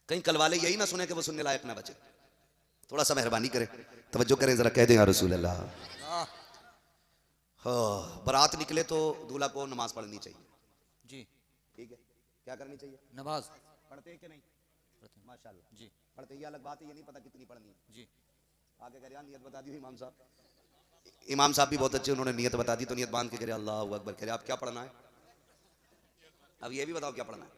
कहीं कल वाले यही ना सुने कि वो सुनने लायक ना बचे। थोड़ा सा मेहरबानी करें, तवज्जो करें, जरा कह दें या रसूल अल्लाह। हाँ, बारात निकले तो दूल्हा को नमाज पढ़नी चाहिए। जी। ठीक है, क्या करनी चाहिए? नमाज पढ़ते हैं कि नहीं? माशाल्लाह जी। पढ़ते, ये अलग बात है, ये नहीं पता कितनी पढ़नी है। जी। आगे कह नियत बता दी इमाम साहब, इमाम साहब भी बहुत अच्छे, उन्होंने नियत बता दी, तो नियत बांध के करे अल्लाह अकबर, करे आप क्या पढ़ना है, अब ये भी बताओ क्या पढ़ना है।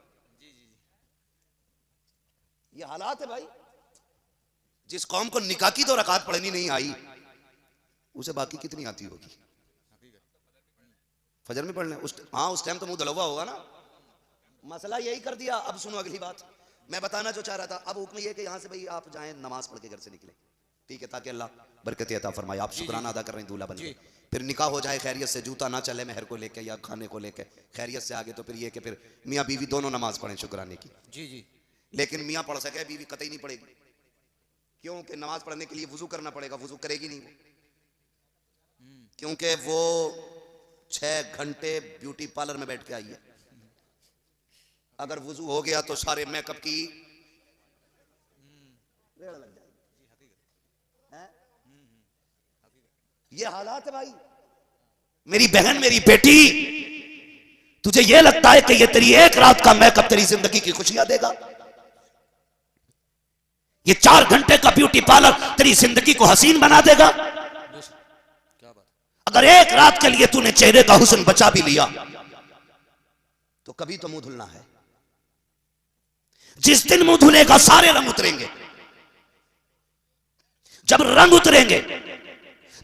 ये हालात है भाई। जिस कौम को निकाह की 2 रकात पढ़नी नहीं आई, उसे बाकी कितनी आती होगी। फजर में पढ़ने उस टाइम तो मुंह धलवा होगा ना। मसला यही कर दिया। अब सुनो अगली बात मैं बताना जो चाह रहा था। अब हुक्म ये कि यहां से भाई आप जाएं नमाज पढ़ के घर से निकले, ठीक है, ताकि अल्लाह बरकत अता फरमाए। आप शुक्राना अदा कर रहे हैं दूल्हा बन के, फिर निकाह हो जाए खैरियत से, जूता ना चले मेहर को लेके या खाने को लेके, खैरियत से आगे तो फिर ये कि फिर मियाँ बीवी दोनों नमाज पढ़ें शुक्राने की। जी जी। लेकिन मियाँ पढ़ सके, बीवी कतई नहीं पड़ेगी। क्योंकि नमाज पढ़ने के लिए वुजू करना पड़ेगा, वुजू करेगी नहीं वो, क्योंकि वो 6 घंटे ब्यूटी पार्लर में बैठ के आई है। अगर वुजू हो गया तो सारे मेकअप की रेड़ लग जाएगी। ये हालात है भाई। मेरी बहन, मेरी बेटी, तुझे ये लगता है कि ये तेरी एक रात का मेकअप तेरी जिंदगी की खुशियां देगा? ये 4 घंटे का ब्यूटी पार्लर तेरी जिंदगी को हसीन बना देगा? अगर एक रात के लिए तूने चेहरे का हुस्न बचा भी लिया तो कभी तो मुंह धुलना है। जिस दिन मुंह धुलेगा सारे रंग उतरेंगे। जब रंग उतरेंगे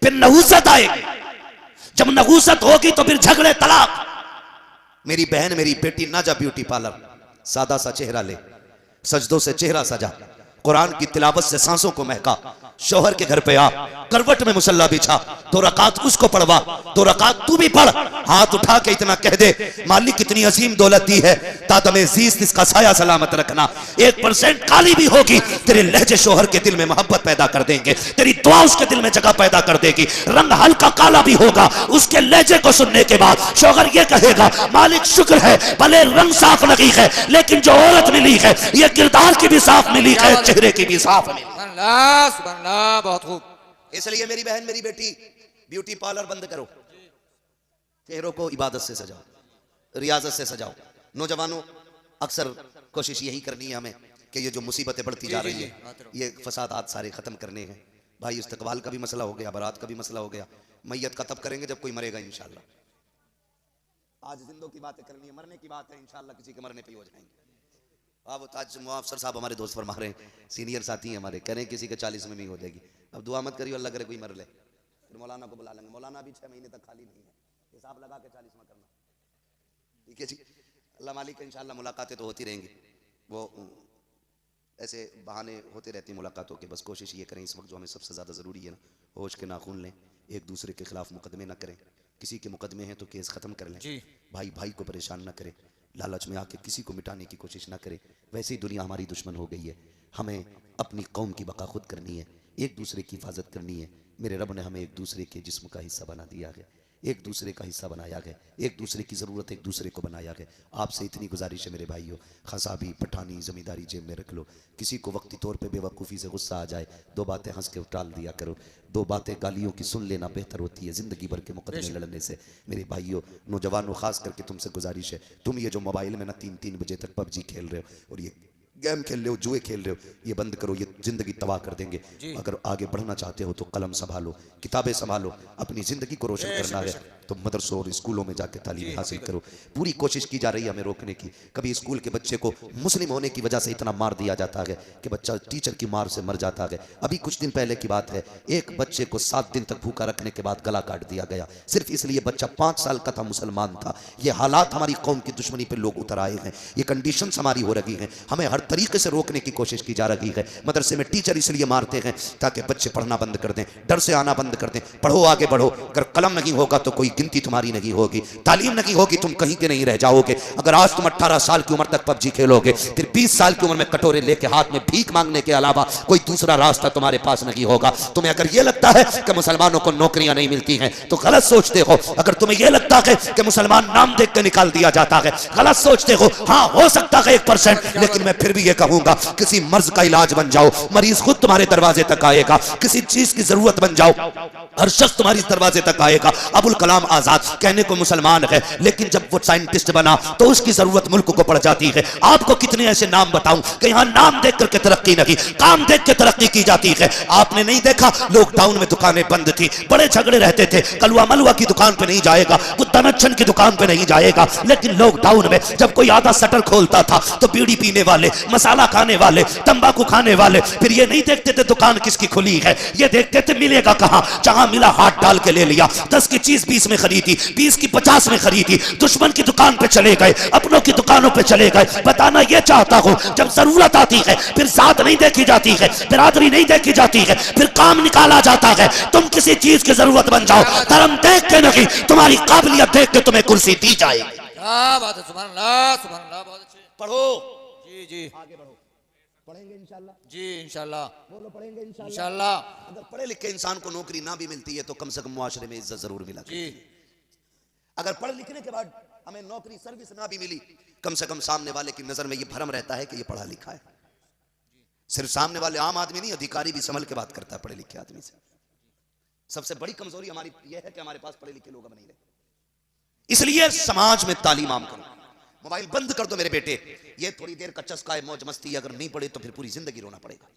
फिर नहूसत आएगी। जब नहूसत होगी तो फिर झगड़े, तलाक। मेरी बहन, मेरी बेटी, ना जा ब्यूटी पार्लर, सादा सा चेहरा ले, सजदों से चेहरा सजा, कुरान की तिलावत से सांसों को महका, शौहर के घर पे आ, करवट में मुसल्ला बिछा, 2 रकात उसको पढ़वा, 2 रकात तू भी पढ़। हाथ उठा के इतना कह दे, मालिक कितनी अजीम दौलत दी है, तादमे जीस्त इसका साया सलामत रखना। 1% काली भी होगी, तेरे लहजे शौहर के दिल में मोहब्बत पैदा कर देंगे, तेरी दुआ उसके दिल में जगह पैदा कर देगी। रंग हल्का काला भी होगा, उसके लहजे को सुनने के बाद शौहर ये कहेगा, मालिक शुक्र है, भले रंग साफ नहीं है लेकिन जो औरत मिली है ये किरदार की भी साफ मिली है, चेहरे की भी साफ मिली। सुभानअल्लाह, बहुत खूब। इसलिए मेरी बहन, मेरी बेटी, ब्यूटी पार्लर बंद करो, चेहरों को इबादत से सजाओ, रियाजत से सजाओ। नौजवानों, अक्सर कोशिश यही करनी है हमें कि ये जो मुसीबतें बढ़ती जा रही है, ये फसादात सारे खत्म करने हैं भाई। इस्तकबाल का भी मसला हो गया, बारात का भी मसला हो गया, मैयत का तब करेंगे जब कोई मरेगा इंशाल्लाह। आज जिंदों की बातें करनी है, मरने की बात है इंशाल्लाह किसी के मरने पे ही हो जाएंगे। अब ताज मुआफसर साहब हमारे दोस्त फरमा रहे हैं, सीनियर साथी हैं हमारे, कह रहे हैं किसी के 40 में भी हो जाएगी। अब दुआ मत करियो, अल्लाह करे कोई मर ले, फिर मौलाना को बुला लेंगे। मौलाना भी 6 महीने तक खाली नहीं है, हिसाब लगा के 40 में करना, ठीक है जी। अल्लाह मालिक इंशाल्लाह मुलाकातें तो होती रहेंगी, वो ऐसे बहाने होते रहती हैं मुलाकातों के। बस कोशिश ये करें इस वक्त जो हमें सबसे ज़्यादा ज़रूरी है ना, होश के नाखून लें, एक दूसरे के खिलाफ मुकदमे ना करें। किसी के मुकदमे हैं तो केस ख़त्म कर लें, भाई भाई को परेशान ना करें, लालच में आके किसी को मिटाने की कोशिश ना करें। वैसे ही दुनिया हमारी दुश्मन हो गई है, हमें अपनी कौम की बका खुद करनी है, एक दूसरे की हिफाजत करनी है। मेरे रब ने हमें एक दूसरे के जिस्म का हिस्सा बना दिया है, एक दूसरे का हिस्सा बनाया गया, एक दूसरे की ज़रूरत एक दूसरे को बनाया गया। आपसे इतनी गुजारिश है मेरे भाइयों, खसाबी पठानी ज़मींदारी जेब में रख लो। किसी को वक्ती तौर पे बेवकूफ़ी से गुस्सा आ जाए, 2 बातें हंस के टाल दिया करो, 2 बातें गालियों की सुन लेना बेहतर होती है ज़िंदगी भर के मुकदमे लड़ने से। मेरे भाइयों, नौजवानों, ख़ास करके तुमसे गुजारिश है, तुम ये जो मोबाइल में ना 3-3 बजे तक पबजी खेल रहे हो और ये गेम खेल रहे हो, जुए खेल रहे हो, ये बंद करो, ये जिंदगी तबाह कर देंगे। अगर आगे बढ़ना चाहते हो तो कलम संभालो, किताबें संभालो, अपनी जिंदगी को रोशन करना है तो मदरसों और स्कूलों में जाके तालीम हासिल करो। पूरी कोशिश की जा रही है हमें रोकने की। कभी स्कूल के बच्चे को मुस्लिम होने की वजह से इतना मार दिया जाता है कि बच्चा टीचर की मार से मर जाता है। अभी कुछ दिन पहले की बात है, एक बच्चे को 7 दिन तक भूखा रखने के बाद गला काट दिया गया, सिर्फ इसलिए बच्चा 5 साल का था, मुसलमान था। ये हालात हमारी कौम की दुश्मनी पे लोग उतर आए हैं, ये कंडीशन हमारी हो रही हैं, हमें हर तरीके से रोकने की कोशिश की जा रही है। मदरसे में टीचर इसलिए मारते हैं ताकि बच्चे पढ़ना बंद कर दें, डर से आना बंद कर दें। पढ़ो, आगे बढ़ो, अगर कलम नहीं होगा तो कोई गिनती तुम्हारी नहीं होगी, तालीम नहीं होगी, तुम कहीं के नहीं रह जाओगे। अगर आज तुम 18 साल की उम्र तक पबजी खेलोगे, फिर 20 साल की उम्र में कटोरे लेके हाथ में भीख मांगने के अलावा कोई दूसरा रास्ता तुम्हारे पास नहीं होगा। तुम्हें अगर यह लगता है कि मुसलमानों को नौकरियां नहीं मिलती हैं तो गलत सोचते हो। अगर तुम्हें यह लगता है कि मुसलमान नाम देख के निकाल दिया जाता है, गलत सोचते हो। हाँ, हो सकता है 1%, लेकिन मैं फिर भी ये कहूंगा, किसी मर्ज का इलाज बन जाओ, मरीज खुद तुम्हारे दरवाजे तक आएगा। किसी चीज की जरूरत बन जाओ, हर शख्स तुम्हारे दरवाजे तक आएगा। अबुल कलाम आजाद कहने को मुसलमान है, लेकिन जब वो साइंटिस्ट बना तो उसकी जरूरत मुल्क को पड़ जाती है। आपको कितने ऐसे नाम बताऊं कि यहाँ नाम देख करके तरक्की नहीं, काम देख के तरक्की की जाती है। आपने नहीं देखा, लॉकडाउन में दुकानें बंद थी, बड़े झगड़े रहते थे, कलवा मलवा की दुकान पे नहीं जाएगा, गुत्तानच्छन की दुकान पे नहीं जाएगा। लेकिन लॉकडाउन में जब कोई आधा शटर खोलता था तो बीड़ी पीने वाले, मसाला खाने वाले, तंबाकू खाने वाले फिर ये नहीं देखते थे दुकान किसकी खुली है, ये देखते थे मिलेगा कहां। जहां मिला हाथ डाल के ले लिया। 10 की चीज 20 में खरीदी, 20 की 50 में खरीदी। दुश्मन की दुकान पे चले गए, अपनों की दुकानों पे चले गए। बताना ये चाहता हूं, जब जरूरत आती है फिर साथ नहीं देखी जाती है, बिरादरी नहीं देखी जाती है, फिर काम निकाला जाता है। तुम किसी चीज की जरूरत बन जाओ, धर्म देख के नहीं, तुम्हारी काबिलियत देख के तुम्हें कुर्सी दी जाएगी। क्या बात है, सुभान अल्लाह, सुभान अल्लाह, बहुत अच्छे। पढ़ो, जी जी, आगे बढ़ो, पढ़ेंगे इंशाल्लाह, जी इंशाल्लाह, बोलो पढ़ेंगे इंशाल्लाह। इंशाल्लाह। अगर पढ़े लिखे इंसान को नौकरी ना भी मिलती है तो कम से कम मुआशरे में इज्जत जरूर मिला। जी, अगर पढ़ लिखने के बाद हमें नौकरी सर्विस ना भी मिली, कम से कम सामने वाले की नजर में ये भरम रहता है कि ये पढ़ा लिखा है। सिर्फ सामने वाले आम आदमी नहीं, अधिकारी भी संभल के बात करता है पढ़े लिखे आदमी से। सबसे बड़ी कमजोरी हमारी यह है कि हमारे पास पढ़े लिखे लोग नहीं रहे। इसलिए समाज में तालीम आम करो। मोबाइल बंद कर दो मेरे बेटे, ये थोड़ी देर का चस्का है, मौज मस्ती, अगर नहीं पढ़े तो फिर पूरी जिंदगी रोना पड़ेगा,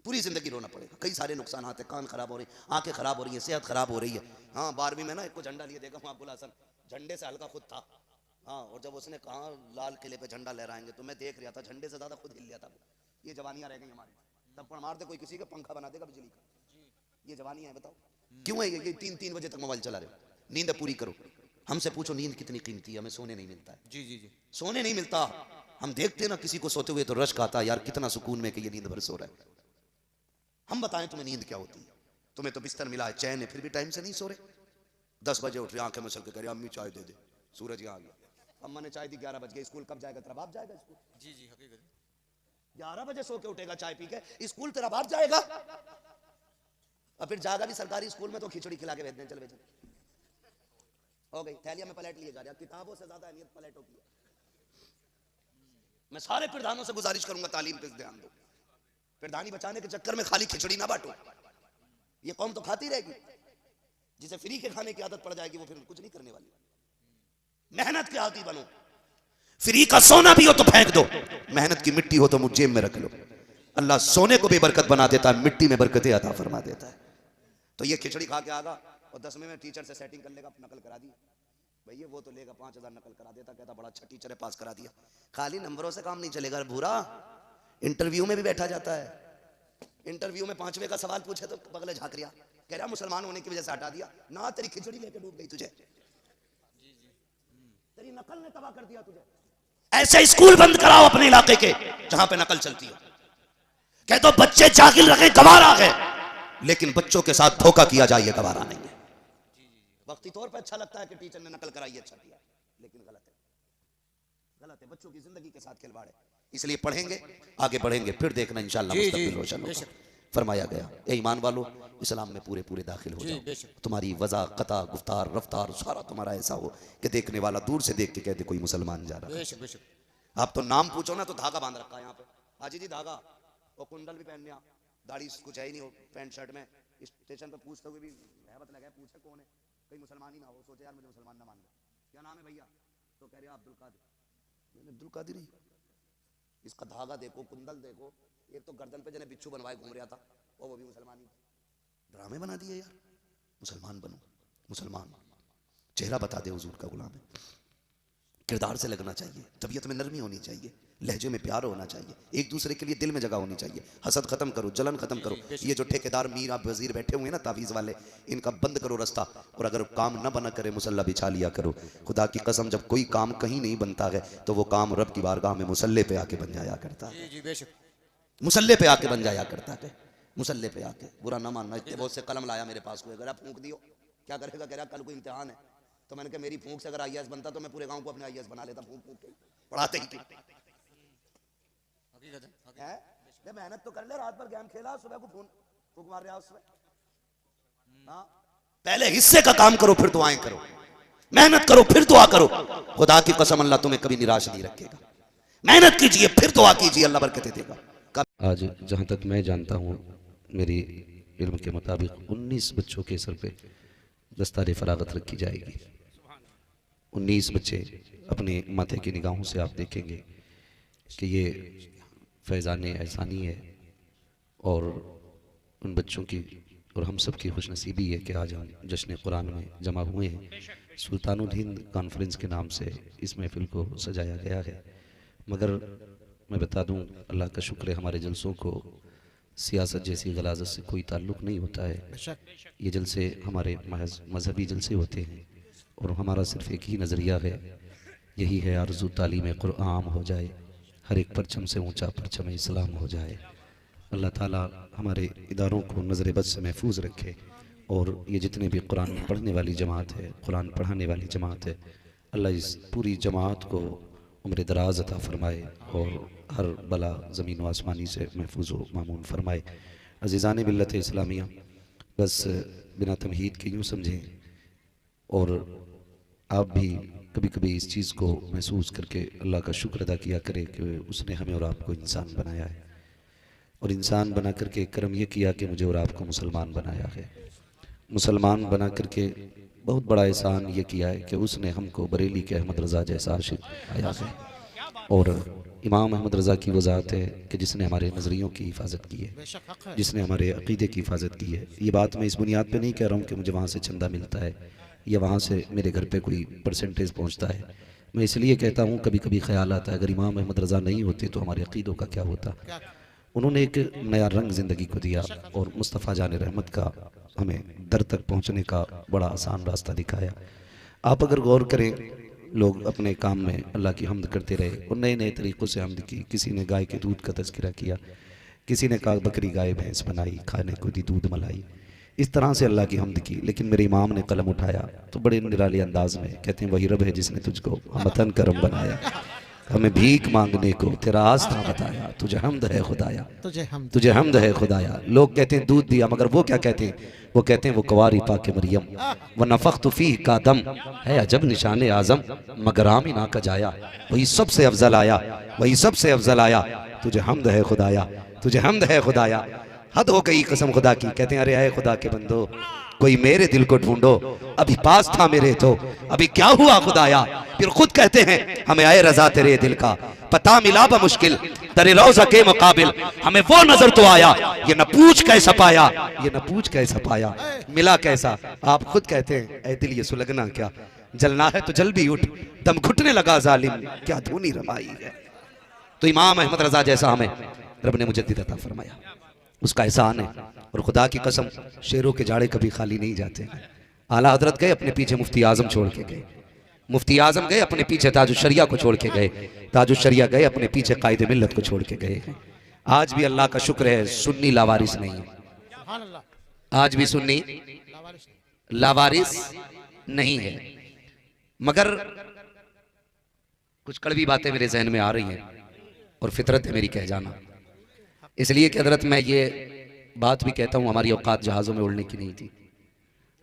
पूरी जिंदगी रोना पड़ेगा। कई सारे नुकसान आते, कान खराब हो रही, आंखें खराब हो रही है, सेहत खराब हो रही है। हाँ, 12वीं में ना एक को झंडा लिए देखा हूँ, अब्दुल हसन झंडे से हल्का खुद था। हाँ, और जब उसने कहा लाल किले पे झंडा लहराएंगे तो मैं देख रहा था, झंडे से ज्यादा खुद हिल लिया था। ये जवानियां रह गई हमारी। तब मार दे कोई किसी का, पंखा बना देगा बिजली का। ये जवानी है, बताओ क्यों है ये 3-3 बजे तक मोबाइल चला रहे हो। नींद पूरी करो। हमसे पूछो नींद कितनी कीमती है, हमें सोने नहीं मिलता है। जी जी जी, सोने नहीं मिलता। हम देखते ना किसी को सोते हुए तो रश्क आता है, यार कितना सुकून में कि ये नींद भर सो रहा है। हम बताएं तुम्हें नींद क्या होती है? तुम्हें तो बिस्तर मिला है, चैन है, फिर भी टाइम से नहीं सो रहे। 10 बजे उठ रहे, आंखें मसल के कह रहे अम्मी चाय दे दे, सूरज यहाँ आ गया। अम्मा ने चाय दी, 11 बज गए, स्कूल कब जाएगा तेरा बाप जाएगा स्कूल? जी जी, हकीकत 11 बजे सो के उठेगा चाय पी के, स्कूल तेरा बाप जाएगा। और फिर जाएगा भी सरकारी स्कूल में तो खिचड़ी खिला के भेज दें, चल भेज हो गई, थैलिया में पलट लिए जा रहा। किताबों से ज्यादा अहमियत पलट होती है। मैं सारे प्रधानों से गुजारिश करूंगा तालीम पे ध्यान दो। प्रधानी बचाने के चक्कर में खाली खिचड़ी ना बांटो, ये कौम तो खाती रहेगी। जिसे फ्री के खाने की आदत पड़ जाएगी वो फिर कुछ नहीं करने वाली। मेहनत के आदी बनो। फ्री का सोना भी हो तो फेंक दो, मेहनत की मिट्टी हो तो मुझ जेब में रख लो। अल्लाह सोने को भी बरकत बना देता है, मिट्टी में बरकतें अता फरमा देता है। तो ये खिचड़ी खा के आगा और 10वें में टीचर से सेटिंग कर लेगा, नकल करा दी भैया, वो तो लेगा 5000 नकल करा देता, कहता बड़ा अच्छा टीचर है, पास करा दिया। खाली नंबरों से काम नहीं चलेगा भूरा, इंटरव्यू में भी बैठा जाता है। इंटरव्यू में 5वें का सवाल पूछे तो बगले झाँक रिया, कह रहा मुसलमान होने की वजह से हटा दिया ना, तेरी खिचड़ी लेके डूब गई तुझे, तेरी नकल ने तबाह कर दिया तुझे। ऐसे स्कूल बंद कराओ अपने इलाके के जहां पे नकल चलती हो। कह दो बच्चे जागिल रहे, गवारा है, लेकिन बच्चों के साथ धोखा किया जाए ये गवारा नहीं है। वक्ती तौर पे अच्छा लगता है कि टीचर ने नकल कराई, अच्छा किया, लेकिन गलत है, गलत है। बच्चों की जिंदगी के साथ खिलवाड़ है। इसलिए पढ़ेंगे, आगे बढ़ेंगे, फिर देखना इंशाअल्लाह मुस्तकबिल रोशन होगा। फरमाया गया ए ईमान वालो, इस्लाम में पूरे पूरे दाखिल हो जाओ। तुम्हारी वज़ा, कता, गुफ्तार, रफ्तार सारा तुम्हारा ऐसा हो कि देखने वाला दूर से देख के कहते कोई मुसलमान जा रहा है। आप तो नाम पूछो ना तो धागा बांध रखा है यहाँ पे, हाजी जी धागा, और कुंडल भी पहनने, दाढ़ी कुछ है ही नहीं, पैंट शर्ट में स्टेशन पे पूछते हुए भी हैबत लगा, पूछे कौन है, कोई मुसलमान ही ना हो, सोचे यार मुझे मुसलमान ना मान लो, क्या नाम है भैया, तो कह रहे अब्दुल कादिर। अब्दुल कादिर नहीं, इसका धागा देखो, कुंडल देखो, एक तो गर्दन पे जने बिच्छू बनवाए घूम रहा था, और वो भी मुसलमान ही। ड्रामे बना दिए यार, मुसलमान बनो, मुसलमान, चेहरा बता दे हुजूर का गुलाम है। किरदार से लगना चाहिए, तबीयत में नरमी होनी चाहिए, लहजे में प्यार होना चाहिए, एक दूसरे के लिए दिल में जगह होनी चाहिए। हसद खत्म करो, जलन खत्म करो। ये जो ठेकेदार मीर आप वजीर बैठे हुए हैं ना तावीज़ वाले, इनका बंद करो रास्ता, और अगर काम न बना करे मुसल्ला बिछा लिया करो। खुदा की कसम, जब कोई काम कहीं नहीं बनता है तो वो काम रब की बारगाह में मुसल्ले पे आके बन जाया करता है। जी बेशक, मुसल्ले पे आके बन जाया करता है, मुसल्ले पे आके। बुरा ना मानना, इतने बहुत से कलम लाया मेरे पास, कोई अगर फूंक दियो क्या करेगा, कह रहा कल को इम्तिहान है, तो मैंने कहा मेरी फूंक से अगर IAS बनता तो मैं पूरे गांव को अपने IAS बना लेता, फूंक फूंक के पढ़ाते ही। मेहनत तो कर ले, रात भर गेम खेला, सुबह को फोन फूंक मार रहा उसमें। पहले हिस्से का काम करो, फिर दुआएं करो, मेहनत करो, फिर दुआ करो। खुदा की कसम अल्लाह तुम्हें कभी निराश नहीं रखेगा। मेहनत कीजिए, फिर सिर्फ दुआ कीजिए, अल्लाह बरकत देगा। आज जहाँ तक मैं जानता हूँ, मेरी इल्म के मुताबिक 19 बच्चों के सर पे दस्तार फरागत रखी जाएगी। 19 बच्चे अपने माथे की निगाहों से आप देखेंगे कि ये फैज़ान एहसानी है, और उन बच्चों की और हम सब की खुशनसीबी है कि आज हम जश्न कुरान में जमा हुए हैं। सुल्तानुल हिंद कॉन्फ्रेंस के नाम से इस महफिल को सजाया गया है, मगर मैं बता दूं, अल्लाह का शुक्र है, हमारे जलसों को सियासत जैसी गलाजत से कोई ताल्लुक़ नहीं होता है। ये जलसे हमारे महज मजहबी जलसे होते हैं, और हमारा सिर्फ एक ही नज़रिया है, यही है आरज़ू तालीम कुरान हो जाए, हर एक परचम से ऊंचा परचम इस्लाम हो जाए। अल्लाह ताला हमारे इदारों को नज़र बद से महफूज रखे, और ये जितने भी कुरान पढ़ने वाली जमात है, कुरान पढ़ाने वाली जमात है, अल्लाह इस पूरी जमात को उम्र दराज अता फरमाए और हर बला ज़मीन व आसमानी से महफूज व मामून फरमाए। अज़ीज़ान मिल्लत इस्लामिया, बस बिना तमहीद के यूँ समझें, और आप भी कभी कभी इस चीज़ को महसूस करके अल्लाह का शुक्र अदा किया करें कि उसने हमें और आपको इंसान बनाया है, और इंसान बना करके करम ये किया कि मुझे और आपको मुसलमान बनाया है। मुसलमान बना करके बहुत बड़ा एहसान ये किया है कि उसने हमको बरेली के अहमद रज़ा जैसा आशिक आया है, और इमाम अहमद रज़ा की वजाहत है कि जिसने हमारे नज़रियों की हिफाजत की है, जिसने हमारे अक़ीदे की हिफाजत की है। ये बात मैं इस बुनियाद पे नहीं कह रहा हूँ कि मुझे वहाँ से चंदा मिलता है या वहाँ से मेरे घर पे कोई परसेंटेज पहुँचता है। मैं इसलिए कहता हूँ, कभी कभी ख्याल आता है अगर इमाम अहमद रज़ा नहीं होते तो हमारे अक़ीदों का क्या होता। उन्होंने एक नया रंग ज़िंदगी को दिया, और मुस्तफ़ा जान रहमत का हमें दर तक पहुँचने का बड़ा आसान रास्ता दिखाया। आप अगर गौर करें, लोग अपने काम में अल्लाह की हम्द करते रहे और नए नए तरीक़ों से हम्द की। किसी ने गाय के दूध का तज़किरा किया, किसी ने कहा बकरी गाय भैंस बनाई, खाने को दी दूध मलाई, इस तरह से अल्लाह की हम्द की। लेकिन मेरे इमाम ने कलम उठाया तो बड़े निराले अंदाज में कहते हैं, वही रब है जिसने तुझको हमतन करम बनाया, हमें भीख मांगने को तेरा आस्था बताया, तुझे हमद है खुदाया, तुझे हमद है खुदाया। लोग कहते हैं दूध दिया, मगर वो क्या कहते हैं? वो कहते हैं वो कवारी पाके मरियम व नफ़ख्तु फीह का दम है, अजब निशान आज़म मगर आमिना का जाया, वही सबसे अफजल आया, वही सबसे अफजल आया, तुझे हमद है खुदाया, तुझे हमद है खुदाया। हद हो गई कसम खुदा की। कहते हैं अरे आए खुदा के बंदो, कोई मेरे दिल को ढूंढो, अभी पास था मेरे तो अभी क्या हुआ खुदाया। फिर खुद कहते हैं हमें आए रजा तेरे दिल का, पता मिला मुश्किल तेरे रोज़ा के मुकाबिल, हमें वो नजर तो आया, ये न पूछ कैसा पाया, ये न पूछ कैसा पाया, मिला कैसा। आप खुद कहते हैं ऐ दिल ये सुलगना क्या, जलना है तो जल भी उठ, दम घुटने लगा जालिम क्या धूनी रमाई है। तो इमाम अहमद रजा जैसा हमें रब ने मुजद्दिद अता फरमाया, उसका एहसान है। और खुदा की कसम, शेरों के जाड़े कभी खाली नहीं जाते। आला हजरत गए अपने पीछे मुफ्ती आजम छोड़ के गए, मुफ्ती आजम गए अपने पीछे ताजुश शरिया को छोड़ के गए, ताजुश शरिया गए अपने पीछे कायदे मिल्लत को छोड़ के गए। आज भी अल्लाह का शुक्र है सुन्नी लावारिस नहीं है, आज भी सुन्नी लावारिस नहीं है। मगर कुछ कड़वी बातें मेरे जहन में आ रही हैं और फितरत है मेरी कह जाना, इसलिए कि हजरत मैं ये बात भी कहता हूँ, हमारी औकात जहाज़ों में उड़ने की नहीं थी,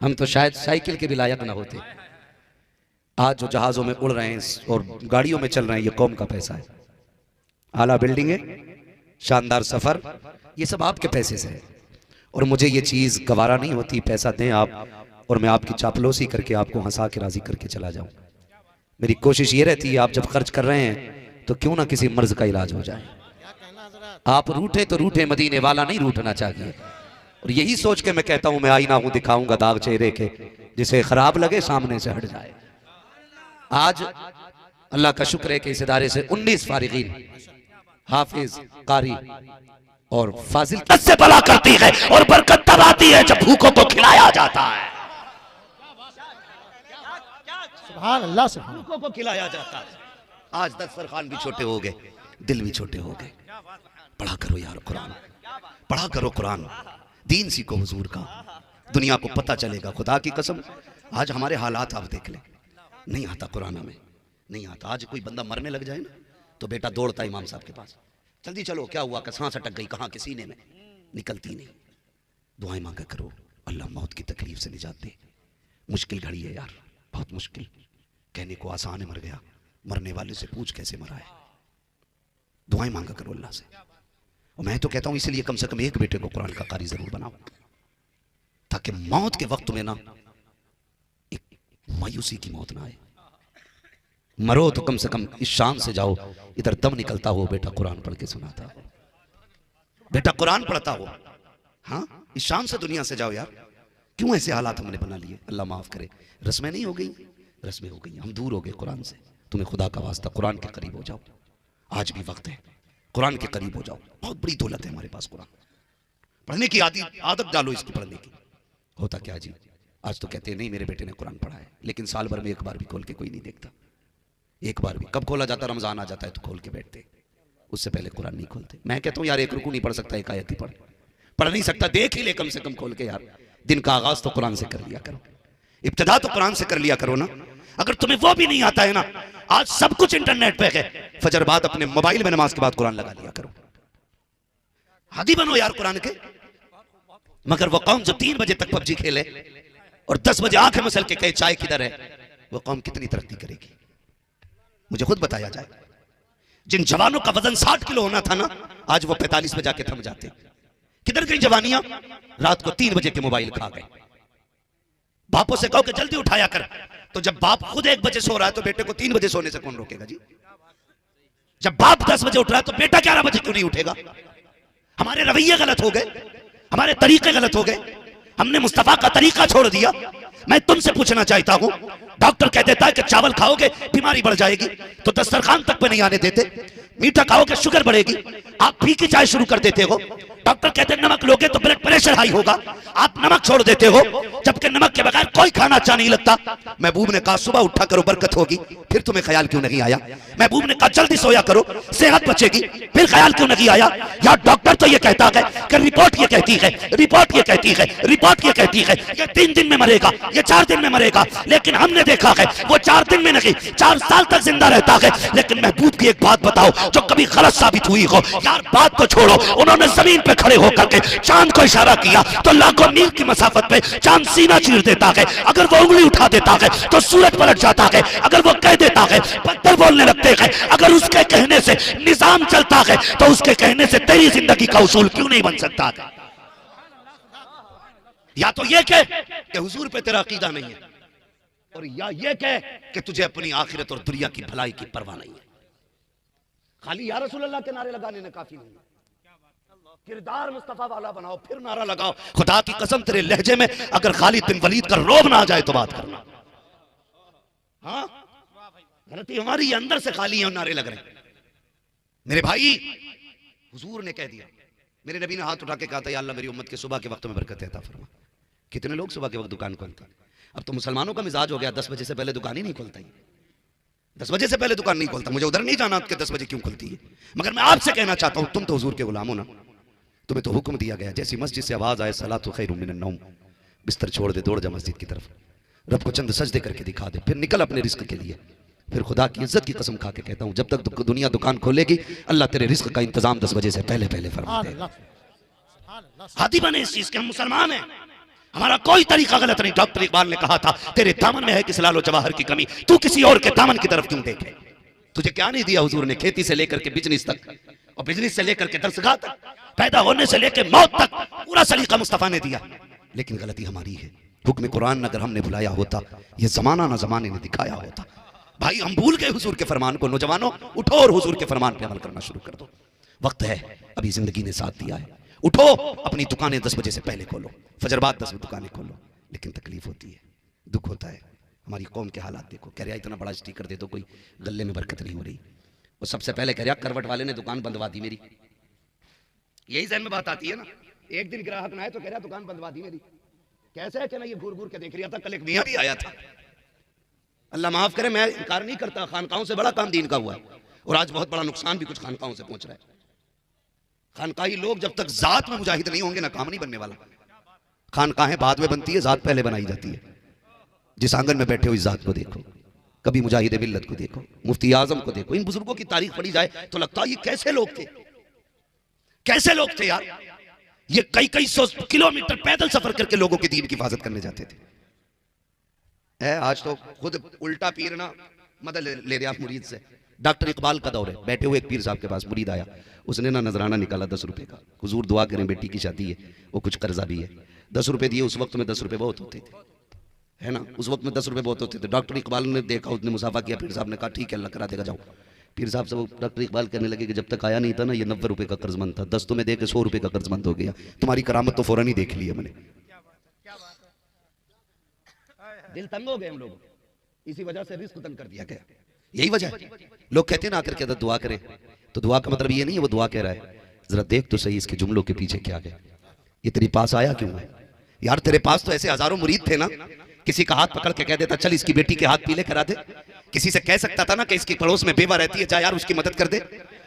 हम तो शायद साइकिल के भी लायक ना होते। आज जो जहाज़ों में उड़ रहे हैं और गाड़ियों में चल रहे हैं, ये कौम का पैसा है। आला बिल्डिंग है, शानदार सफ़र, ये सब आपके पैसे से है। और मुझे ये चीज़ गवारा नहीं होती, पैसा दें आप और मैं आपकी चापलूसी करके आपको हंसा के राज़ी करके चला जाऊँ। मेरी कोशिश ये रहती है आप जब खर्च कर रहे हैं तो क्यों ना किसी मर्ज का इलाज हो जाए। आप रूठे तो रूठे, मदीने वाला नहीं रूठना चाहिए। और यही सोच के मैं कहता हूं मैं आईना हूं, दिखाऊंगा दाग चेहरे के, जिसे खराब लगे सामने से हट जाए। आज अल्लाह का शुक्र है कि इस इदारे से 19 फारिगीन, हाफिज, कारी और फाजिल से भला करती है और बरकत तब आती है जब भूखों को खिलाया जाता है। सुभान अल्लाह, सुभान भूखों को खिलाया जाता है। आज दस्तरखान भी छोटे हो गए, दिल भी छोटे हो गए। पढ़ा करो यार कुरान, पढ़ा करो कुरान, दीन सीखो हुजूर का, दुनिया को पता चलेगा। खुदा की कसम आज हमारे हालात आप देख लें, नहीं आता कुरान में, नहीं आता। आज कोई बंदा मरने लग जाए ना तो बेटा दौड़ता इमाम साहब के पास, जल्दी चलो क्या हुआ, सांस अटक गई, कहाँ के सीने में, निकलती नहीं। दुआएं मांगा करो, अल्लाह मौत की तकलीफ से निजात दे। मुश्किल घड़ी है यार, बहुत मुश्किल। कहने को आसान है मर गया, मरने वाले से पूछ कैसे मरा है। दुआएं मांगा करो अल्लाह से। और मैं तो कहता हूं इसलिए कम से कम एक बेटे को कुरान का कारी जरूर बनाओ, ताकि मौत के वक्त में ना एक मायूसी की मौत ना आए। मरो तो कम से कम इस शान से जाओ, इधर दम निकलता हो बेटा कुरान पढ़ के सुनाता हो, बेटा कुरान पढ़ता हो। हाँ, इस शान से दुनिया से जाओ यार। क्यों ऐसे हालात हमने बना लिए? अल्लाह माफ करे। रस्में नहीं हो गई, रस्में हो गई, हम दूर हो गए कुरान से। तुम्हें खुदा का वास्ता कुरान के करीब हो जाओ, आज भी वक्त है, कुरान के करीब हो जाओ। बहुत बड़ी दौलत है हमारे पास कुरान। पढ़ने की आदत डालो इसकी, पढ़ने की। होता क्या जी, आज तो कहते हैं नहीं मेरे बेटे ने कुरान पढ़ा है, लेकिन साल भर में एक बार भी खोल के कोई नहीं देखता। एक बार भी कब खोला जाता? रमजान आ जाता है तो खोल के बैठते, उससे पहले कुरान नहीं खोलते। मैं कहता हूं यार एक रुकू नहीं पढ़ सकता, एक आयत ही पढ़ नहीं सकता, देख ही ले कम से कम खोल के यार। दिन का आगाज तो कुरान से कर लिया करो, इब्तिदा तो कुरान से कर लिया करो ना। अगर तुम्हें वो भी नहीं आता है ना, आज सब कुछ इंटरनेट पे है, फजर बाद अपने मोबाइल में नमाज के बाद कुरान लगा लिया करो। हादी बनो यार कुरान के। मगर वो कौम जो 3 बजे तक पबजी खेले और 10 बजे आंखें मसल के कहे चाय किधर है, वो कौम कितनी तरक्की करेगी? मुझे खुद बताया जाए। जिन जवानों का वजन 60 किलो होना था ना, आज वो 45 पे जाके थम जाते। किधर गई जवानियां? रात को 3 बजे के मोबाइल खा गए। बापों से कहो कि जल्दी उठाया कर, तो जब बाप खुद 1 बजे सो रहा है तो बेटे को 3 बजे सोने से कौन रोकेगा जी? जब बाप 10 बजे उठ रहा है तो बेटा 11 बजे क्यों नहीं उठेगा? हमारे रवैये गलत हो गए, हमारे तरीके गलत हो गए, हमने मुस्तफा का तरीका छोड़ दिया। मैं तुमसे पूछना चाहता हूं, डॉक्टर कह देता है कि चावल खाओगे बीमारी बढ़ जाएगी, तो दस्तरखान तक पे नहीं आने देते। मीठा खाओगे शुगर बढ़ेगी, आप फीकी चाय शुरू कर देते हो। डॉक्टर कहते हैं नमक लोगे तो ब्लड प्रेशर हाई होगा, आप नमक छोड़ देते हो, जबकि नमक के बगैर कोई खाना अच्छा नहीं लगता। महबूब ने कहा सुबह उठा करो बरकत होगी, फिर तुम्हें ख्याल क्यों नहीं आया? महबूब ने कहा जल्दी सोया करो सेहत बचेगी, फिर ख्याल क्यों नहीं आया? यार डॉक्टर तो ये कहता है कि रिपोर्ट ये कहती है, रिपोर्ट ये कहती है, रिपोर्ट ये कहती है, ये 3 दिन में मरेगा, ये 4 दिन में मरेगा। लेकिन हमने देखा है वो 4 दिन में नहीं 4 साल तक जिंदा रहता है। लेकिन महबूब की एक बात बताओ जो कभी गलत साबित हुई हो। यार बात तो छोड़ो, उन्होंने जमीन पे खड़े होकर के चांद को इशारा किया तो लाखों मील की मसाफत पे चांद सीना चीर देता है। अगर वो उंगली उठा देता है तो सूरज पलट जाता है। अगर वो कह देता है पत्थर बोलने लगते हैं। अगर उसके कहने से निजाम चलता है तो उसके कहने से तेरी जिंदगी का उसूल क्यों नहीं बन सकता है? या तो ये कह कि हुजूर पे तेरा अकीदा नहीं है, और या ये कह कि तुझे अपनी आखिरत और दुनिया की भलाई की परवाह नहीं है। खाली या रसूल अल्लाह के नारे लगाने में काफी नहीं है, किरदार मुस्तफा वाला बनाओ फिर नारा लगाओ। खुदा की कसम तेरे लहजे में अगर खालिद बिन वलीद का रोब ना आ जाए तो बात करना। हाँ, गलती हमारी अंदर से खाली है, नारे लग रहे हैं। मेरे भाई, हुजूर ने कह दिया, मेरे नबी ने हाथ उठा के कहा था या अल्लाह मेरी उम्मत के सुबह के वक्त में बरकत अता फरमा। कितने लोग सुबह के वक्त दुकान खोलते हैं? अब तो मुसलमानों का मिजाज हो गया 10 बजे से पहले दुकान ही नहीं खोलता। 10 बजे से पहले दुकान नहीं खोलता। मुझे उधर नहीं जाना कि 10 बजे क्यों खुलती है। मगर मैं आपसे कहना चाहता हूं, तुम तो हुजूर के गुलाम हो ना, तुम्हें तो हुक्म दिया गया जैसी मस्जिद से आवाज आए सलातु खैरुम मिनन नौम, बिस्तर छोड़ दे दौड़ जा मस्जिद की तरफ, रब को चंद सजदे करके दिखा दे, फिर निकल अपने रिस्क के लिए। फिर खुदा की इज्जत की कसम खा के कहता हूं, जब तक दुनिया दुकान खोलेगी अल्लाह तेरे रिस्क का इंतजाम 10 बजे से पहले पहले फरमा दे। हादी बने इस चीज के, हम मुसलमान हैं, हमारा कोई तरीका गलत नहीं। डॉक्टर इकबाल ने कहा था तेरे दामन में है किस लालो जवाहर की कमी, तू किसी और के दामन की तरफ क्यों देखे? तुझे क्या नहीं दिया हुजूर ने? खेती से लेकर के बिजनेस तक, और बिजनेस से लेकर के दरसगाह तक, पैदा होने से लेकर मौत तक, पूरा सलीका मुस्तफा ने दिया। लेकिन गलती हमारी है। हुक्म कुरान अगर हमने भुलाया होता, ये जमाना ना जमाने ने दिखाया होता। भाई हम भूल गए हुजूर के फरमान को। नौजवानों उठो और हुजूर के फरमान पे अमल करना शुरू कर दो। वक्त है, अभी जिंदगी ने साथ दिया है। उठो, अपनी दुकानें 10 बजे से पहले खोलो, फजर बाद 10 बजे दुकानें खोलो। लेकिन तकलीफ होती है, दुख होता है। हमारी कौम के हालात देखो। कह रहा इतना बड़ा स्टीकर दे दो, कोई गले में बरकत नहीं हो रही। वो सबसे पहले कह रहा करवट वाले ने दुकान बंदवा दी मेरी। यही जहन में बात आती है ना। एक दिन ग्राहक ना आए तो कह रहा दुकान बंदवा दी मेरी। कैसे है कि ना, ये घूर घूर के देख रहा था। कल एक मियां भी आया था, अल्लाह माफ करे, मैं इनकार नहीं करता, खानकाहों से बड़ा काम दीन का हुआ है, और आज बहुत बड़ा नुकसान भी कुछ खानकाहों से पहुंच रहा है। खानकाही लोग जब तक जात में मुजाहिद नहीं होंगे ना, काम नहीं बनने वाला। खानकाहें बाद में बनती है, जात पहले बनाई जाती है। जिस आंगन में बैठे हो इस जात को देखो, कभी मुजाहिद मिल्लत को देखो, मुफ्ती आजम को देखो। इन बुजुर्गों की तारीख पढ़ी जाए तो लगता है ये कैसे लोग थे, कैसे लोग थे यार। ये कई सौ किलोमीटर पैदल सफर करके लोगों के दीन की हिफाजत करने जाते थे। आज तो खुद उल्टा पीर ना मदद ले रहा मुरीद से, डॉक्टर इकबाल का दौर है, बैठे हुए एक पीर साहब के पास मुरीद आया, उसने ना नजराना निकाला 10 रुपए का, हुजूर दुआ करें बेटी की शादी है, वो कुछ कर्जा भी है, 10 रुपए दिए। उस वक्त में 10 रुपए बहुत होते थे, है ना, उस वक्त में 10 रुपए बहुत होते थे। डॉक्टर इकबाल ने देखा, उसने मुसाफा किया, पीर साहब ने कहा ठीक है अल्लाह करा देगा, जाओ। पीर साहब से वो डॉक्टर इकबाल कहने लगे कि जब तक आया नहीं था ना ये 90 रुपए का कर्जमंद था, 10 तुम्हें दे के 100 रुपए का कर्जमंद हो गया, तुम्हारी करामत तो फौरन ही देख ली है मैंने। दिल तंग हो गए हम लोग, इसी वजह से रिस्क तंग कर दिया गया, यही वजह है। लोग कहते हैं ना आकर के दुआ करें, तो दुआ का मतलब ये नहीं है वो दुआ कह रहा है, जरा देख तो सही इसके जुमलों के पीछे क्या है, ये तेरे पास आया क्यों है यार? तेरे पास तो ऐसे हजारों मुरीद थे ना, किसी का हाथ पकड़ के कह देता चल इसकी बेटी के हाथ पीले करा दे, किसी से कह सकता था ना कि इसकी पड़ोस में बेवा रहती है जा यार उसकी मदद कर दे,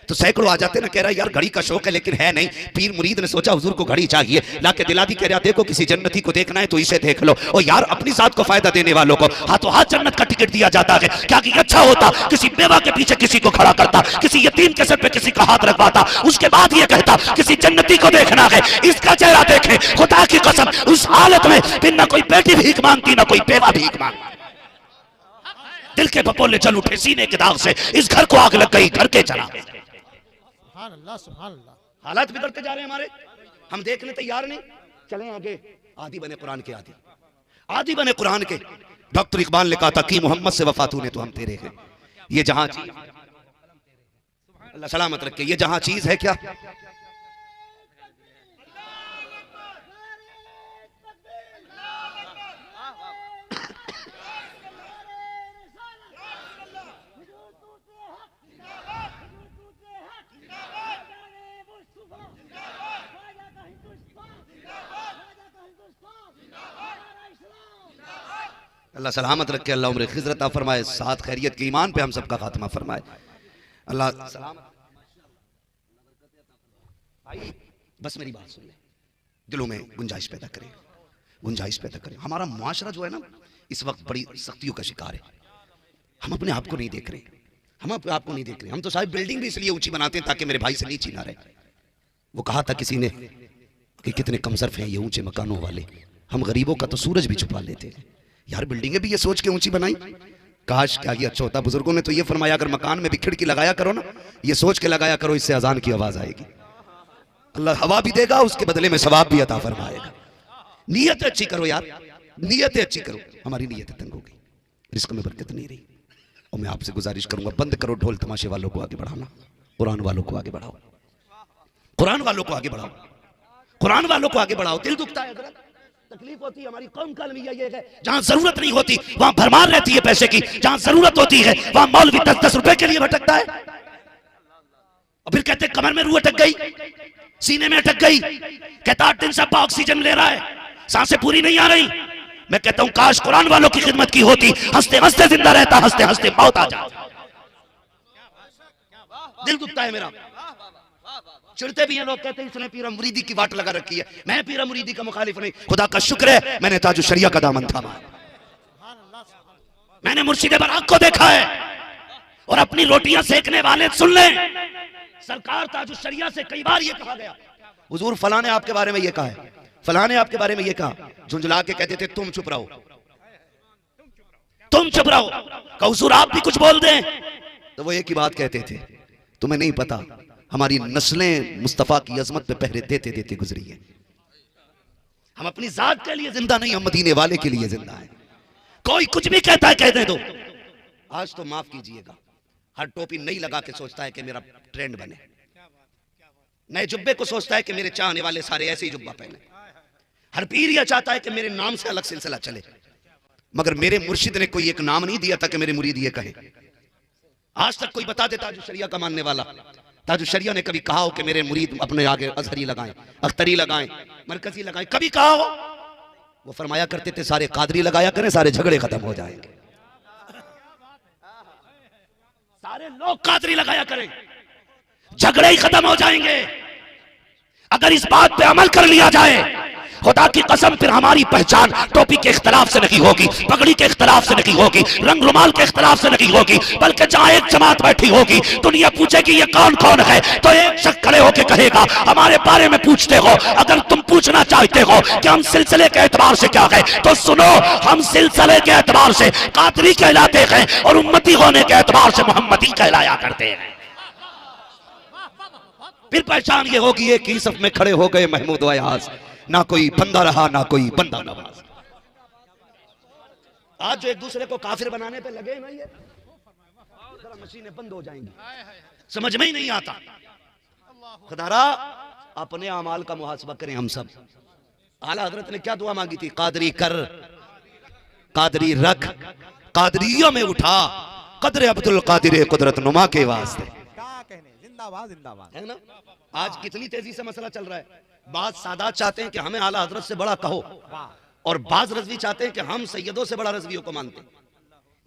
तो सैकड़ों आ जाते ना, कह रहा यार घड़ी का शौक है लेकिन है नहीं। पीर मुरीद ने सोचा हुजूर को घड़ी चाहिए, लाके दिला दी, कह रहा देखो किसी जन्नती को देखना है तो इसे देख लो, और यार अपनी जात को फायदा देने वालों को हाथों हाथ जन्नत का टिकट दिया जाता है। क्या कि अच्छा होता किसी बेवा के पीछे किसी को खड़ा करता, किसी यतीम के सर पे किसी का हाथ रखवाता, उसके बाद ये कहता किसी जन्नती को देखना है, इसका चेहरा देखे, खुदा की कसम उस हालत में फिर ना कोई बेटी भीख मांगती ना कोई बेवा भीख मांगती। दिल के बपोले चल उठे सीने के दाग से, इस घर को आग लग गई, घर के चला। सुभान अल्लाह, सुभान अल्लाह। हालात बिगड़ते जा रहे हैं हमारे, हम देखने तैयार नहीं, चलें आगे। आदि बने कुरान के, आदि बने कुरान के। डॉक्टर इकबाल ने कहा था कि मोहम्मद से वफा तूने तो हम तेरे हैं, ये जहां चीज अल्लाह सलामत रखे, ये जहां चीज है क्या अल्लाह सलामत रखे, अल्लाह उम्र खिजरत फरमाए, साथ खैरियत के ईमान पे हम सबका खात्मा फरमाए, अल्लाह सलामत। भाई बस मेरी बात सुन ले, दिलों में गुंजाइश पैदा करें, गुंजाइश पैदा करें। हमारा मुआशरा जो है ना इस वक्त बड़ी सख्तियों का शिकार है, हम अपने आप को नहीं देख रहे, हम अपने आप को नहीं देख रहे। हम तो साहब बिल्डिंग भी इसलिए ऊंची बनाते हैं ताकि मेरे भाई से नीची ना रहे। वो कहा था किसी ने कि कितने कमसरफ हैं ये ऊंचे मकानों वाले, हम गरीबों का तो सूरज भी छुपा लेते हैं। यार बिल्डिंगें भी ये सोच के ऊंची बनाई, काश क्या ये अच्छा होता। बुजुर्गों ने तो ये फरमाया अगर मकान में भी खिड़की लगाया करो ना, ये सोच के लगाया करो इससे अजान की आवाज आएगी, अल्लाह हवा भी देगा उसके बदले में सवाब भी अता फरमाएगा। नीयत अच्छी करो यार, नीयत अच्छी करो। हमारी नीयत तंग हो गई, रिस्क में बरकत नहीं रही। और मैं आपसे गुजारिश करूंगा बंद करो ढोल तमाशे वालों को आगे बढ़ाना, कुरान वालों को आगे बढ़ाओ, कुरान वालों को आगे बढ़ाओ, कुरान वालों को आगे बढ़ाओ। दिल दुखता है, तकलीफ होती है। हमारी कौम का अलमिया ये है जहां जरूरत नहीं होती वहां भरमार रहती है पैसे की, जहां जरूरत होती है वहां मौलवी 10-10 रुपए के लिए भटकता है, और फिर कहते कमर में रूह अटक गई, सीने में अटक गई, कहता 8 दिन से अब्बा ऑक्सीजन ले रहा है, सांसें पूरी नहीं आ रही। मैं कहता हूं काश कुरान वालों की खिदमत की होती, हंसते हंसते जिंदा रहता, हंसते हंसते मौत आ जाती। दिल दुखता है मेरा, चिढ़ते भी हैं लोग, कहते हैं इसने पीरा मुरीदी की वाट लगा रखी है। मैं पीरा मुरीदी का मुखालिफ नहीं, खुदा का शुक्र है मैंने ताजु शरिया का दामन थामा, मैंने मुर्शिद बराक को देखा है। और अपनी रोटियां सेकने वाले सुन लें, सरकार ताजु शरिया से कई बार ये कहा गया हुजूर फलां ने आपके बारे में ये कहा है, फलां ने आपके बारे में ये कहा, झुंझला के कहते थे तुम चुप रहो, तुम चुप रहो, कहा हुजूर आप भी कुछ बोल दें, तो वो एक ही बात कहते थे, तुम्हें नहीं पता हमारी नस्लें मुस्तफा की अजमत पे पहरे देते देते गुजरी है। हम अपनी जात के लिए जिंदा नहीं, हम मदीने वाले के लिए जिंदा है। कोई कुछ भी कहता है कहते दो। आज तो माफ कीजिएगा, हर टोपी नई लगा के सोचता है कि मेरा ट्रेंड बने, नए जुब्बे को सोचता है कि मेरे चाहने वाले सारे ऐसे ही जुब्बा पहने, हर पीर यह चाहता है कि मेरे नाम से अलग सिलसिला चले, मगर मेरे मुर्शिद ने कोई एक नाम नहीं दिया था कि मेरे मुरीद ये कहे। आज तक कोई बता देता जो शरिया का मानने वाला, ताजु शरिया ने कभी कहा हो कि मेरे मुरीद अपने आगे अजहरी लगाएं, अख्तरी लगाएं, मरकजी लगाएं, कभी कहा हो? वो फरमाया करते थे सारे कादरी लगाया करें, सारे झगड़े खत्म हो जाएंगे, सारे लोग कादरी लगाया करें, झगड़े ही खत्म हो जाएंगे। अगर इस बात पे अमल कर लिया जाए खुदा की कसम फिर हमारी पहचान टोपी के इख्तलाफ से नहीं होगी, पगड़ी के इख्तलाफ से नहीं होगी, रंग रुमाल के इख्तलाफ से नहीं होगी, बल्कि जहां एक जमात बैठी होगी दुनिया पूछेगी ये कौन कौन है, तो एक शख्स खड़े होकर कहेगा हमारे बारे में पूछते हो। अगर तुम पूछना चाहते हो कि हम सिलसिले के एतबार से क्या है तो सुनो, हम सिलसिले के एतबार से कादरी कहलाते हैं और उम्मती होने के एतबार से मोहम्मदी कहलाया करते हैं। फिर पहचान ये होगी एक ही सफ में खड़े हो गए महमूद अयाज, ना कोई बंदा रहा ना कोई बंदा नवाज। आज जो एक दूसरे को काफिर बनाने पे लगे ना, ये जरा मशीनें बंद हो जाएंगी, समझ में ही नहीं आता। खुदारा अपने अमाल का मुहासबा करें हम सब। आला हजरत ने क्या दुआ मांगी थी? कादरी कर, कादरी रख, कादरिया में उठा, कदर अब्दुल कादिर कुदरत नुमा के वास्ते। जिंदाबाद जिंदाबाद है ना। आज कितनी तेजी से मसला चल रहा है। बात सादात चाहते हैं कि हमें आला हजरत से बड़ा कहो, और बाज रजवी चाहते हैं कि हम सैयदों से बड़ा रजवियों को मानते हैं।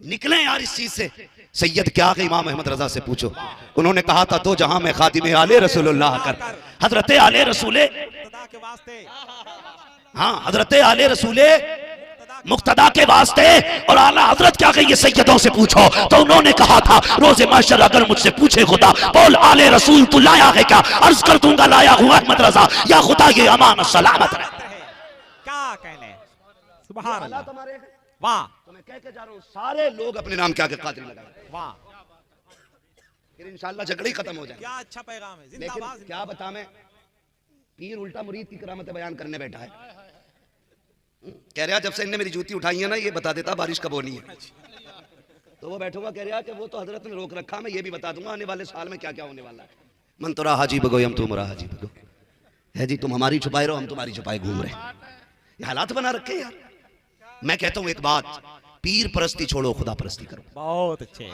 निकले यार इस चीज से। सैयद क्या है? इमाम अहमद रजा से पूछो, उन्होंने कहा था दो जहां में खादिम आले रसूलुल्लाह कर। हजरत आले रसूले के वास्ते, हाँ हजरत आले रसूले मुक्तदा के वास्ते, और आला हजरत क्या कहिए सैयदों से पूछो। तो उन्होंने कहा था रोजे माशर अगर मुझसे पूछे खुदा बोल आले रसूल तू लाया है क्या, अर्ज कर दूंगा लाया हूं अहमद रजा, या खुदा ये अमान सलामत रहे। क्या कहने, सुभान अल्लाह, वाह। तो मैं कह के जा रहा हूं सारे लोग अपने नाम के आगे कादरी लगाए, वाह, फिर इंशाअल्लाह झगड़े ही खत्म हो जाए। क्या अच्छा पैगाम है। लेकिन जिंदाबाद क्या बता, मैं पीर उल्टा मुरीद की करामत बयान करने बैठा है। कह रहा जब से इनने मेरी जूती उठाई है ना, ये बता देता बारिश कब होनी है। तो वो बैठूंगा कह रहा कि वो तो हजरत ने रोक रखा, मैं ये भी बता दूंगा आने वाले साल में क्या क्या होने वाला है। मन तो रहा हाजी बगो हम तुम रहा हाजी बगो है जी, तुम हमारी छुपाए रहो हम तुम्हारी छुपाए घूम रहे। ये हालात बना रखे यार। मैं कहता हूं एक बात, पीर परस्ती छोड़ो, खुदा परस्ती करो। बहुत अच्छे।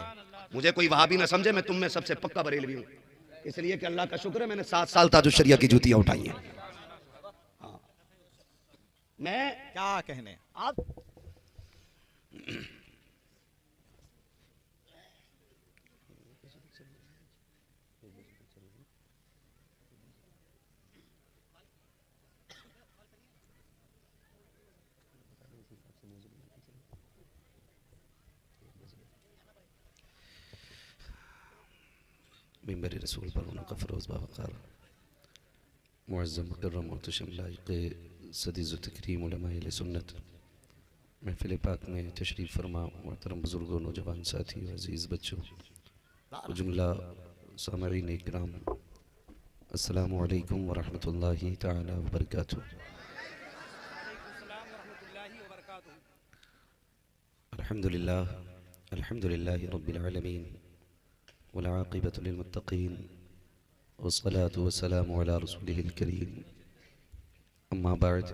मुझे कोई वहाबी ना समझे, मैं तुम में सबसे पक्का बरेलवी हूं, इसलिए कि अल्लाह का शुक्र है मैंने 7 साल ताजुश शरिया की जूतियां उठाई हैं। हाँ। मैं क्या कहने, आप मिंबर रसूल पर उनका फरोज़ बावक़ार मुअज़्ज़म मुकर्रम मुहतशम लाइक़ सदीज़ व तकरीम उलमाए अहले सुन्नत महफ़िल पाक में तशरीफ़ फरमा मोहतरम बुज़ुर्गों, नौजवान साथियों, अज़ीज़ बच्चों, जुमला सामईन इकराम, अस्सलामु अलैकुम व रहमतुल्लाहि तआला व बरकातुहू। अल्हम्दुलिल्लाह अल्हम्दुलिल्लाहि रब्बिल आलमीन वल आक़िबतु लिल मुत्तक़ीन वस्सलातु वस्सलामु अला रसूलिहिल करीम, अम्मा बअद,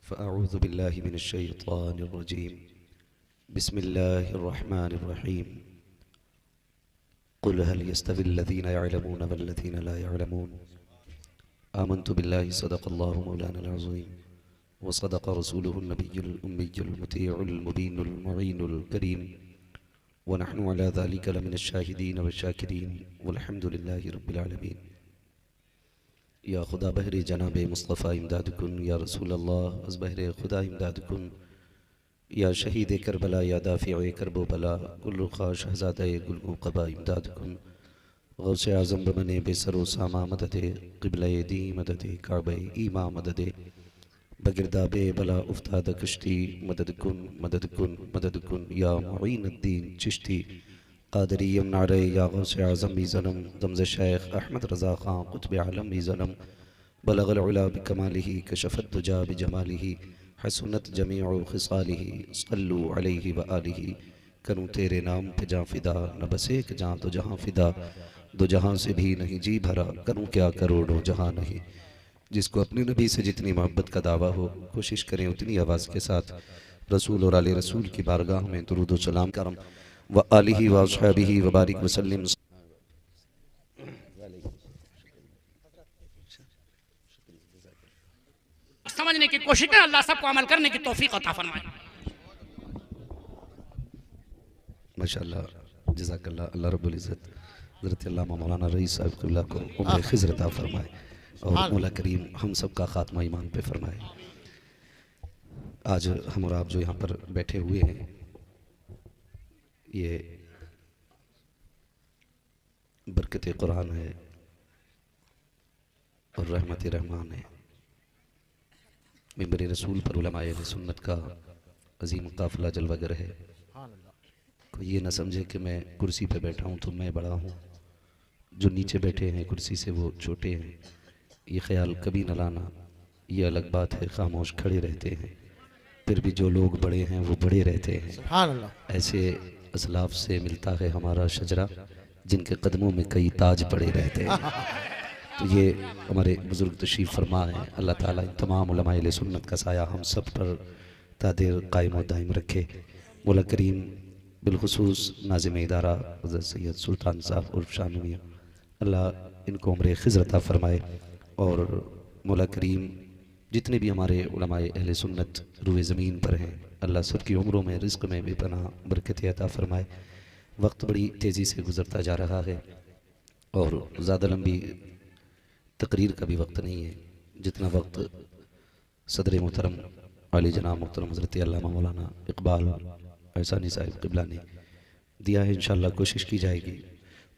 फ़अऊज़ु बिल्लाहि मिनश शैतानिर रजीम, बिस्मिल्लाहिर रहमानिर रहीम। क़ुल हल यस्तविल्लज़ीना यअलमून वल्लज़ीना ला यअलमून, आमन्तु बिल्लाहि सदक़ल्लाहु मौलानाल अज़ीम व सदक़ रसूलुहुन नबियुल उम्मियुल मुतीउल मुबीनुल मुईनुल करीम व नहनु अला ज़ालिका लमिनश शाहिदीन व शाकिरीन वल्हम्दुलिल्लाहि रब्बिल आलमीन। या खुदा बहरे जनाब मुस्तफ़ा इमदाद कुन, या रसूल अल्लाह अज़ बहरे खुदा इमदाद कुन, या शहीद करबला या दाफ़िए करबो बला, कुल्लु ख़ा शहज़ादे गुल क़बा इमदाद कुन, गौसे आज़म बमने बेसरो सामा मददे, क़िबले दी मददे, काबे ईमा मददे, बगिरदाबे बला उफ्ताद कश्ती, मदद कुन मदद कुन मदद कुन, या मुईनुद्दीन चिश्ती क़ादरी यमनारे, या गौसे आज़म भी ज़नम, दमज़ शेख अहमद रज़ा ख़ां क़ुत्ब आलम भी ज़नम, बलग़ल उला बिकमालिही कशफ़त दुजा बिजमालिही, हसनत जमीउ ख़िसालिही, सल्लु अलैहि व आलिही। करूँ तेरे नाम पे जाँ फ़िदा, न बस एक जाँ तो जहाँ फ़िदा, दो जहाँ से भी नहीं जी भरा, करूँ क्या करोड़ों जहाँ नहीं। जिसको अपने नबी से जितनी मोहब्बत का दावा हो, कोशिश करें उतनी आवाज़ के साथ रसूल और आले रसूल की बारगाह में दुरूद व सलाम करम व आलिही व अस्हाबिही व बारिक वसल्लम। समझने की कोशिश करें, अल्लाह सबको अमल करने की तौफीक अता फरमाए। माशाअल्लाह, जज़ाकल्लाह। अल्लाह रब्बुल इज़्ज़त हज़रत अल्लामा मौलाना रईस साहब क़िबला को उम्र ख़िज़्र अता फरमाए और मौला करीम हम सब का ख़ात्मा ईमान पे फरमाए। आज हम और आप जो यहाँ पर बैठे हुए हैं, ये बरकत कुरान है, और रहमत रहमान है। मिंबर रसूल पर उलमाए अहले सुन्नत का अजीम काफिला जलवागर है। कोई ये ना समझे कि मैं कुर्सी पे बैठा हूँ तो मैं बड़ा हूँ, जो नीचे बैठे हैं कुर्सी से वो छोटे हैं, ये ख्याल कभी न लाना। ये अलग बात है, खामोश खड़े रहते हैं, फिर भी जो लोग बड़े हैं वो बड़े रहते हैं। ऐसे असलाफ से मिलता है हमारा शजरा, जिनके कदमों में कई ताज पड़े रहते हैं। तो ये हमारे बुजुर्ग तशरीफ़ फरमा है। अल्लाह ताला इन तमाम उलमाए अहले सुन्नत का साया हम सब पर तादेर कायम व दायम रखे। मौला करीम बिलखुसूस नाज़िम इदारा हज़रत सैयद सुल्तान साहब उर्फ शाह मियां, अल्लाह इनको उम्र खिज़र अता फरमाए। और मौला करीम जितने भी हमारे उलमाए अहले सुन्नत रूए ज़मीन पर हैं, अल्लाह सबकी उम्रों में रिज़्क़ में बेपनाह बरकत अता फरमाए। वक्त बड़ी तेज़ी से गुज़रता जा रहा है और ज़्यादा लंबी तकरीर का भी वक्त नहीं है। जितना वक्त सदर मोहतरम आली जनाब मोहतरम हज़रत अल्लामा मौलाना इकबाल एहसानी साहिब क़िबला ने दिया है, इंशाअल्लाह कोशिश की जाएगी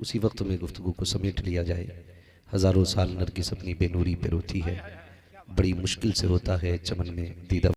उसी वक्त में गुफ्तगू को समेट लिया जाए। हज़ारों साल नरगिस अपनी बेनूरी पे रोती है, बड़ी मुश्किल से होता है चमन में दीदा